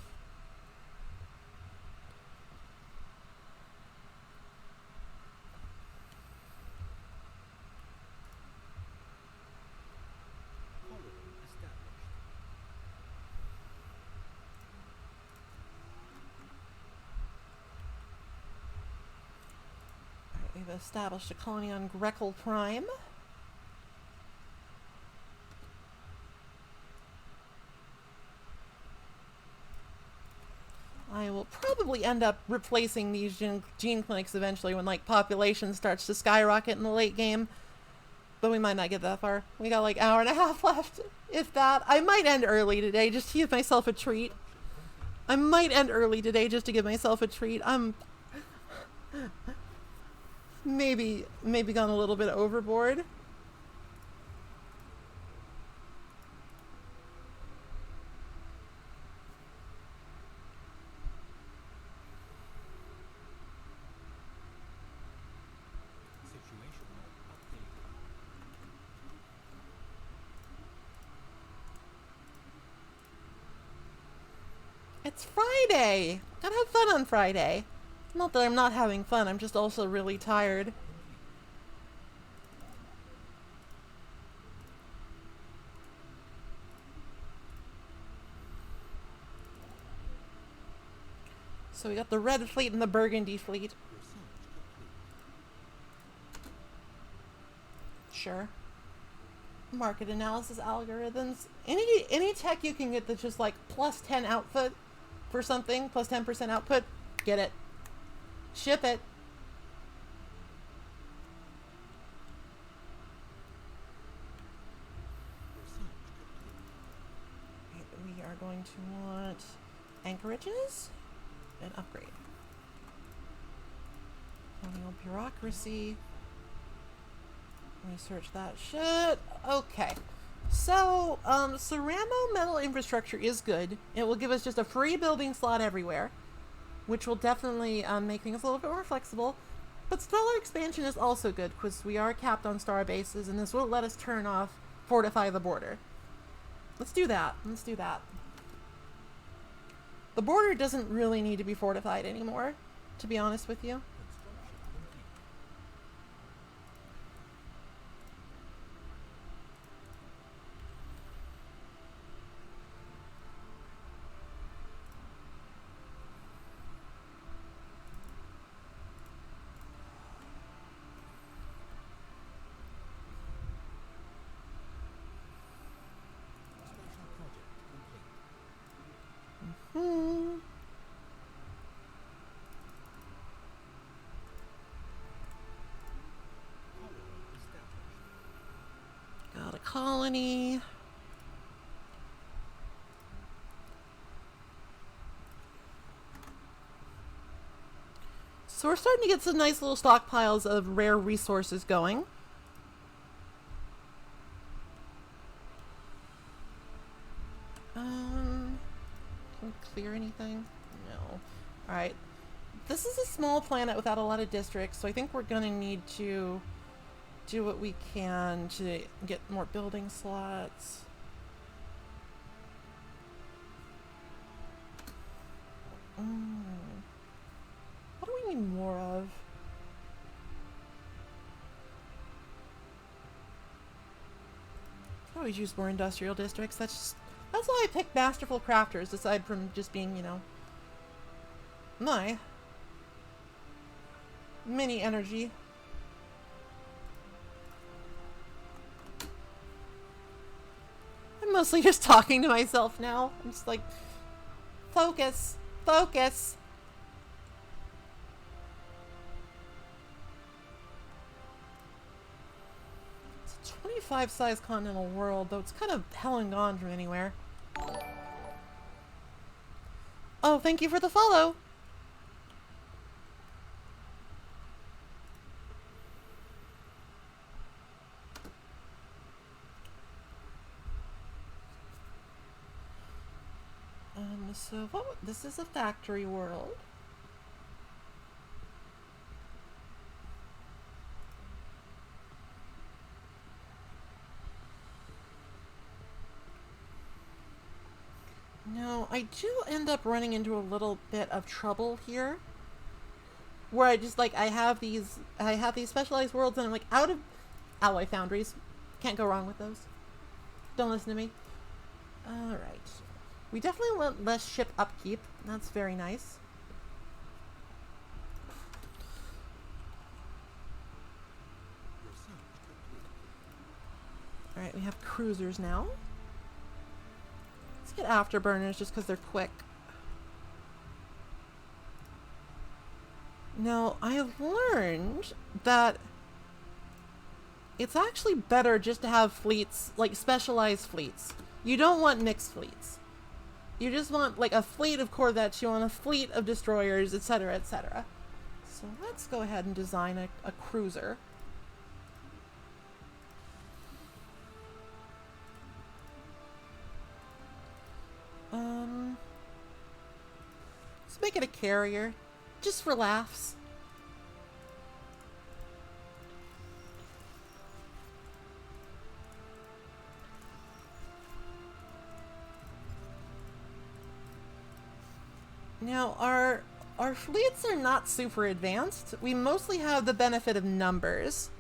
C: Colony established.
A: We've established a colony on Grekel Prime. I will probably end up replacing these gene clinics eventually when like population starts to skyrocket in the late game. But we might not get that far. We got like hour and a half left, if that. I might end early today just to give myself a treat. I might end early today just to give myself a treat. I'm maybe gone a little bit overboard. It's Friday! Gotta have fun on Friday. Not that I'm not having fun, I'm just also really tired. So we got the red fleet and the burgundy fleet. Sure. Market analysis algorithms. Any tech you can get that's just like plus 10 output for something, plus 10% output, get it. Ship it. We are going to want anchorages and upgrade. Colonial bureaucracy. Research that shit. Okay. So, Ceramo metal infrastructure is good. It will give us just a free building slot everywhere, which will definitely make things a little bit more flexible. But stellar expansion is also good, because we are capped on star bases, and this won't let us turn off fortify the border. Let's do that. Let's do that. The border doesn't really need to be fortified anymore, to be honest with you. Got a colony. So we're starting to get some nice little stockpiles of rare resources going. Can we clear anything? No. Alright. This is a small planet without a lot of districts, so I think we're gonna need to do what we can to get more building slots. What do we need more of? I always use more industrial districts. That's why I picked Masterful Crafters, aside from just being, you know, my mini energy. I'm mostly just talking to myself now. I'm just like, focus, focus. It's a 25 size continental world, though it's kind of hell and gone from anywhere. Oh, thank you for the follow. So this is a factory world. No, I do end up running into a little bit of trouble here, where I just like I have these specialized worlds, and I'm like out of alloy foundries. Can't go wrong with those. Don't listen to me. All right. We definitely want less ship upkeep. That's very nice. Alright, we have cruisers now. Let's get afterburners just because they're quick. Now, I have learned that it's actually better just to have fleets, like specialized fleets. You don't want mixed fleets. You just want like a fleet of corvettes, you want a fleet of destroyers, etc., etc. So let's go ahead and design a cruiser. Let's make it a carrier, just for laughs. Now, our fleets are not super advanced. We mostly have the benefit of numbers.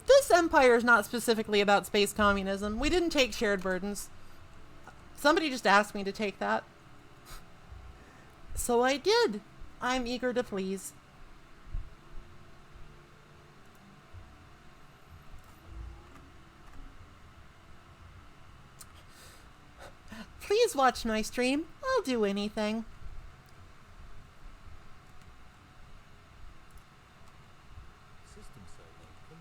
A: This empire is not specifically about space communism. We didn't take shared burdens. Somebody just asked me to take that. So I did. I'm eager to please. Please watch my stream. I'll do anything.
C: System survey complete.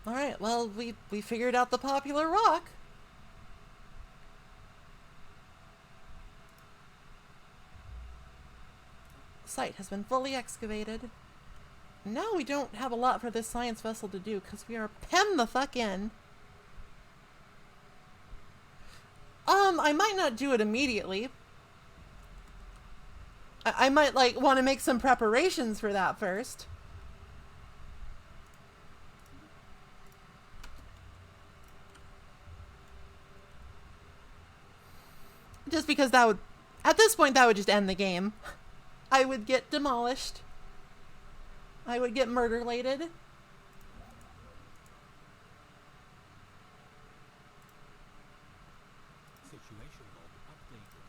A: Alright, well, we figured out the popular rock. Site has been fully excavated. Now we don't have a lot for this science vessel to do because we are penned the fuck in. I might not do it immediately. I might like want to make some preparations for that first. Just because that would, at this point, that would just end the game. I would get demolished. I would get murder-lated.
C: Situation log updated.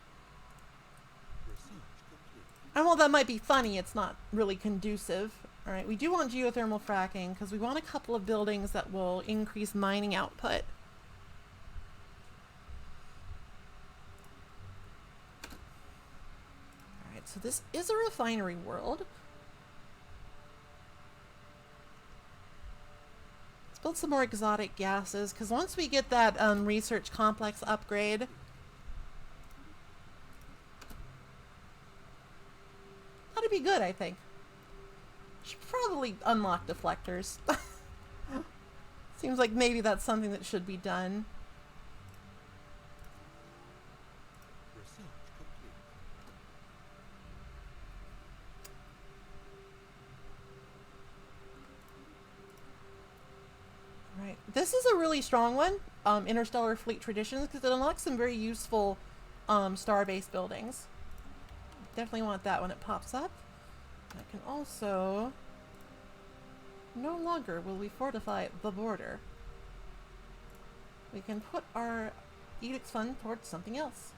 C: Research complete.
A: And while that might be funny, it's not really conducive. Alright, we do want geothermal fracking because we want a couple of buildings that will increase mining output. Alright, so this is a refinery world. Let's build some more exotic gases because once we get that research complex upgrade, that'd be good, I think. Should probably unlock deflectors. Seems like maybe that's something that should be done.
C: Research complete.
A: Right. This is a really strong one, Interstellar Fleet Traditions, because it unlocks some very useful star-based buildings. Definitely want that when it pops up. I can also... No longer will we fortify the border. We can put our edicts fund towards something else.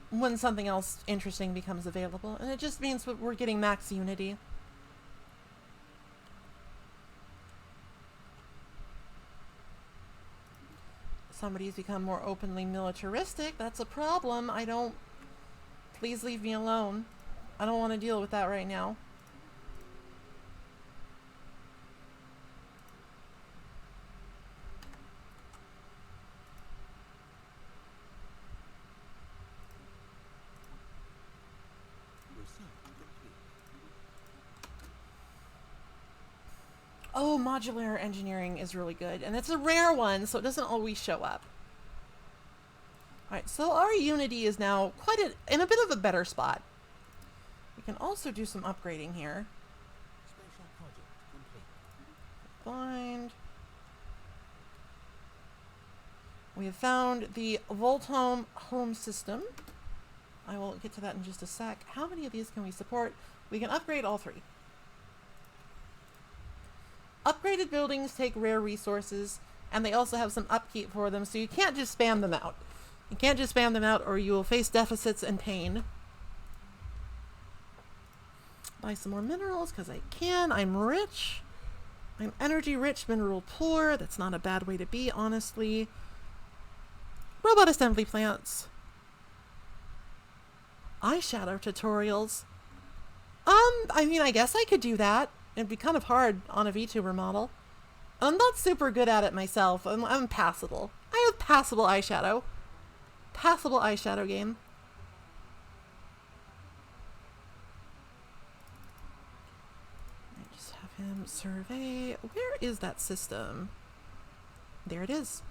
A: When something else interesting becomes available, and it just means that we're getting max unity. Somebody's become more openly militaristic. That's a problem. Please leave me alone. I don't want to deal with that right now. Oh, modular engineering is really good. And it's a rare one, so it doesn't always show up. Alright, so our Unity is now in a bit of a better spot. We can also do some upgrading here.
C: Special project complete.
A: Find. We have found the Voltome home system. I will get to that in just a sec. How many of these can we support? We can upgrade all 3. Upgraded buildings take rare resources, and they also have some upkeep for them, so you can't just spam them out. You can't just spam them out, or you will face deficits and pain. Buy some more minerals, because I can. I'm rich. I'm energy rich, mineral poor. That's not a bad way to be, honestly. Robot assembly plants. Eyeshadow tutorials. I mean, I guess I could do that. It'd be kind of hard on a VTuber model. I'm not super good at it myself. I'm passable. I have passable eyeshadow. Passable eyeshadow game. I just have him survey. Where is that system? There it is.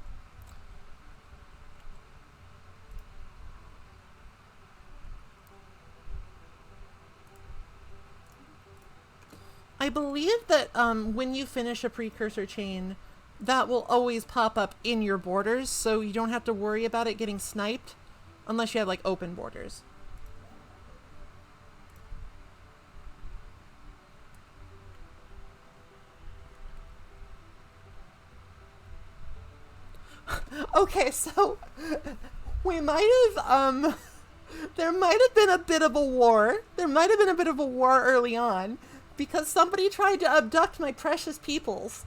A: I believe that when you finish a precursor chain, that will always pop up in your borders, so you don't have to worry about it getting sniped unless you have like open borders. Okay, so we might have there might have been a bit of a war. There might have been a bit of a war early on, because somebody tried to abduct my precious peoples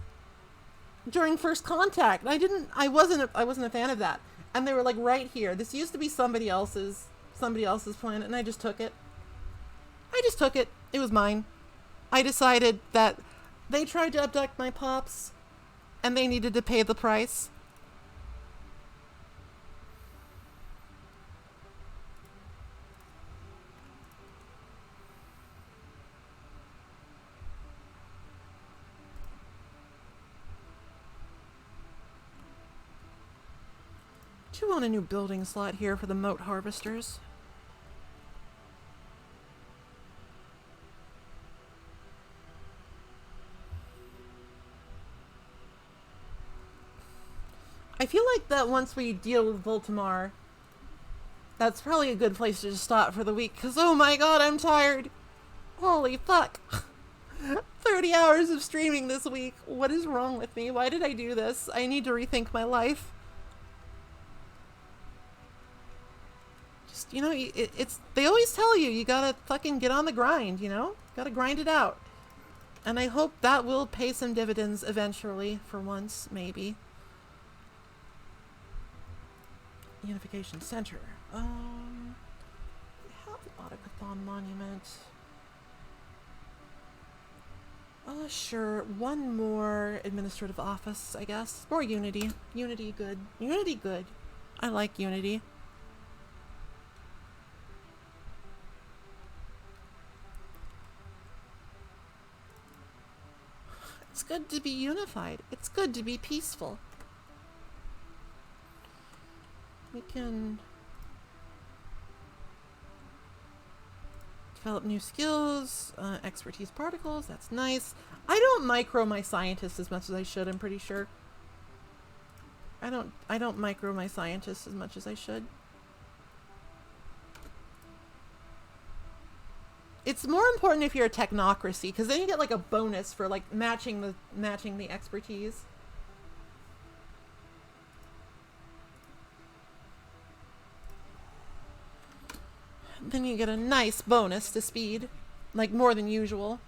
A: during first contact. I wasn't a fan of that. And they were like right here. This used to be somebody else's planet, and I just took it. It was mine. I decided that they tried to abduct my pops and they needed to pay the price. Do want a new building slot here for the moat harvesters. I feel like that once we deal with Voltamar, that's probably a good place to just stop for the week, because oh my god, I'm tired. Holy fuck. 30 hours of streaming this week. What is wrong with me? Why did I do this? I need to rethink my life. You know, they always tell you, you gotta fucking get on the grind, you know? Gotta grind it out. And I hope that will pay some dividends eventually, for once, maybe. Unification Center. We have the Autocathon Monument. Sure, one more administrative office, I guess. More Unity. Unity good. Unity good. I like Unity. It's good to be unified. It's good to be peaceful. We can develop new skills, expertise particles. That's nice. I don't micro my scientists as much as I should, I'm pretty sure. I don't micro my scientists as much as I should. It's more important if you're a technocracy, because then you get like a bonus for like matching the expertise. Then you get a nice bonus to speed, like more than usual.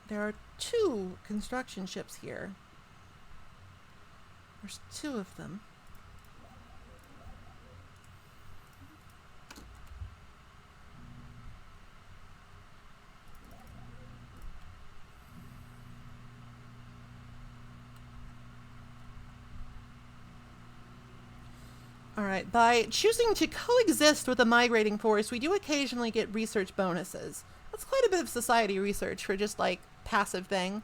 A: There are 2 construction ships here. There's 2 of them. Alright, by choosing to coexist with a migrating force, we do occasionally get research bonuses. That's quite a bit of society research for just, like, passive thing.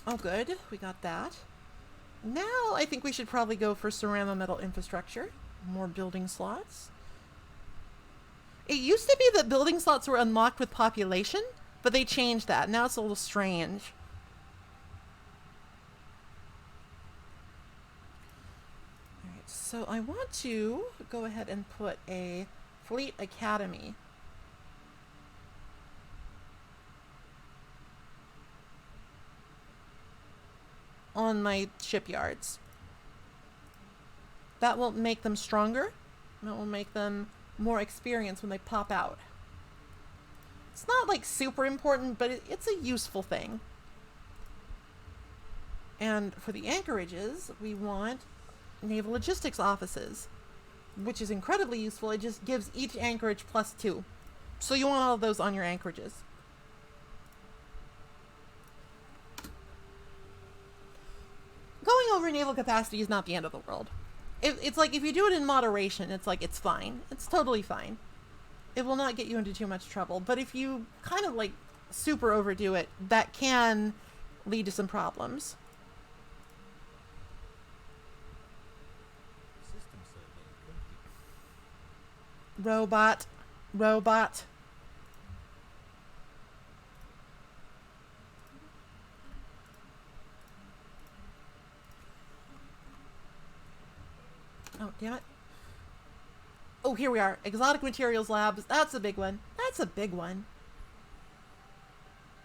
A: Oh, good. We got that. Now, I think we should probably go for ceramic metal infrastructure. More building slots. It used to be that building slots were unlocked with population, But they changed that. Now it's a little strange. Alright, so I want to go ahead and put a Fleet Academy on my shipyards. That will make them stronger. That will make them more experienced when they pop out. It's not like super important, but it's a useful thing. And for the anchorages, we want naval logistics offices, which is incredibly useful. It just gives each anchorage +2. So you want all of those on your anchorages. Going over naval capacity is not the end of the world. It's like, if you do it in moderation, it's like, it's fine. It's totally fine. It will not get you into too much trouble. But if you kind of like super overdo it, that can lead to some problems.
C: System survey complete.
A: Robot. Robot. Oh, damn it. Oh, here we are. Exotic Materials Labs. That's a big one. That's a big one.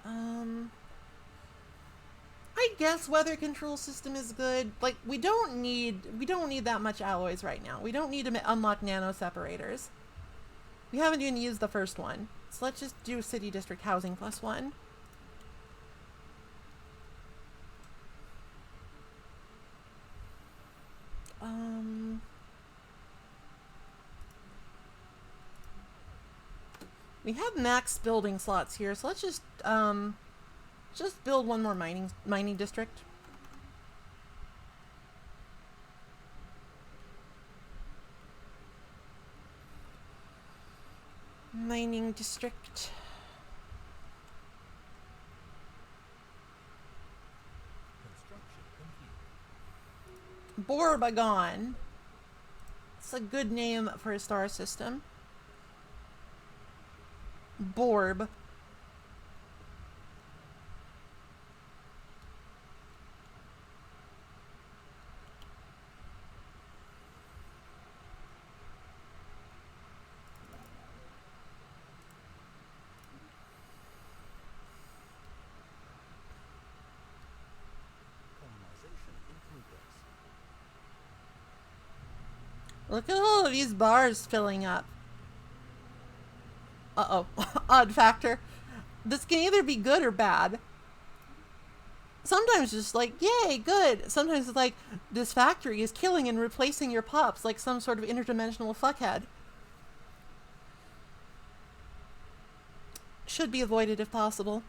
A: I guess weather control system is good. Like, we don't need that much alloys right now. We don't need to unlock nano separators. We haven't even used the first one. So let's just do city district housing +1. We have max building slots here, so let's just build one more mining district. Mining district.
C: Construction complete.
A: Borbagon. It's a good name for a star system. Borb.
C: Colonization in progress.
A: Look at all of these bars filling up. Uh-oh. Odd factor. This can either be good or bad. Sometimes just like, yay, good. Sometimes it's like, this factory is killing and replacing your pups like some sort of interdimensional fuckhead. Should be avoided if possible.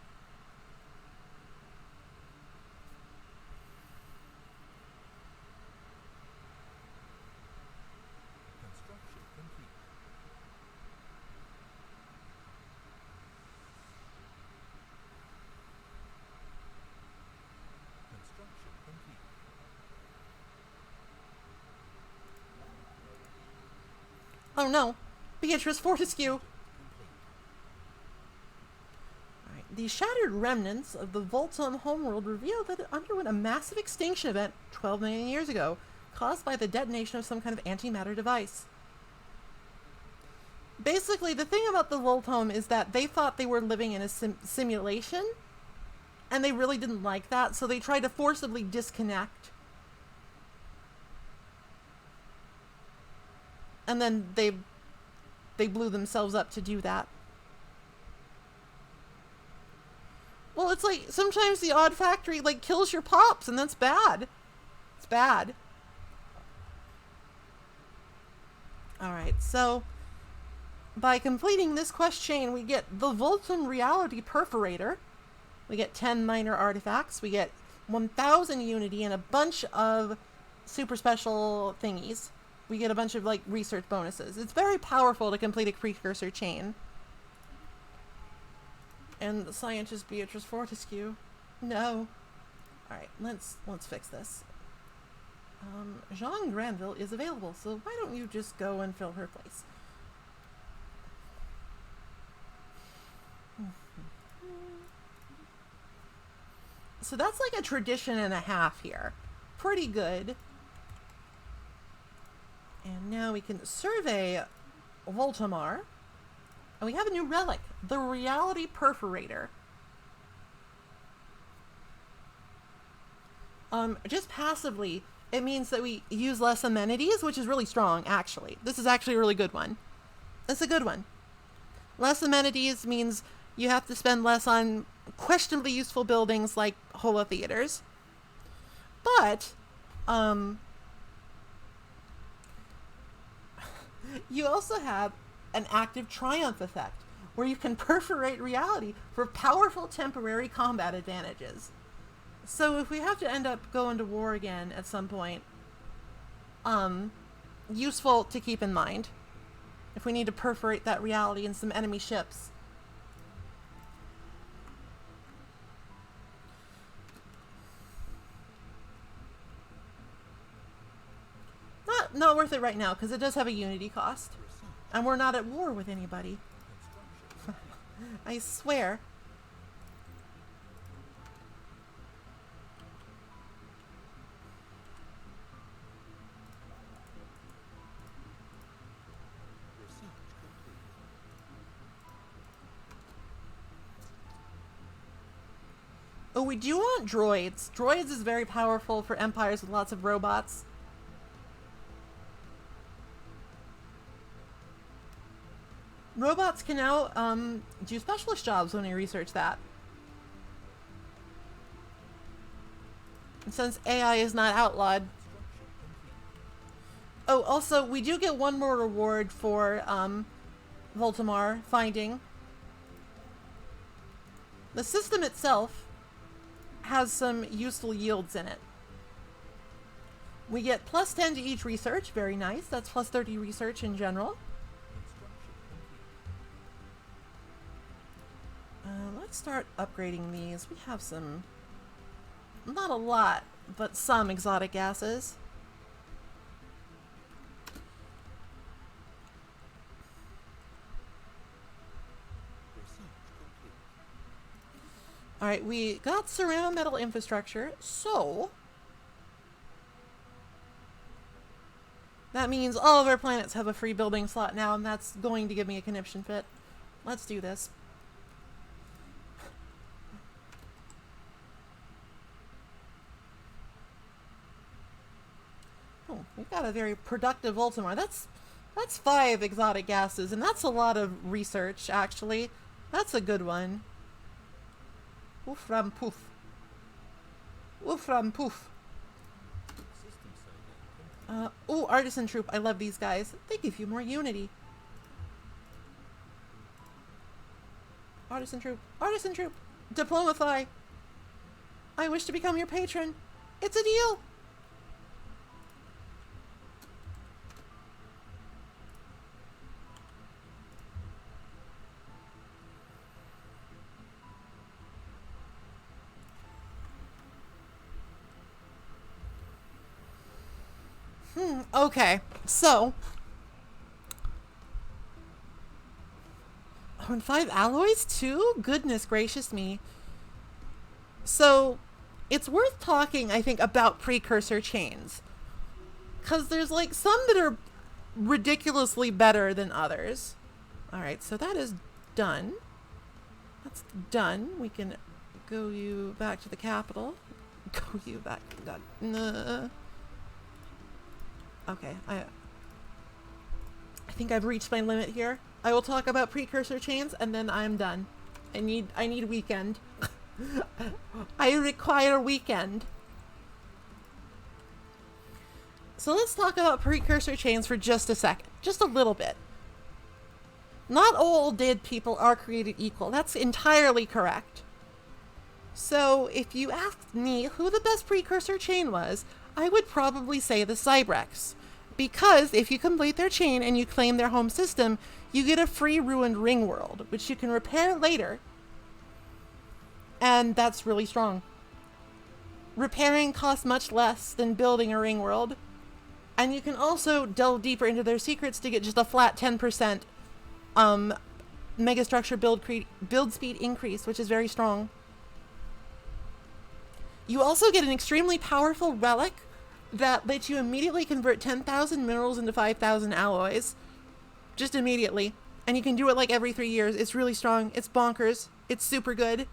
C: Construction complete. Construction complete.
A: Oh no. Beatrice Fortescue.
C: Complete.
A: Alright. The shattered remnants of the Voltum homeworld reveal that it underwent a massive extinction event 12 million years ago, caused by the detonation of some kind of antimatter device. Basically, the thing about the Voltum is that they thought they were living in a simulation, and they really didn't like that, so they tried to forcibly disconnect. And then they blew themselves up to do that. Well, it's like, sometimes the odd factory, like, kills your pops, and that's bad. It's bad. Alright, so by completing this quest chain, we get the Voltum Reality Perforator. We get 10 minor artifacts. We get 1,000 Unity and a bunch of super special thingies. We get a bunch of, like, research bonuses. It's very powerful to complete a precursor chain. And the scientist Beatrice Fortescue. No. Alright, let's fix this. Jean Granville is available, so why don't you just go and fill her place? So that's like a tradition and a half here. Pretty good. And now we can survey Voltamar. And we have a new relic, the Reality Perforator. Just passively, it means that we use less amenities, which is really strong, actually. This is actually a really good one. It's a good one. Less amenities means you have to spend less on questionably useful buildings like holotheaters. But, you also have an active triumph effect, where you can perforate reality for powerful temporary combat advantages. So if we have to end up going to war again at some point, useful to keep in mind if we need to perforate that reality in some enemy ships. Not worth it right now, because it does have a unity cost. And we're not at war with anybody. I swear. Oh, we do want droids. Droids is very powerful for empires with lots of robots. Robots can now do specialist jobs when we research that. And since AI is not outlawed. Oh, also, we do get one more reward for Voltamar finding. The system itself has some useful yields in it. We get plus 10 to each research. Very nice. That's plus 30 research in general. Let's start upgrading these. We have some, not a lot, but some exotic gases. Alright, we got ceramic metal infrastructure, so that means all of our planets have a free building slot now, and that's going to give me a conniption fit. Let's do this. Oh, we've got a very productive Voltamar. That's 5 exotic gases, and that's a lot of research, actually. That's a good one. Woofram poof. Woofram poof. Oh, Artisan Troop. I love these guys. They give you more unity. Artisan Troop. Artisan Troop. Diplomify. I wish to become your patron. It's a deal. Okay, so oh, and 5 alloys too? Goodness gracious me. So it's worth talking, I think, about precursor chains, because there's like some that are ridiculously better than others. Alright, so that is done. That's done. We can go you back to the capital. Go you back. God. Okay, I think I've reached my limit here. I will talk about precursor chains and then I'm done. I need weekend. I require weekend. So let's talk about precursor chains for just a second. Just a little bit. Not all dead people are created equal. That's entirely correct. So if you asked me who the best precursor chain was, I would probably say the Cybrex. Because if you complete their chain and you claim their home system, you get a free ruined ring world, which you can repair later. And that's really strong. Repairing costs much less than building a ring world. And you can also delve deeper into their secrets to get just a flat 10% megastructure build speed increase, which is very strong. You also get an extremely powerful relic that lets you immediately convert 10,000 minerals into 5,000 alloys. Just immediately. And you can do it like every 3 years. It's really strong. It's bonkers. It's super good.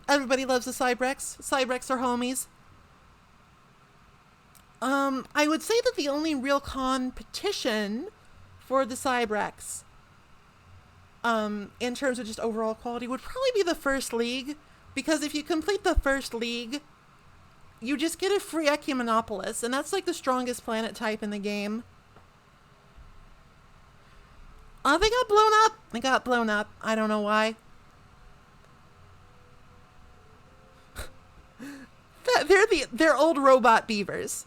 A: Everybody loves the Cybrex. Cybrex are homies. I would say that the only real competition for the Cybrex, in terms of just overall quality, would probably be the First League. Because if you complete the First League, you just get a free Ecumenopolis, and that's like the strongest planet type in the game. They got blown up. They got blown up. I don't know why. They're old robot beavers.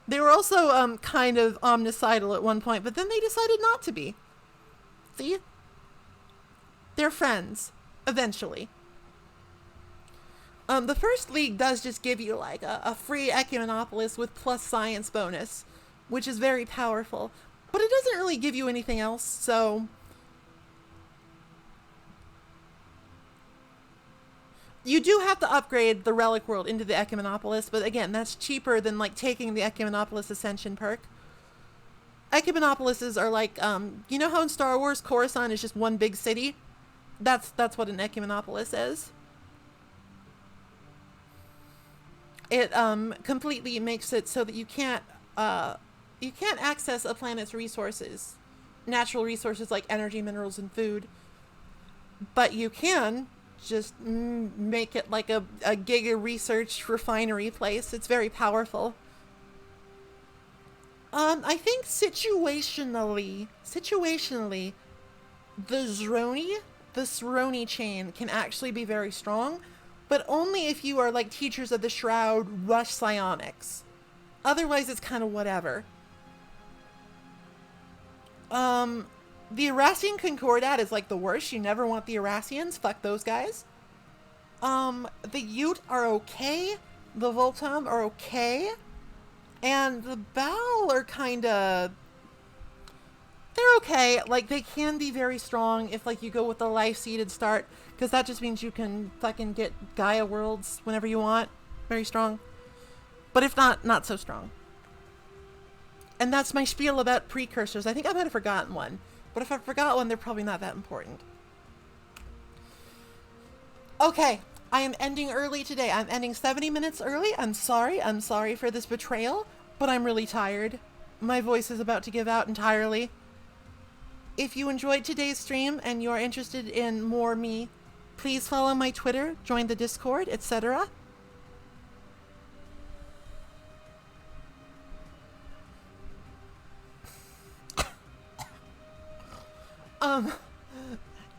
A: They were also kind of omnicidal at one point, but then they decided not to be. See? They're friends, eventually. The First League does just give you like a free Ecumenopolis with plus science bonus, which is very powerful. But it doesn't really give you anything else, so... You do have to upgrade the Relic World into the Ecumenopolis, but again, that's cheaper than like taking the Ecumenopolis Ascension perk. Ecumenopolises are like, you know how in Star Wars Coruscant is just one big city? That's what an Ecumenopolis is. It completely makes it so that you can't access a planet's resources, natural resources like energy, minerals, and food, but you can just make it like a giga research refinery place. It's very powerful. I think situationally, the Zroni chain can actually be very strong, but only if you are like Teachers of the Shroud, Rush Psionics. Otherwise, it's kind of whatever. The Erassian Concordat is like the worst. You never want the Erassians. Fuck those guys. The Ute are okay. The Voltum are okay. And the Baal are kinda... They're okay. Like, they can be very strong if, like, you go with the life-seeded start. Because that just means you can fucking get Gaia worlds whenever you want. Very strong. But if not, not so strong. And that's my spiel about precursors. I think I might have forgotten one. But if I forgot one, they're probably not that important. Okay, I am ending early today. I'm ending 70 minutes early. I'm sorry. I'm sorry for this betrayal, but I'm really tired. My voice is about to give out entirely. If you enjoyed today's stream and you're interested in more me, please follow my Twitter, join the Discord, etc.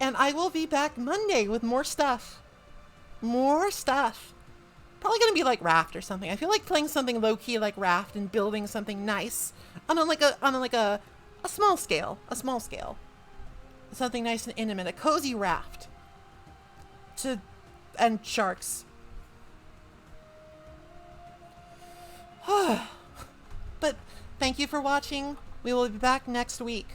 A: And I will be back Monday with more stuff. More stuff. Probably gonna be like Raft or something. I feel like playing something low-key like Raft and building something nice on a small scale. A small scale. Something nice and intimate. A cozy raft. And sharks. But thank you for watching. We will be back next week.